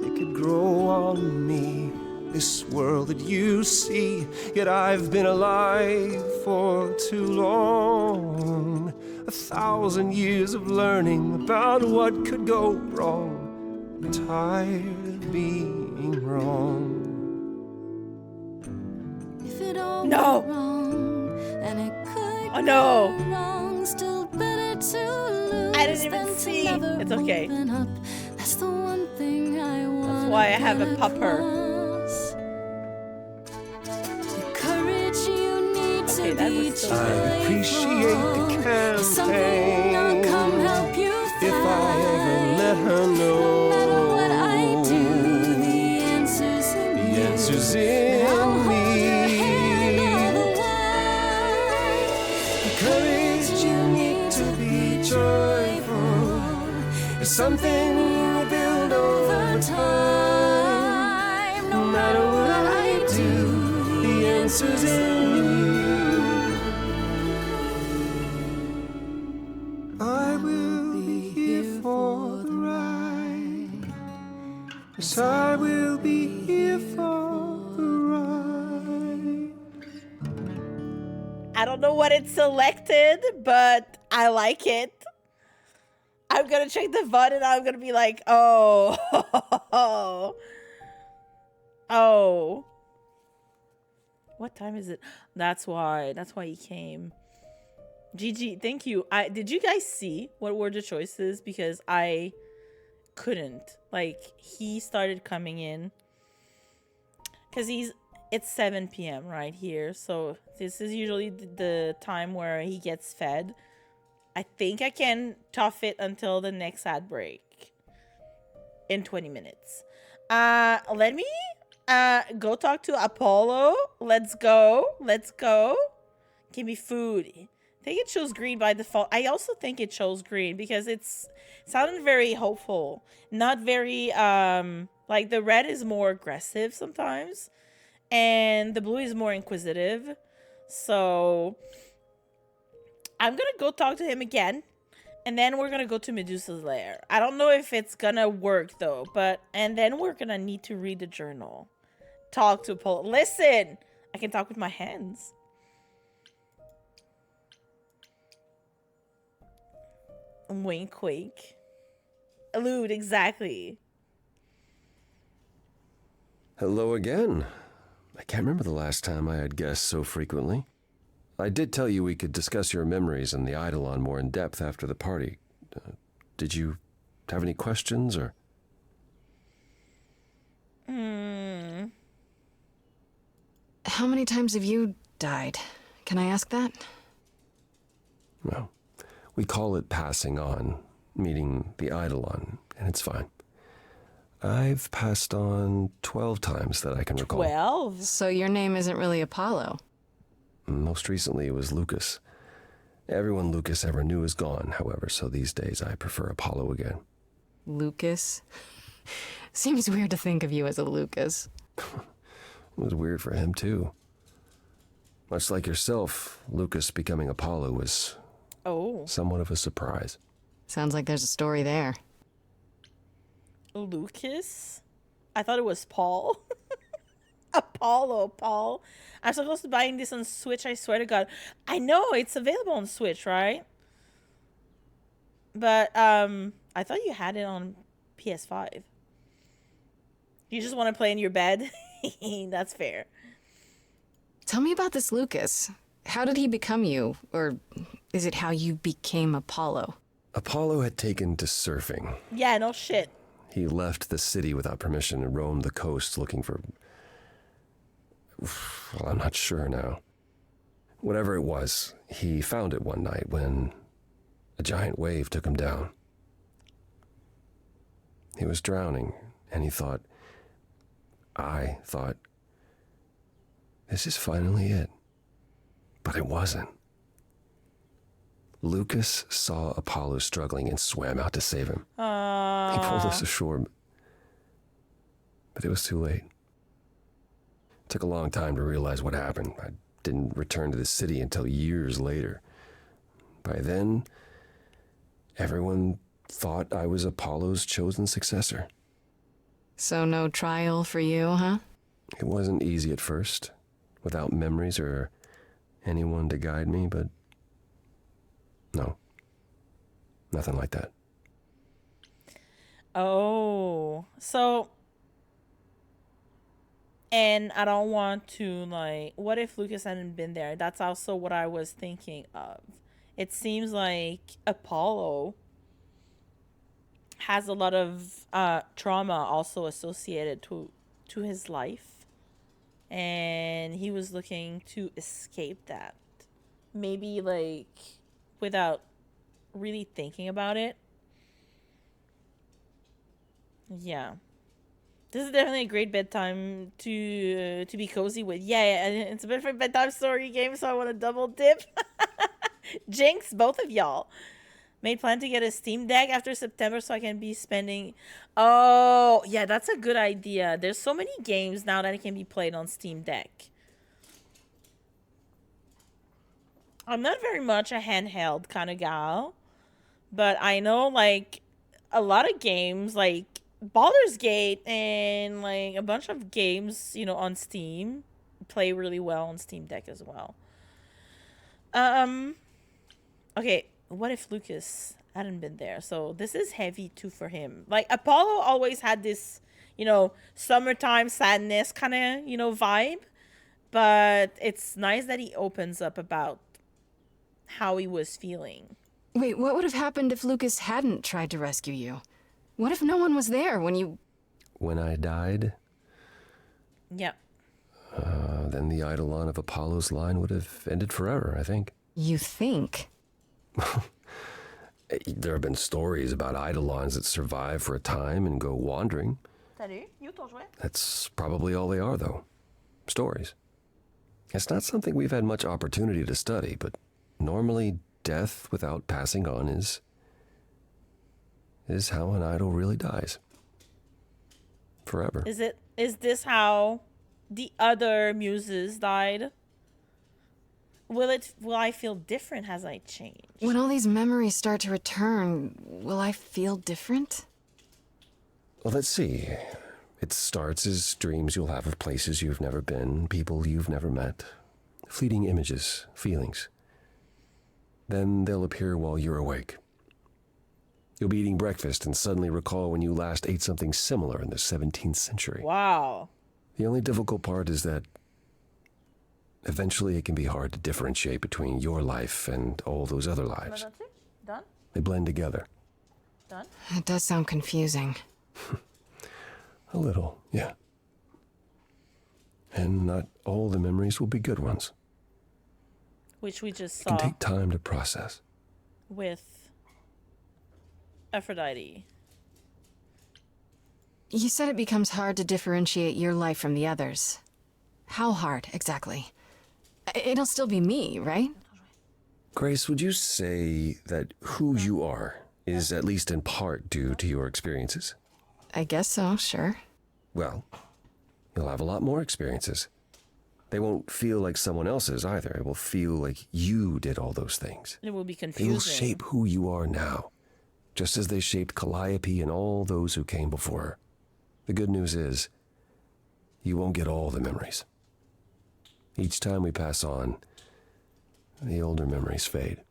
It could grow on me, this world that you see. Yet I've been alive for too long. 1,000 years of learning about what could go wrong. I'm tired of being wrong. If it all No. went wrong, and it could Oh no. go wrong, still better to lose I didn't even than to see. never It's okay. open up. That's the one thing I want. That's why I have a pupper. The courage you need to that be was so I appreciate the something I'll campaign. come help you find. If I ever let her know, no matter what I do, the answer's in the you. answer's And in I'll hold me. your hand all the while. The courage you need to be joyful is something you build over time. No matter what I do, the answer's in you. I will be here for the ride. Yes, I will be here for the ride. I don't know what it selected, but I like it. I'm gonna check the VOD and I'm gonna be like, oh, oh. What time is it? That's why he came. GG, thank you. Did you guys see what were the choices? Because I couldn't. Like, he started coming in. Because it's 7 p.m. right here. So this is usually the time where he gets fed. I think I can tough it until the next ad break. In 20 minutes. Let me go talk to Apollo. Let's go. Give me food. I think it chose green by default. I also think it chose green because it's sounded very hopeful. Not very like the red is more aggressive sometimes and the blue is more inquisitive. So I'm gonna go talk to him again and then we're gonna go to Medusa's lair. I don't know if it's gonna work though, and then we're gonna need to read the journal. Talk to Apollo. Listen, I can talk with my hands. Wink, wink. Allude, exactly. Hello again. I can't remember the last time I had guests so frequently. I did tell you we could discuss your memories and the Eidolon more in depth after the party. Did you have any questions, or? How many times have you died? Can I ask that? Well, we call it passing on, meeting the Eidolon, and it's fine. I've passed on 12 times that I can recall. 12? So your name isn't really Apollo? Most recently it was Lucas. Everyone Lucas ever knew is gone, however, so these days I prefer Apollo again. Lucas? Seems weird to think of you as a Lucas. It was weird for him, too. Much like yourself, Lucas becoming Apollo was somewhat of a surprise. Sounds like there's a story there. Lucas? I thought it was Paul. Apollo, Paul. I'm supposed to buy this on Switch, I swear to God. I know it's available on Switch, right? But I thought you had it on PS5. You just want to play in your bed? That's fair. Tell me about this Lucas. How did he become you? Or is it how you became Apollo? Apollo had taken to surfing. Yeah, no shit. He left the city without permission and roamed the coast looking for... Well, I'm not sure now. Whatever it was, he found it one night when a giant wave took him down. He was drowning, and I thought, this is finally it. But it wasn't. Lucas saw Apollo struggling and swam out to save him. He pulled us ashore, but it was too late. It took a long time to realize what happened. I didn't return to the city until years later. By then, Everyone thought I was Apollo's chosen successor. So no trial for you, huh? It wasn't easy at first, without memories or anyone to guide me, but no, nothing like that. Oh, so, and I don't want to, like, what if Lucas hadn't been there? That's also what I was thinking of. It seems like Apollo has a lot of trauma also associated to his life, and he was looking to escape that, maybe like without really thinking about it. Yeah, this is definitely a great bedtime to be cozy with. Yeah, and it's a bit of a bedtime story game, so I want to double dip. Jinx, both of y'all. Made plan to get a Steam Deck after September so I can be spending... Oh, yeah, that's a good idea. There's so many games now that can be played on Steam Deck. I'm not very much a handheld kind of gal, but I know, like, a lot of games, like Baldur's Gate and, like, a bunch of games, you know, on Steam play really well on Steam Deck as well. Okay, what if Lucas hadn't been there? So this is heavy too for him. Like, Apollo always had this, you know, summertime sadness kind of, you know, vibe. But it's nice that he opens up about how he was feeling. Wait, what would have happened if Lucas hadn't tried to rescue you? What if no one was there when you... When I died? Yeah. Then the Eidolon of Apollo's line would have ended forever, I think. You think? There have been stories about Eidolons that survive for a time and go wandering. That's probably all they are, though. Stories. It's not something we've had much opportunity to study, but normally death without passing on is how an idol really dies. Forever. Is this how the other muses died? Will I feel different as I change? When all these memories start to return, will I feel different? Well, let's see. It starts as dreams you'll have of places you've never been, people you've never met, fleeting images, feelings. Then they'll appear while you're awake. You'll be eating breakfast and suddenly recall when you last ate something similar in the 17th century. Wow. The only difficult part is that eventually it can be hard to differentiate between your life and all those other lives. Done? They blend together. Done? It does sound confusing. A little, yeah. And not all the memories will be good ones. Which we just It saw can take time to process. with Aphrodite. You said it becomes hard to differentiate your life from the others. How hard, exactly? It'll still be me, right? Grace, would you say that who you are is at least in part due to your experiences? I guess so, sure. Well, you'll have a lot more experiences. They won't feel like someone else's either. It will feel like you did all those things. It will be They confusing. will shape who you are now, just as they shaped Calliope and all those who came before her. The good news is, you won't get all the memories. Each time we pass on, the older memories fade.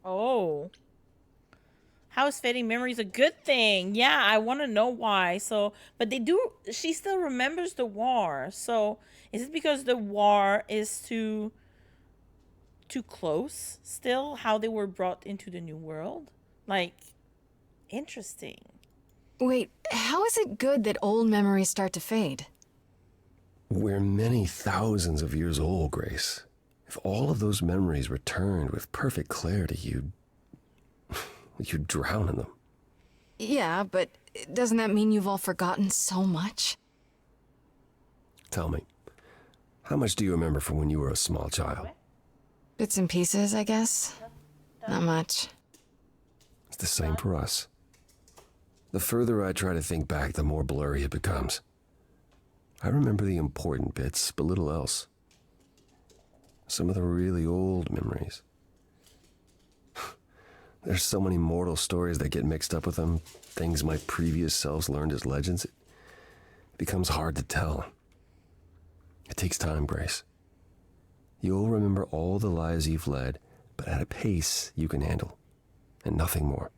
Oh. How is fading memories a good thing? Yeah, I want to know why. So, but she still remembers the war. So, is it because the war is too close still? How they were brought into the new world? Like, interesting. Wait, how is it good that old memories start to fade? We're many thousands of years old, Grace. If all of those memories returned with perfect clarity, you'd drown in them. Yeah, but doesn't that mean you've all forgotten so much? Tell me, how much do you remember from when you were a small child? Bits and pieces, I guess. Not much. It's the same for us. The further I try to think back, the more blurry it becomes. I remember the important bits, but little else. Some of the really old memories. There's so many mortal stories that get mixed up with them, things my previous selves learned as legends. It becomes hard to tell. It takes time, Grace. You'll remember all the lives you've led, but at a pace you can handle, and nothing more.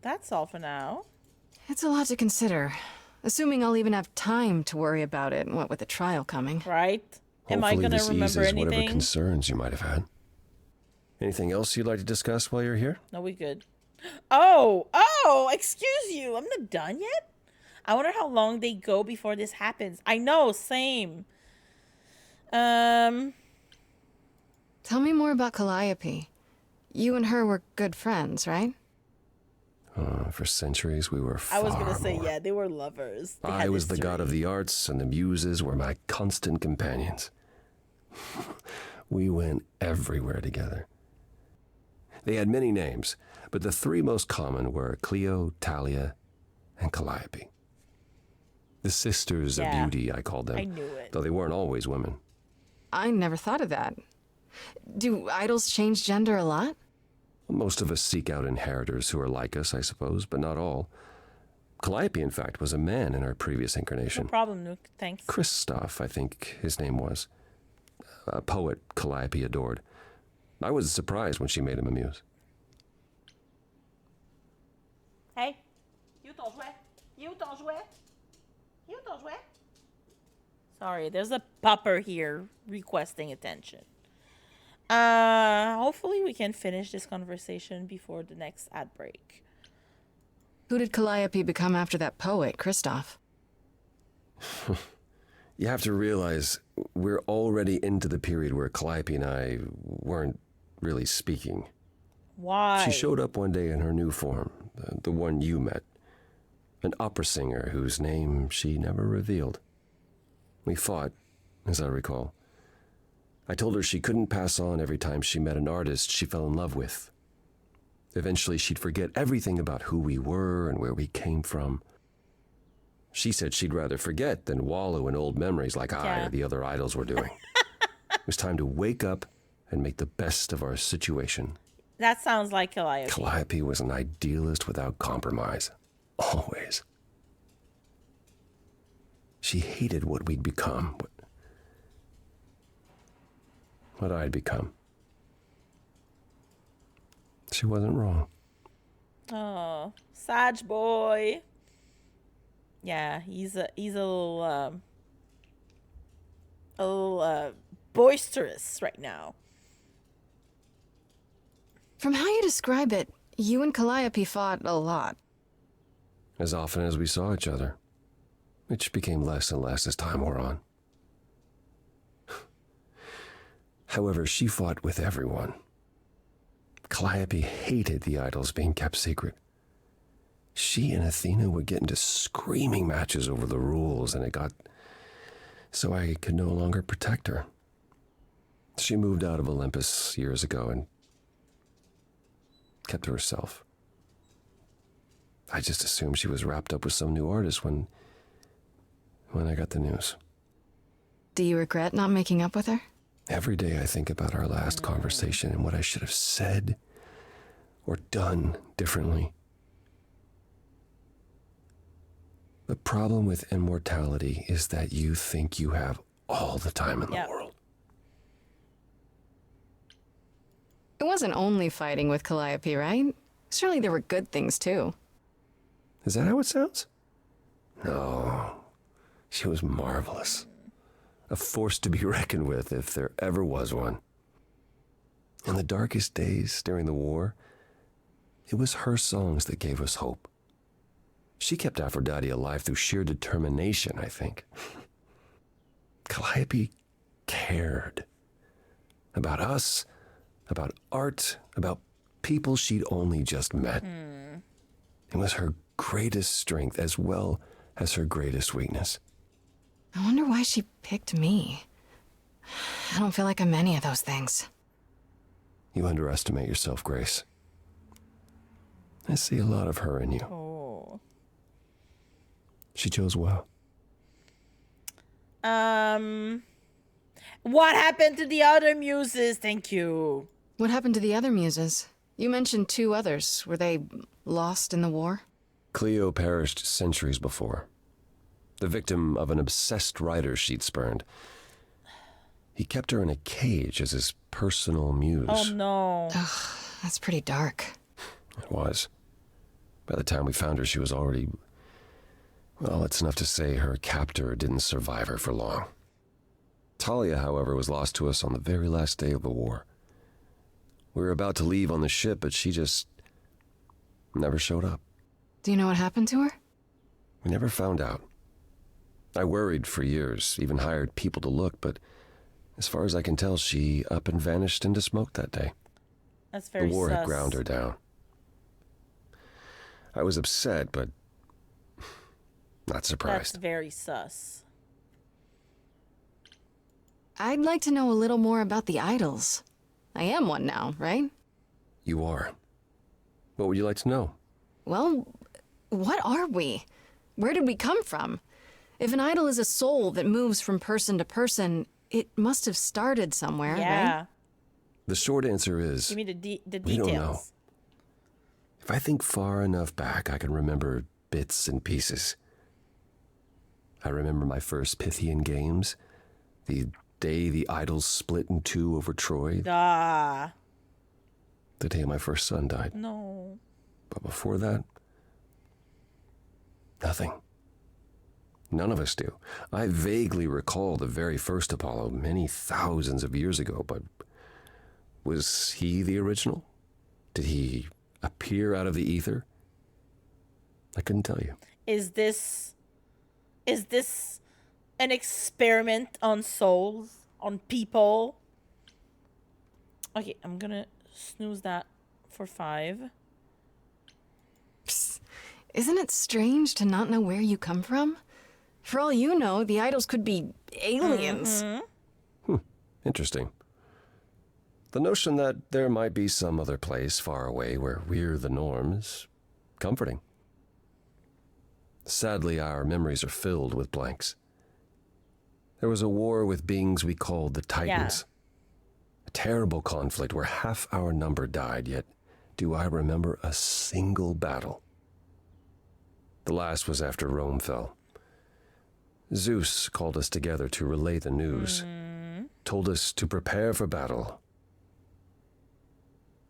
That's all for now. It's a lot to consider. Assuming I'll even have time to worry about it, what with the trial coming. Right? Am I Hopefully gonna this remember eases whatever anything? concerns you might have had. Anything else you'd like to discuss while you're here? No, we good. Oh, excuse you. I'm not done yet? I wonder how long they go before this happens. I know, same. Tell me more about Calliope. You and her were good friends, right? For centuries, we were far I was gonna say, more. yeah, they were lovers. They I had was the history. god of the arts, and the muses were my constant companions. We went everywhere together. They had many names, but the three most common were Cleo, Talia, and Calliope. The sisters of beauty, I called them. I knew it. Though they weren't always women. I never thought of that. Do idols change gender a lot? Most of us seek out inheritors who are like us, I suppose, but not all. Calliope, in fact, was a man in our previous incarnation. No problem, Nuke. Thanks. Christoph, I think his name was. A poet Calliope adored. I was surprised when she made him a muse. Hey, you don't jouer. You don't jouer. You don't jouer. Sorry, there's a pupper here requesting attention. Hopefully we can finish this conversation before the next ad break. Who did Calliope become after that poet, Christoph? You have to realize we're already into the period where Calliope and I weren't really speaking. Why? She showed up one day in her new form, the one you met. An opera singer whose name she never revealed. We fought, as I recall. I told her she couldn't pass on every time she met an artist she fell in love with. Eventually she'd forget everything about who we were and where we came from. She said she'd rather forget than wallow in old memories like I or the other idols were doing. It was time to wake up and make the best of our situation. That sounds like Calliope. Calliope was an idealist without compromise. Always. She hated what we'd become. What I'd become. She wasn't wrong. Oh, Sag boy. Yeah, he's a little boisterous right now. From how you describe it, you and Calliope fought a lot. As often as we saw each other, which became less and less as time wore on. However, she fought with everyone. Calliope hated the idols being kept secret. She and Athena would get into screaming matches over the rules, and it got so I could no longer protect her. She moved out of Olympus years ago and kept to herself. I just assumed she was wrapped up with some new artist when I got the news. Do you regret not making up with her? Every day I think about our last conversation and what I should have said or done differently. The problem with immortality is that you think you have all the time in the world. It wasn't only fighting with Calliope, right? Surely there were good things too. Is that how it sounds? No. She was marvelous. A force to be reckoned with if there ever was one. In the darkest days during the war, it was her songs that gave us hope. She kept Aphrodite alive through sheer determination, I think. Calliope cared. About us, about art, about people she'd only just met. It was her greatest strength as well as her greatest weakness. I wonder why she picked me. I don't feel like I'm any of those things. You underestimate yourself, Grace. I see a lot of her in you. Oh. She chose well. What happened to the other muses? Thank you. What happened to the other muses? You mentioned 2 others. Were they lost in the war? Cleo perished centuries before, the victim of an obsessed writer she'd spurned. He kept her in a cage as his personal muse. Oh no. Ugh, that's pretty dark. It was. By the time we found her, she was already... Well, it's enough to say her captor didn't survive her for long. Talia, however, was lost to us on the very last day of the war. We were about to leave on the ship, but she just never showed up. Do you know what happened to her? We never found out. I worried for years, even hired people to look, but as far as I can tell, she up and vanished into smoke that day. That's very The war sus. had ground her down. I was upset, but not surprised. That's very sus. I'd like to know a little more about the idols. I am one now, right? You are. What would you like to know? Well, what are we? Where did we come from? If an idol is a soul that moves from person to person, it must have started somewhere, Yeah. right? The short answer is... Give me the details. We don't know. If I think far enough back, I can remember bits and pieces. I remember my first Pythian games, the day the idols split in 2 over Troy, Ah. the day my first son died. No. But before that, nothing. None of us do. I vaguely recall the very first Apollo many thousands of years ago, but was he the original? Did he appear out of the ether? I couldn't tell you. Is this an experiment on souls, on people? Okay, I'm gonna snooze that for 5. Psst. Isn't it strange to not know where you come from? For all you know, the idols could be aliens. Interesting. The notion that there might be some other place far away where we're the norm is comforting. Sadly, our memories are filled with blanks. There was a war with beings we called the Titans. A terrible conflict where half our number died, yet do I remember a single battle. The last was after Rome fell. Zeus called us together to relay the news, told us to prepare for battle.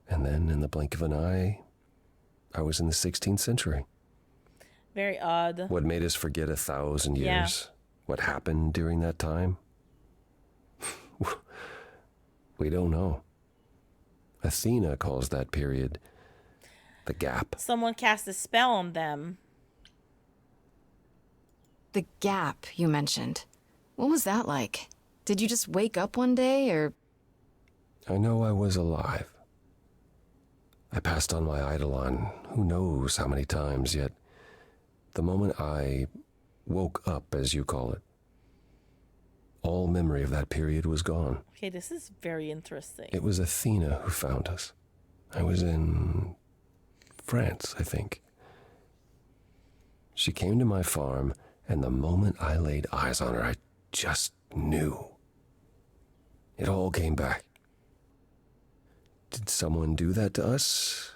And then, in the blink of an eye, I was in the 16th century. Very odd. What made us forget 1,000 years? Yeah. What happened during that time? We don't know. Athena calls that period the gap. Someone cast a spell on them. The gap you mentioned. What was that like? Did you just wake up one day, or... I know I was alive. I passed on my eidolon who knows how many times, yet the moment I woke up, as you call it, all memory of that period was gone. Okay, this is very interesting. It was Athena who found us. I was in France, I think. She came to my farm, and the moment I laid eyes on her, I just knew. It all came back. Did someone do that to us?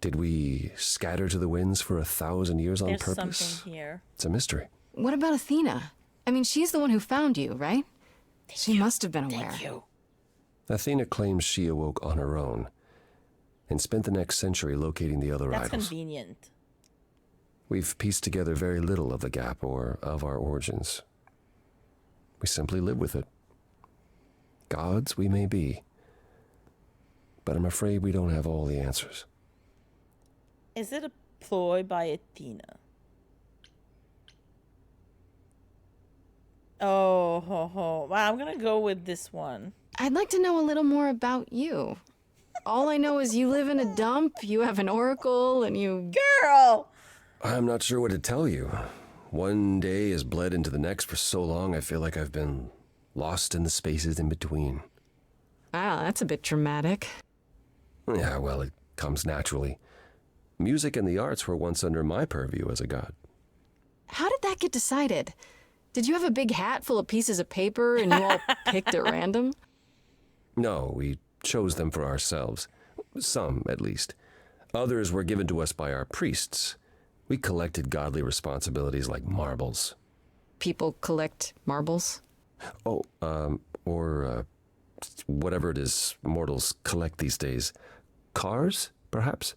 Did we scatter to the winds for 1,000 years on There's purpose? something here. It's a mystery. What about Athena? I mean, she's the one who found you, right? She must have been aware. Thank you. Athena claims she awoke on her own and spent the next century locating the other That's idols. convenient. We've pieced together very little of the gap or of our origins. We simply live with it. Gods we may be, but I'm afraid we don't have all the answers. Is it a ploy by Athena? Oh, ho, ho. Well, I'm gonna go with this one. I'd like to know a little more about you. All I know is you live in a dump, you have an oracle, and you... Girl! I'm not sure what to tell you. One day has bled into the next for so long I feel like I've been lost in the spaces in between. Wow, that's a bit dramatic. Yeah, well, it comes naturally. Music and the arts were once under my purview as a god. How did that get decided? Did you have a big hat full of pieces of paper and you all picked at random? No, we chose them for ourselves. Some, at least. Others were given to us by our priests. We collected godly responsibilities like marbles. People collect marbles? Oh, or whatever it is mortals collect these days. Cars, perhaps?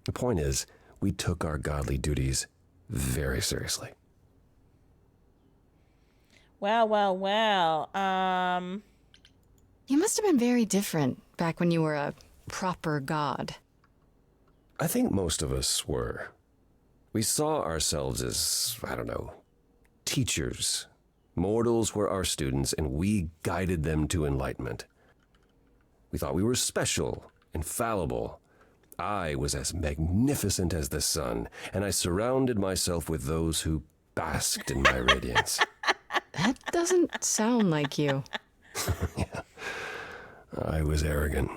The point is, we took our godly duties very seriously. Well. You must have been very different back when you were a proper god. I think most of us were. We saw ourselves as, I don't know, teachers. Mortals were our students, and we guided them to enlightenment. We thought we were special, infallible. I was as magnificent as the sun, and I surrounded myself with those who basked in my radiance. That doesn't sound like you. Yeah. I was arrogant.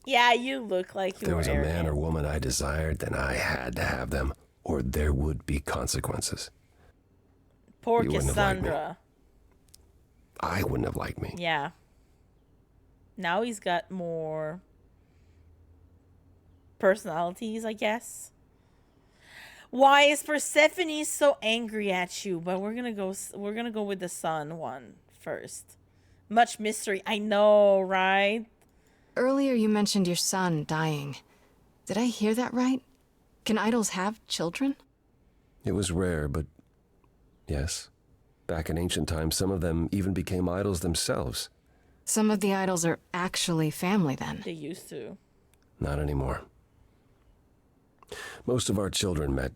Yeah, you look like you If there were was a arrogant. man or woman I desired, then I had to have them, or there would be consequences. Poor You wouldn't have liked me. Cassandra. I wouldn't have liked me. Yeah. Now he's got more personalities, I guess. Why is Persephone so angry at you? But we're gonna go with the sun one first. Much mystery. I know, right? Earlier you mentioned your son dying. Did I hear that right? Can idols have children? It was rare, but yes. Back in ancient times, some of them even became idols themselves. Some of the idols are actually family then. They used to. Not anymore. Most of our children met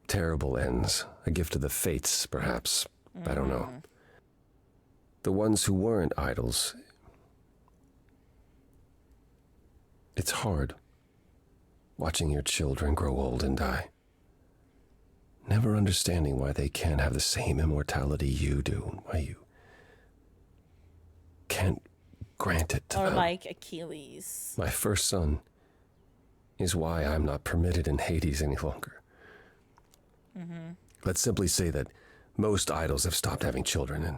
terrible ends. A gift of the fates, perhaps. I don't know. The ones who weren't idols... It's hard. Watching your children grow old and die. Never understanding why they can't have the same immortality you do. Why you can't grant it to Or them. like Achilles. My first son is why I'm not permitted in Hades any longer. Let's simply say that most idols have stopped having children, and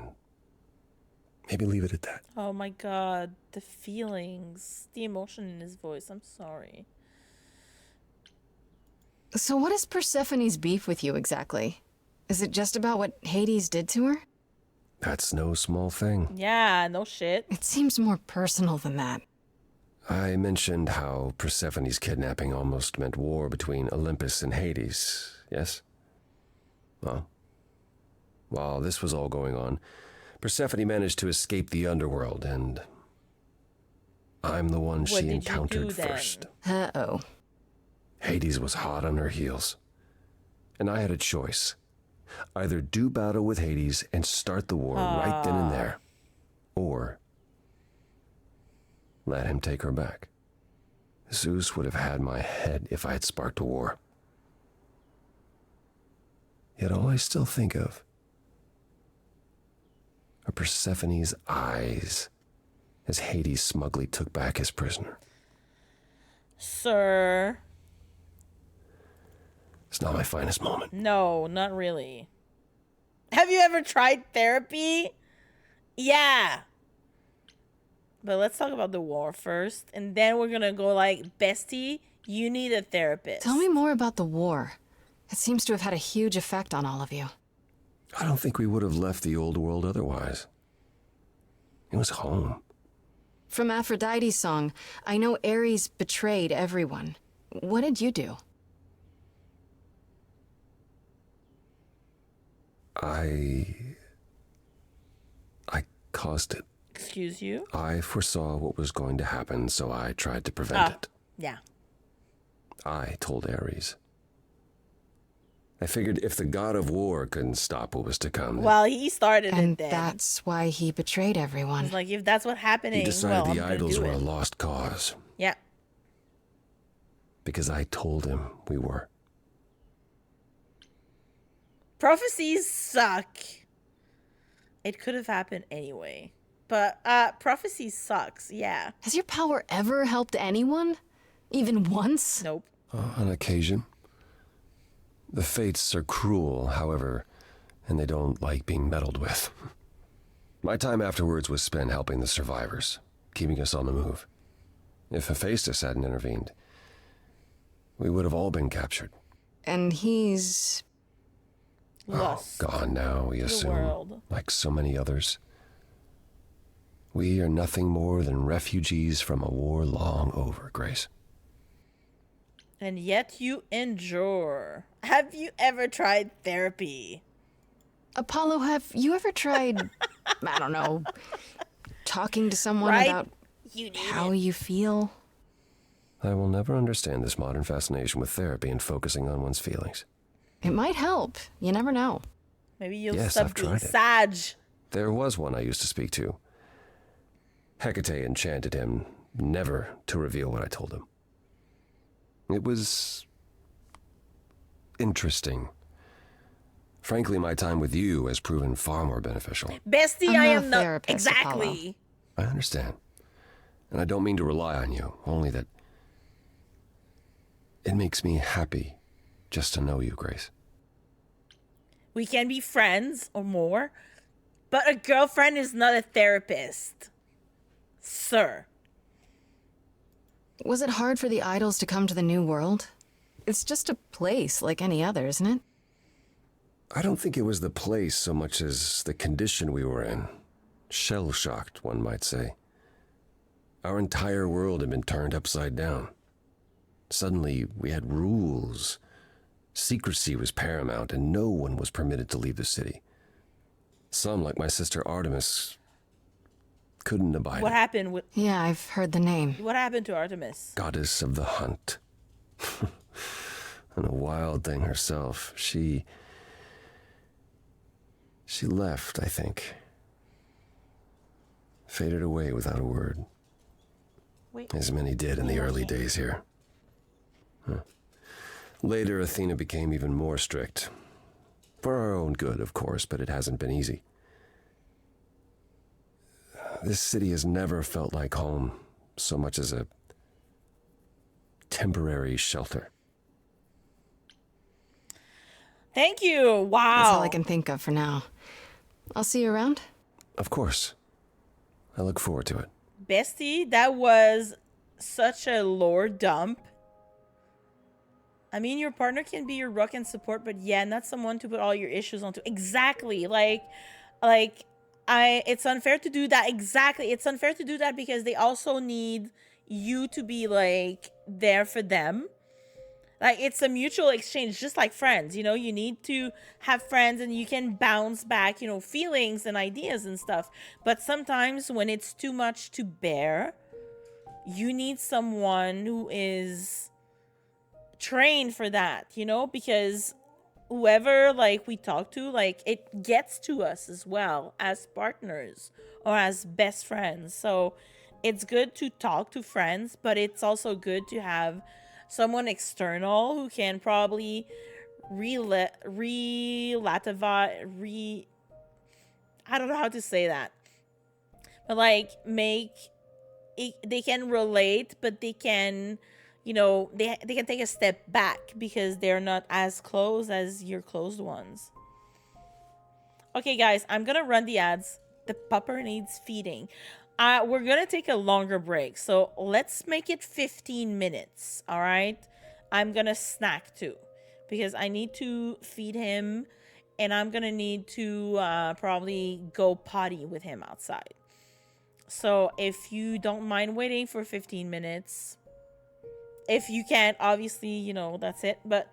maybe leave it at that. Oh my god, the feelings, the emotion in his voice. I'm sorry. So what is Persephone's beef with you exactly? Is it just about what Hades did to her? That's no small thing. Yeah, no shit. It seems more personal than that. I mentioned how Persephone's kidnapping almost meant war between Olympus and Hades, yes? Well, while this was all going on, Persephone managed to escape the underworld, and I'm the one she encountered first. Uh-oh. Hades was hot on her heels, and I had a choice. Either do battle with Hades and start the war right then and there, or let him take her back. Zeus would have had my head if I had sparked a war. Yet all I still think of are Persephone's eyes as Hades smugly took back his prisoner. Sir. It's not my finest moment. No, not really. Have you ever tried therapy? Yeah. But let's talk about the war first. And then we're going to go like, bestie, you need a therapist. Tell me more about the war. It seems to have had a huge effect on all of you. I don't think we would have left the old world otherwise. It was home. From Aphrodite's song, I know Ares betrayed everyone. What did you do? I caused it. Excuse you? I foresaw what was going to happen, so I tried to prevent it. Yeah. I told Ares. I figured if the god of war couldn't stop what was to come, Well, he started And it then. that's why he betrayed everyone. It's like, if that's what's happening, he decided well, the I'm gonna idols do were a it. lost cause. Yeah. Because I told him we were. Prophecies suck. It could have happened anyway. But prophecy sucks, yeah. Has your power ever helped anyone? Even once? Nope. On occasion. The fates are cruel, however, and they don't like being meddled with. My time afterwards was spent helping the survivors, keeping us on the move. If Hephaestus hadn't intervened, we would have all been captured. And he's... Lost. Gone now, we assume, world. like so many others. We are nothing more than refugees from a war long over, Grace. And yet you endure. Have you ever tried therapy? Apollo, have you ever tried, I don't know, talking to someone Right? about how you feel? I will never understand this modern fascination with therapy and focusing on one's feelings. It might help. You never know. Maybe you'll Yes, stop I've being tried it. sad. There was one I used to speak to. Hecate enchanted him never to reveal what I told him. It was interesting. Frankly, my time with you has proven far more beneficial. Bestie, I'm I not a am not. therapist, Exactly. I understand. And I don't mean to rely on you, only that it makes me happy just to know you, Grace. We can be friends or more, but a girlfriend is not a therapist. Sir. Was it hard for the idols to come to the new world? It's just a place like any other, isn't it? I don't think it was the place so much as the condition we were in. Shell-shocked, one might say. Our entire world had been turned upside down. Suddenly, we had rules. Secrecy was paramount, and no one was permitted to leave the city. Some, like my sister Artemis, couldn't abide What it. happened with... Yeah, I've heard the name. What happened to Artemis? Goddess of the hunt. And a wild thing herself. She left, I think. Faded away without a word. Wait. As many did in the early days here. Huh. Later, Athena became even more strict. For our own good, of course, but it hasn't been easy. This city has never felt like home so much as a temporary shelter. Thank you. Wow. That's all I can think of for now. I'll see you around. Of course. I look forward to it. Bestie, that was such a lore dump. I mean, your partner can be your rock and support, but yeah, not someone to put all your issues onto. Exactly. It's unfair to do that. Exactly. It's unfair to do that because they also need you to be like there for them. Like, it's a mutual exchange, just like friends, you know, you need to have friends and you can bounce back, you know, feelings and ideas and stuff. But sometimes when it's too much to bear, you need someone who is trained for that, you know, because whoever like we talk to, like, it gets to us as well as partners or as best friends. So it's good to talk to friends, but it's also good to have someone external who can probably I don't know how to say that, but like make it, they can relate, but they can, you know, they can take a step back because they're not as close as your closed ones. Okay, guys, I'm gonna run the ads. The pupper needs feeding. We're gonna take a longer break, so let's make it 15 minutes. All right, I'm gonna snack too because I need to feed him, and I'm gonna need to probably go potty with him outside. So if you don't mind waiting for 15 minutes, if you can't, obviously, you know, that's it. But